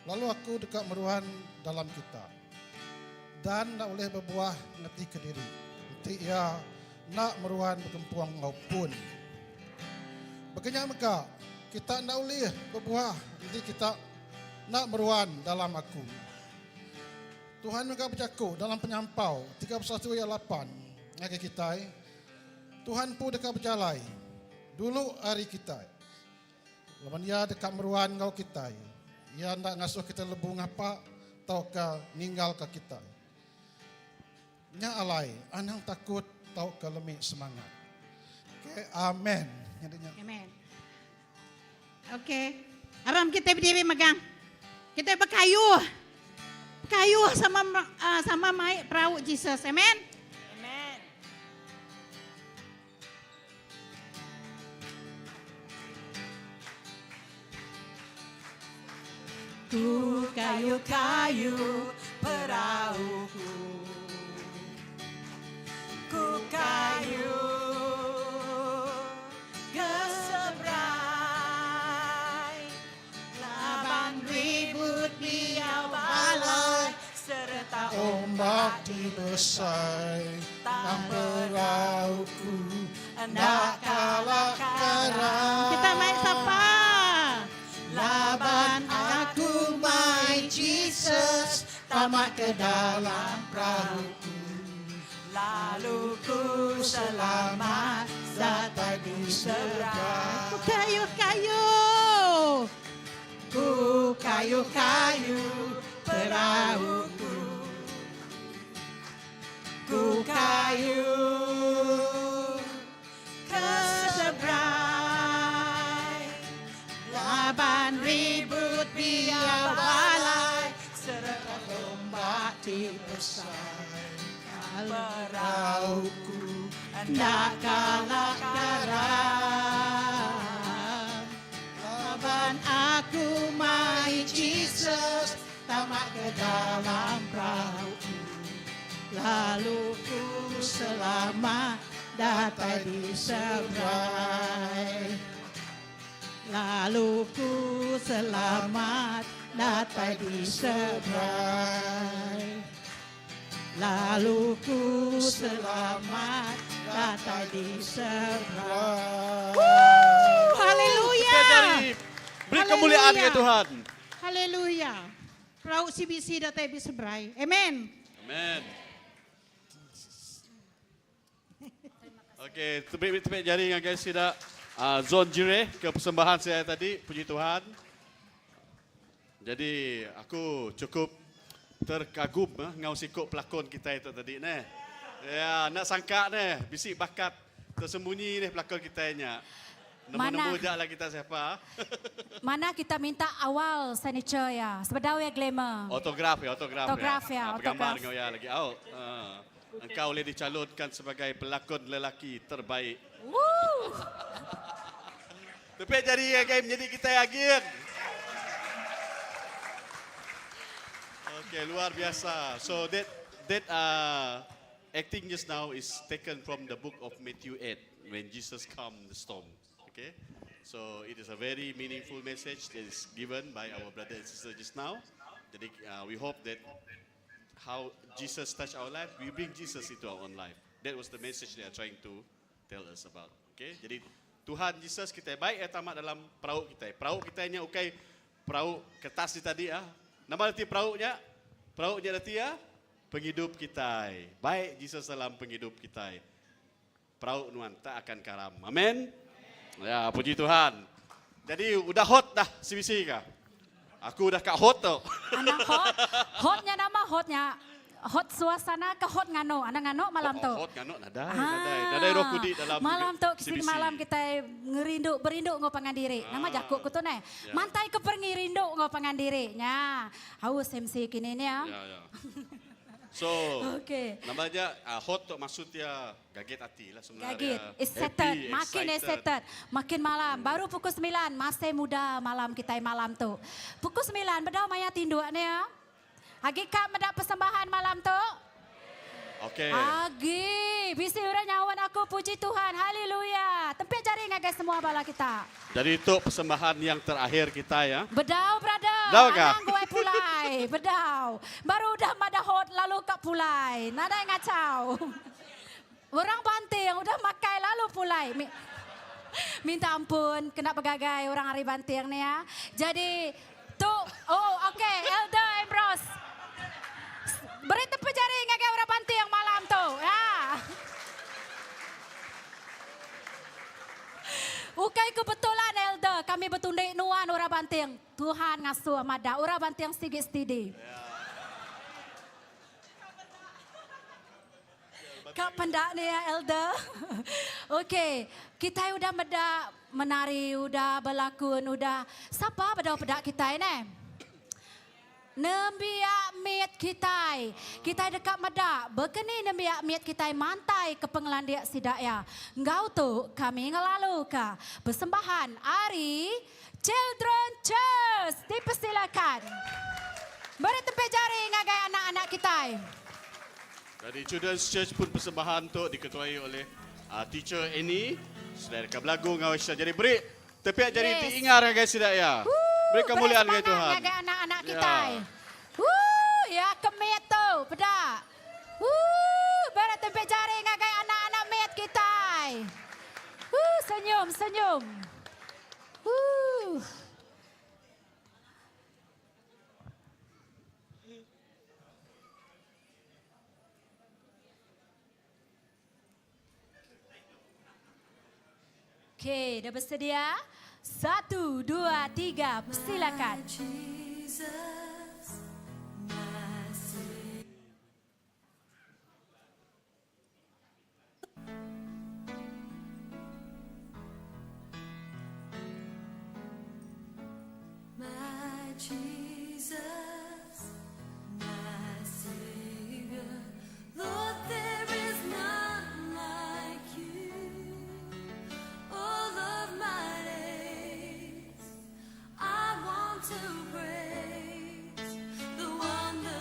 lalu aku dekat meruan dalam kita. Dan nak boleh berbuah ngerti ke diri. Nanti ia nak meruan berkempuang maupun. Berkenyak meka, kita nak boleh berbuah, nanti kita nak meruan dalam aku. Tuhan meka bercakap dalam penyampau 31 ayat 8. Ngake kita, Tuhan pun dekat berjalai. Dulu hari kita. Lawan ia dekat meruan ngau kita. Ia nak ngasuh kita lebu ngapa tau ke ninggal ke kita. Nya alai, anang takut tau ke lemik semangat. Okay, amen. Amen. Okey. Aram kita berdiri megang. Kita berkayuh. Berkayuh sama mai perahu Jesus. Amen. Ku kayu-kayu perahuku, ku kayu ke seberang, laban ribut biar balai serta Ombak dibesai, tam perahuku, nak kalah karang. Kita main sapa? Laban aku mai Jesus, tamat ke dalam perahuku. lalu ku selamat sampai di seberang. Ku kayu-kayu, ku kayu-kayu perahuku, ku kayu ke seberang, laban ribut biar balai serta ombak dibesar. Perahuku hendak kalah garam, laban aku dalam perahu, lalu ku selamat datai di seberang. Lalu ku selamat datai di seberang. Lalu ku selamat datai di seberang. Haleluya. Beri kemuliaan ya Tuhan. Haleluya. Perahu CBC datai di seberang. Amen. Amen. Okey, tepik jari dengan guys tidak zon jireh ke persembahan saya tadi, puji Tuhan. Jadi aku cukup terkagum ngau sikut pelakon kita itu tadi neh. Ya, nak sangka neh, bisik bakat tersembunyi neh pelakon kita nya. Nemu-nemu jaklah kita siapa. Mana kita minta awal signature ya, sebedau ya glamour. Autograf ya. Gambar autograf. ngau ya lagi. Engkau boleh dicalonkan sebagai pelakon lelaki terbaik. Tepik jari game jadi kita yakin. Okay, luar biasa. So that acting just now is taken from the book of Matthew 8 when Jesus calmed the storm. Okay, so it is a very meaningful message that is given by our brother and sister just now. Jadi we hope that how Jesus touch our life, we bring Jesus into our own life. That was the message they are trying to tell us about. Okay, jadi Tuhan Yesus kita baik ya tamat dalam perahu kita. Perahu kita nya ukai perahu kertas ni tadi ah. Nama arti perahunya? Perahunya arti ya penghidup kita. Baik Yesus dalam penghidup kita. Perahu nuan tak akan karam. Amin. Ya, puji Tuhan. Jadi udah hot dah CBC kah? Aku udah kak hot tu. Anak hot, hotnya nama hotnya. Hot suasana ke hot ngano, anak ngano malam tu. Hot ngano nadai roh kudi dalam malam tu CBC. malam kita berinduk ngau pangandiri. Nama jakuk ku tu ne. Mantai ke pengirinduk ngau pangandiri. Nya, haus MC kini ni ya. Ya. So, okay. namanya hot tu maksudnya gaget hati lah sebenarnya. Gaget, excited, makin excited, makin malam. Baru pukul 9, masih muda malam kita malam tu. Pukul 9, bedau maya tinduk ni ya. Agi kak mendak persembahan malam tu? Okey. Agi, bisi orang nyawan aku, puji Tuhan, haleluya. Tempik jari ngagai semua bala kita. Jadi itu persembahan yang terakhir kita ya. Bedau, brother. Bedau kah? Anang gue pulai, bedau. Baru dah mada hot, lalu kak pulai. Nada yang ngacau. Orang banting, udah makai lalu pulai. Minta ampun, kena pegagai orang hari banting ni ya. Jadi, tu, okey, Elder Ambrose. Beri tepuk jari ngagai orang banting malam tu. Ya. Ukai kebetulan Elder, kami bertunduk nuan orang banting. Tuhan ngasuh amada, orang banting sigit stidi. Kak pendak ni ya Elder. Okey, kita udah menari, udah berlakon, udah. Siapa pedak kita ini? Nembiak miat kita. Kita dekat medak. Bekeni nembiak miat kita mantai ke penglandiak sidak ya. Engkau tu kami ngelalu ke persembahan Ari Children Church. Dipersilakan. Beri tepuk jari ngagai anak-anak kita. Dari Children's Church pun persembahan tu diketuai oleh teacher Annie. Saudara Kablagu ngawai syah. Jadi beri tepuk jari diingar guys sidak ya. Beri kemuliaan kepada Tuhan. Ngagai anak-anak kita. Ya kemit tu, pedak. Beri tepuk jari ngagai anak-anak mit kita. Senyum. Okey, dah bersedia? 1, 2, 3, silakan. Jesus, my Savior, Lord, there is none like you. All of my days, I want to praise the wonder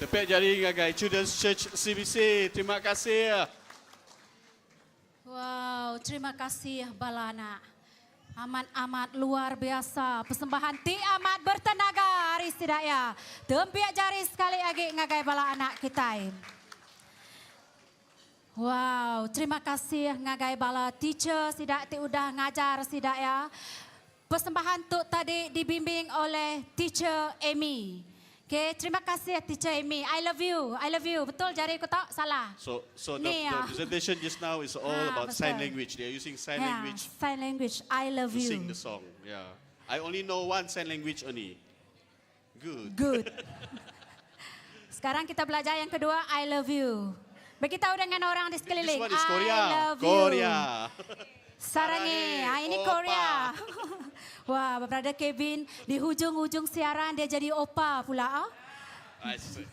Tepuk jari ngagai Children's Church CBC. Terima kasih. Wow, terima kasih Balana. Amat-amat luar biasa. Persembahan ti amat bertenaga hari sidaya. Tempiak jari sekali lagi ngagai bala anak kita. Wow, terima kasih ngagai bala teacher sidak ti udah ngajar sidak ya. Persembahan tu tadi dibimbing oleh teacher Amy. Okay, terima kasih teacher Amy. I love you. I love you. Betul jari aku tak salah. So Ni, the presentation just now is all about sign betul. language. They are using sign Yeah, language sign language. I love to you. sing the song. Yeah. I only know one sign language only. Good. Good. Sekarang kita belajar yang kedua, I love you. Beritahu dengan orang di sekeliling. This one is Korea. I love you. Korea. Sarangi, ini Opa. Korea. Wah, Brother Kevin di hujung-hujung siaran dia jadi opa pula. I see.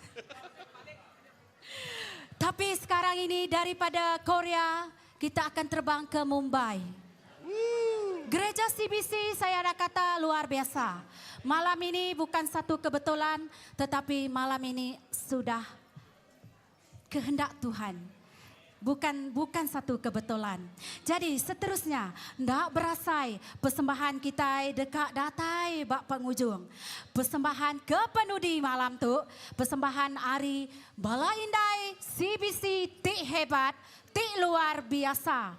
Tapi sekarang ini daripada Korea kita akan terbang ke Mumbai. Gereja CBC saya dah kata luar biasa. Malam ini bukan satu kebetulan, tetapi malam ini sudah kehendak Tuhan. Bukan satu kebetulan. Jadi seterusnya, ndak berasai persembahan kita dekat datai bak penghujung. Persembahan ke penudi malam tu, persembahan hari bala indai CBC tik hebat, tik luar biasa.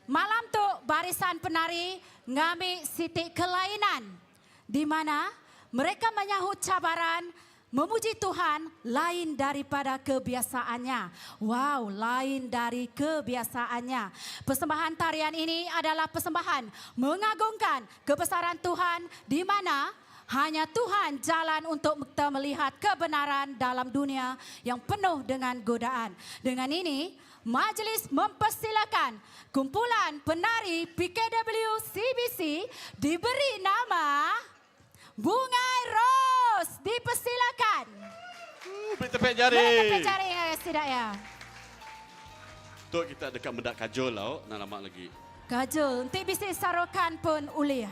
Malam tu barisan penari ngambil sitik kelainan di mana mereka menyahut cabaran memuji Tuhan lain daripada kebiasaannya. Wow, lain dari kebiasaannya. Persembahan tarian ini adalah persembahan mengagungkan kebesaran Tuhan di mana hanya Tuhan jalan untuk kita melihat kebenaran dalam dunia yang penuh dengan godaan. Dengan ini, majlis mempersilakan kumpulan penari PKW CBC diberi nama Bungai Ros. Dipersilakan. Beri tepuk jari. Beri tepuk jari tidak ya. Tok kita dekat mendak kajol lah, nak lama lagi. Kajol, nanti bisa sarokan pun uliah.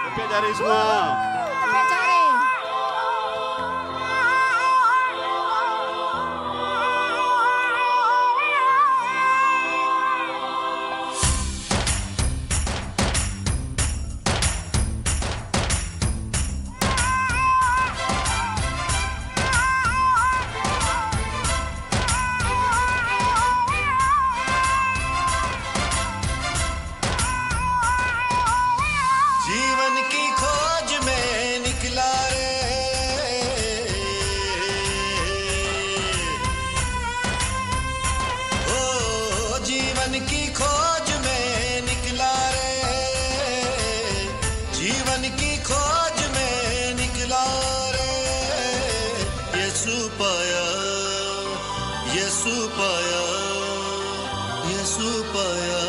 Tepuk jari semua. Tepuk jari. जीवन की खोज में निकला रे ओ जीवन की खोज में निकला रे जीवन की खोज में निकला रे यीशु पाया यीशु पाया यीशु पाया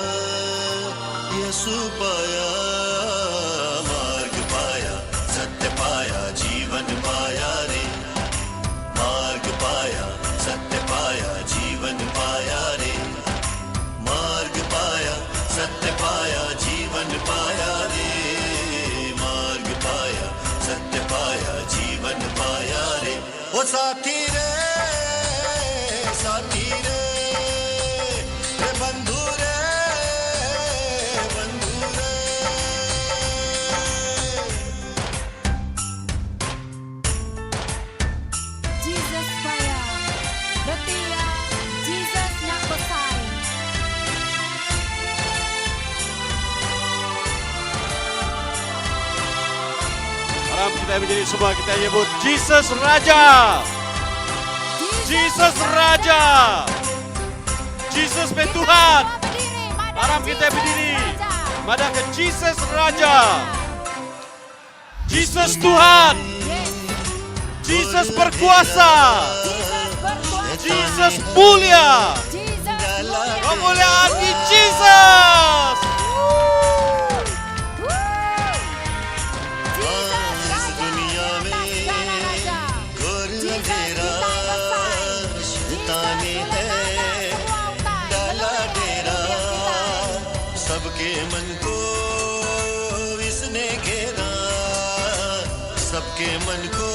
यीशु पाया मार्ग पाया सत्य पाया जीवन पाया रे मार्ग पाया सत्य पाया जीवन पाया रे मार्ग पाया सत्य पाया जीवन पाया रे मार्ग पाया सत्य पाया जीवन पाया रे ओ साथी रे रे बंधु रे बंधु रे Jesus kaya. Betia, Jesus nak besar. Malam kita menjadi semua kita nyebut Jesus Raja. Jesus Raja. Jesus Tuhan. Malam kita berdiri. Madahkan Jesus Raja. Jesus Tuhan. Jesus berkuasa. Jesus mulia. Kemuliaan di Jesus. इस दुनिया में के मन को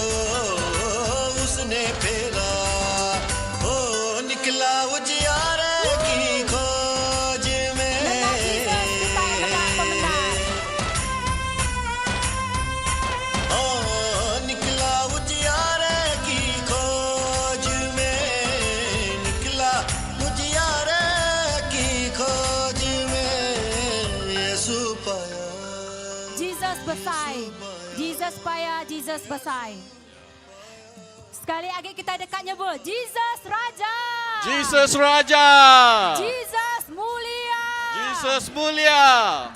उसने फेरा ओ निकला उजियारे की खोज में ओ निकला उजियारे की खोज में निकला उजियारे की खोज में यीशु पाया Jesus besai. Jesus paya, Jesus besai. Sekali lagi kita dekat nyebut. Jesus Raja. Jesus Raja. Jesus mulia. Jesus mulia.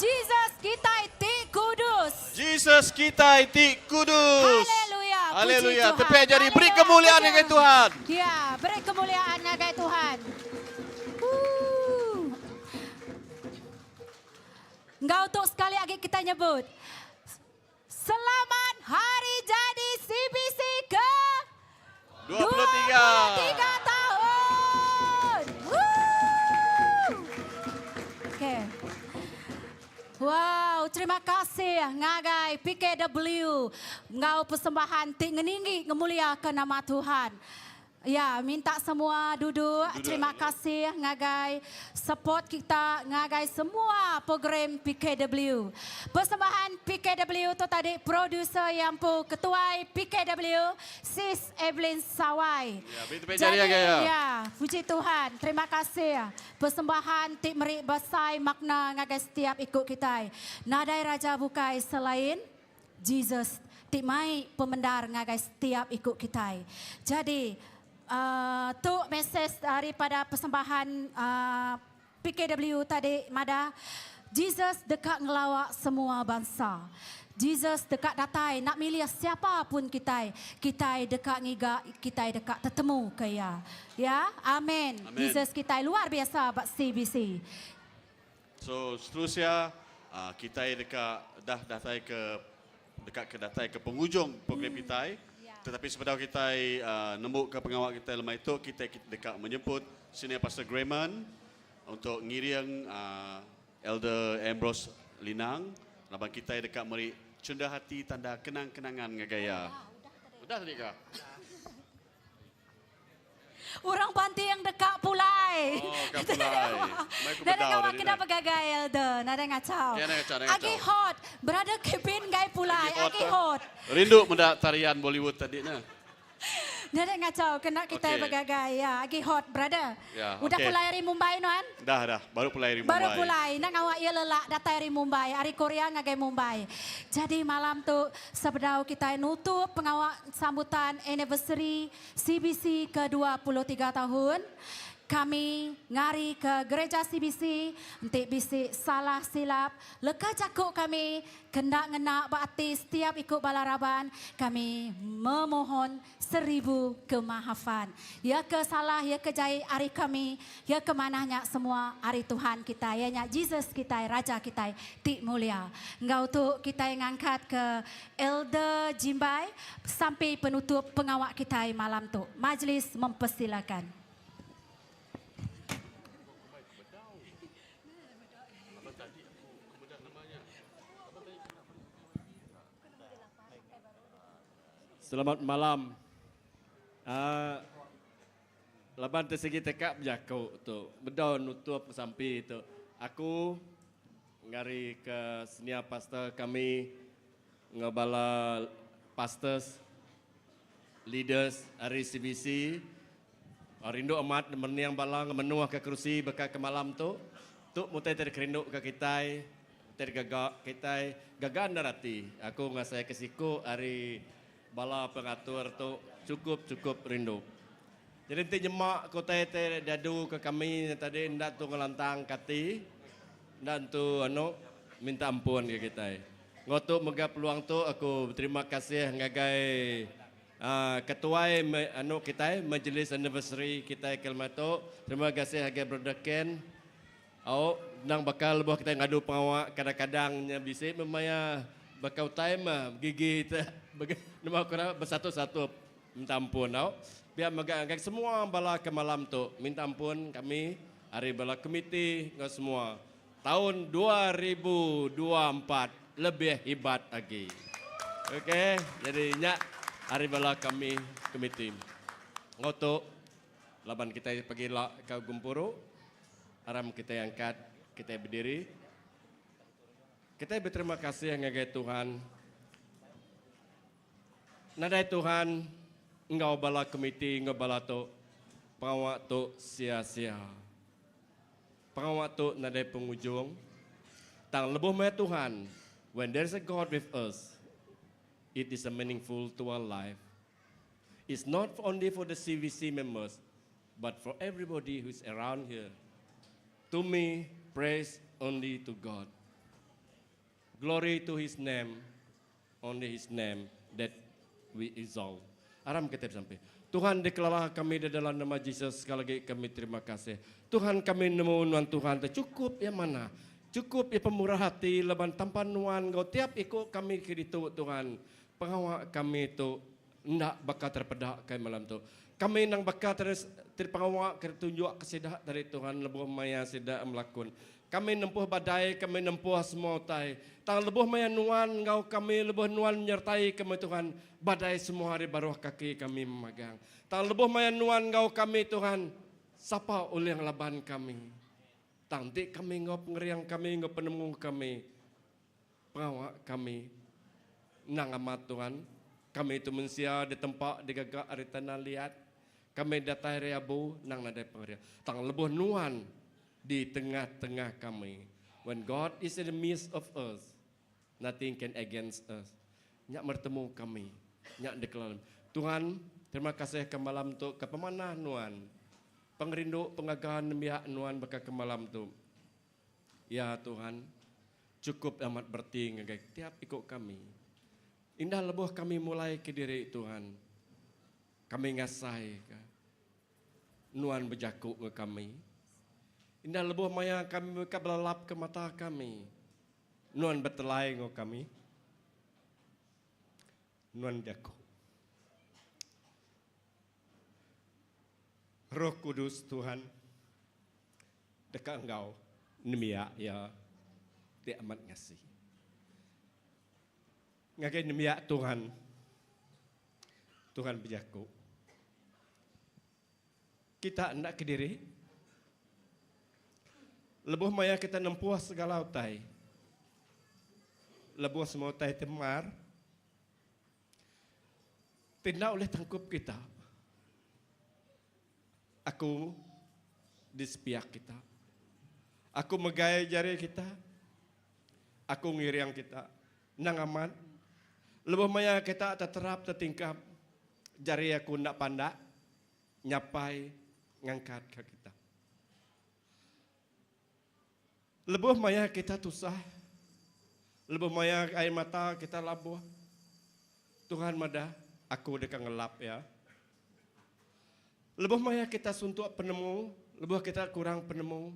Jesus kita itu kudus. Jesus kita itu kudus. Haleluya. Haleluya. Puji Tepi Tuhan. jari beri Haleluya. kemuliaan Puji dengan Tuhan. Ya, beri kemuliaan dengan Tuhan. Enggak untuk sekali lagi kita nyebut. Selamat hari jadi CBC ke 23 tahun. Woo! Okay. Wow, terima kasih ngagai PKW. Ngau persembahan tik ngeninggi ngemuliakan nama Tuhan. Ya, minta semua duduk. Terima kasih ngagai support kita, ngagai semua program PKW. Persembahan PKW tu tadi producer yang pun ketua PKW, Sis Evelyn Sawai. Ya, beri jari ya. Ya, puji Tuhan. Terima kasih. Persembahan tik merik besar makna ngagai setiap ikut kita. Nadai Raja bukai selain Jesus. Tik mai pemendar ngagai setiap ikut kita. Jadi tu mesej daripada persembahan PKW tadi Mada. Jesus dekat ngelawak semua bangsa. Jesus dekat datai nak milih siapa pun kita. Kita dekat ngiga, kita dekat tetemu kaya. Ya, amin. Jesus kita luar biasa buat CBC. So seterusnya kita dah datai ke datai ke penghujung program kita. Tetapi sebelum kita nembuk ke pengawal kita lemah itu, kita dekat menyebut Senior Pastor Grayman untuk ngiring Elder Ambrose Linang. Labang kita dekat meri cunda hati tanda kenang-kenangan ngagaya. Udah tadi kah? Orang panti yang dekat pulai. Oh, dekat pulai. Nada kawan kita pegagai Elder, nada ngacau. Agi hot, brother Kevin gai pulai, agi hot. Rindu mendak tarian Bollywood tadi nah. Nada ngacau, kena kita pegagai ya, agi hot brother. Ya, udah pulai dari Mumbai nuan? Dah, baru pulai dari Mumbai. Baru pulai, nang awak ia lelak datang dari Mumbai, hari Korea ngagai Mumbai. Jadi malam tu sebedau kita nutup pengawak sambutan anniversary CBC ke-23 tahun. Kami ngari ke gereja CBC untuk bisik salah silap. Leka cakuk kami kendak ngenak berarti setiap ikut balaraban. Kami memohon 1000 kemaafan. Ya ke salah, ya ke jahit hari kami. Ya ke manahnya semua hari Tuhan kita. Ya nyak Jesus kita, Raja kita, tik mulia. Engkau tu kita ngangkat ke Elder Jimbai sampai penutup pengawak kita malam tu. Majlis mempersilakan. Selamat malam. Laban tersegi tekap berjakau tu. Bedon nutup sampai tu. Aku ngari ke senior pastor kami ngabala pastors leaders hari CBC. Rindu amat meniang balang menuah ke kerusi beka ke malam tu. Tu mutai terkerindu ke kita. Tergagak kita gagan darati. Aku ngasai ke siku hari bala pengatur tu cukup rindu. Jadi nanti nyemak kota itu dadu ke kami tadi ndak tu ngelantang kati dan tu minta ampun ke kita. Ngotu mega peluang tu aku terima kasih ngagai ketua kita majlis anniversary kita kelmato. Terima kasih ngagai brother Ken. Nang bakal buah kita ngadu pengawak kadang-kadangnya bisa memaya bakal time gigi kita nama kena bersatu-satu minta ampun biar megangkan semua bala ke malam tu minta ampun kami hari bala komiti ngau semua tahun 2024 lebih hebat lagi Okey, jadi nyak hari bala kami komiti. Ngoto laban kita pergi ke Gumpuru. Aram kita angkat, kita berdiri. Kita berterima kasih ngagai Tuhan. Nadai Tuhan, engkau bala komiti, engkau bala tu pengawak tu sia-sia. Pengawak tu nadai pengujung. Tang lebuh mai Tuhan, when there is a God with us, it is a meaningful to our life. It's not only for the CVC members, but for everybody who's around here. To me, praise only to God. Glory to His name, only His name that we exalt. Aram kita sampai. Tuhan deklarasi kami di dalam nama Yesus. Sekali lagi kami terima kasih. Tuhan kami nemu nuan Tuhan cukup yang mana? Cukup ya pemurah hati, leban tanpa nuan kau tiap ikut kami kiri Tuhan. Pengawak kami itu tidak bakal terpedak kami malam tu. Kami nang bakal terpengawak ketunjuk kesedah dari Tuhan lebuh maya sedah melakukan. Kami nempuh badai, kami nempuh semua tai. Tang lebuh maya nuan engkau kami lebuh nuan menyertai kami Tuhan. Badai semua hari baruh kaki kami memegang. Tang lebuh maya nuan engkau kami Tuhan. Sapa oleh yang laban kami. Tang di kami engkau pengeriang kami, engkau penemu kami. Pengawak kami. Nang amat Tuhan. Kami itu mensia di tempat di gagak hari tanah liat. Kami datai reabu nang nadai pengeriang. Tang lebuh nuan di tengah-tengah kami. When God is in the midst of us, nothing can against us. Nyak bertemu kami, nyak deklarasi. Tuhan, terima kasih ke malam tu ke pemanah nuan. Pengerindu pengagahan pihak nuan baka ke malam tu. Ya Tuhan, cukup amat berting tiap ikut kami. Indah lebuh kami mulai ke diri Tuhan. Kami ngasai nuan berjakuk ke kami. Indah lebuh maya kami mereka belalap ke mata kami. Nuan bertelai ngok kami. Nuan jakuk. Roh Kudus Tuhan. Dekat engkau. Nemiak ya. Dia amat ngasih. Ngagai nemiak Tuhan. Tuhan berjakuk. Kita hendak ke diri. Lebuh maya kita nempuh segala utai. Lebuh semua utai temar. Tidak oleh tangkup kita. Aku di sepiak kita. Aku megaya jari kita. Aku ngiriang kita. Nang aman. Lebuh maya kita terterap tertingkap. Jari aku nak pandak. Nyapai ngangkat ke kita. Lebuh maya kita tusah. Lebuh maya air mata kita labuh. Tuhan madah, aku dekat ngelap ya. Lebuh maya kita suntuk penemu. Lebuh kita kurang penemu.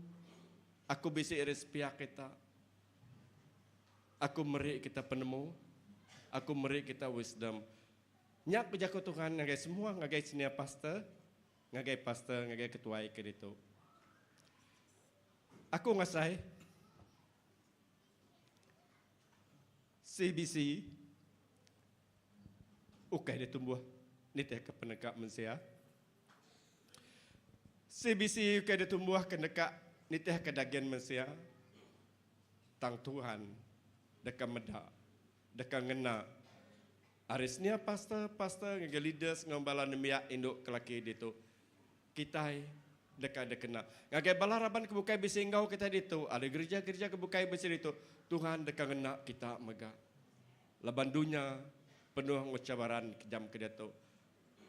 Aku bisi iris pihak kita. Aku meri kita penemu. Aku meri kita wisdom. Nyak berjaku Tuhan ngagai semua. Ngagai senior pastor. Ngagai pastor, ngagai ketua ikan itu. Aku ngasai. CBC ukai dia tumbuh nitih ke penegak mensia. CBC ukai dia tumbuh ke dekat nitih ke dagian mensia. Tang Tuhan dekat medak dekat ngena. Arisnya pastor ngagai leaders ngambala nemiak induk kelaki itu. Kita dekat dekena. Ngagai balaraban kebukai bisi engkau kita itu. Ada gereja-gereja kebukai bisi itu. Tuhan dekat ngena kita megak. Laban dunia penuh cabaran kejam ke dato.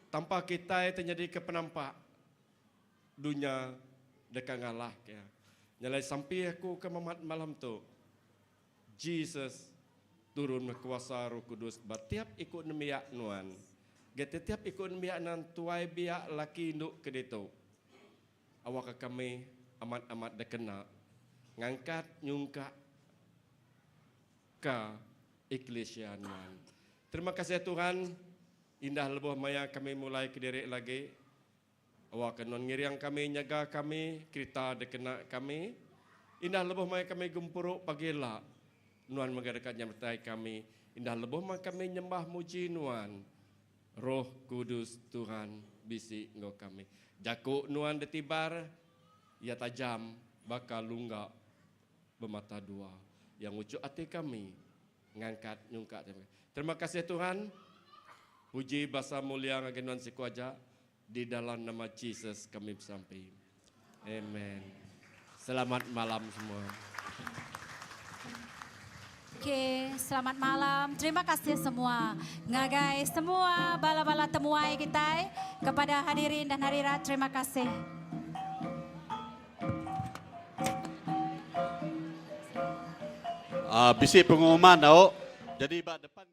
Tanpa kita terjadi ke penampak dunia dekat ngalah ya. Nyalai sampai aku ke malam tu. Jesus turun kuasa Roh Kudus batiap ikut nemiak nuan. Tiap ikut nemiak nan tuai biak laki induk ke dato. Awak kami amat-amat dekena ngangkat nyungka ke Eklesia Nuan. Terima kasih Tuhan. Indah lebuh maya kami mulai ke diri lagi. Awak non ngiriang kami, nyaga kami, kita dekena kami. Indah lebuh maya kami gempuruk pagilah. Nuan mengadarkan nyamtai kami. Indah leboh mak kami nyembah muji nuan. Roh Kudus Tuhan bisi ngau kami. Jakuk nuan detibar, ia tajam bakal lunggak bermata dua. Yang ucuk hati kami ngangkat nyungkat. Terima kasih Tuhan. Puji bahasa mulia ngagenuan sikuaja di dalam nama Jesus kami bersampai. Amen. Selamat malam semua. Oke, selamat malam. Terima kasih semua. Ngagai semua bala-bala temuai kita kepada hadirin dan hadirat. Terima kasih. Bisi pengumuman tau. Jadi bak depan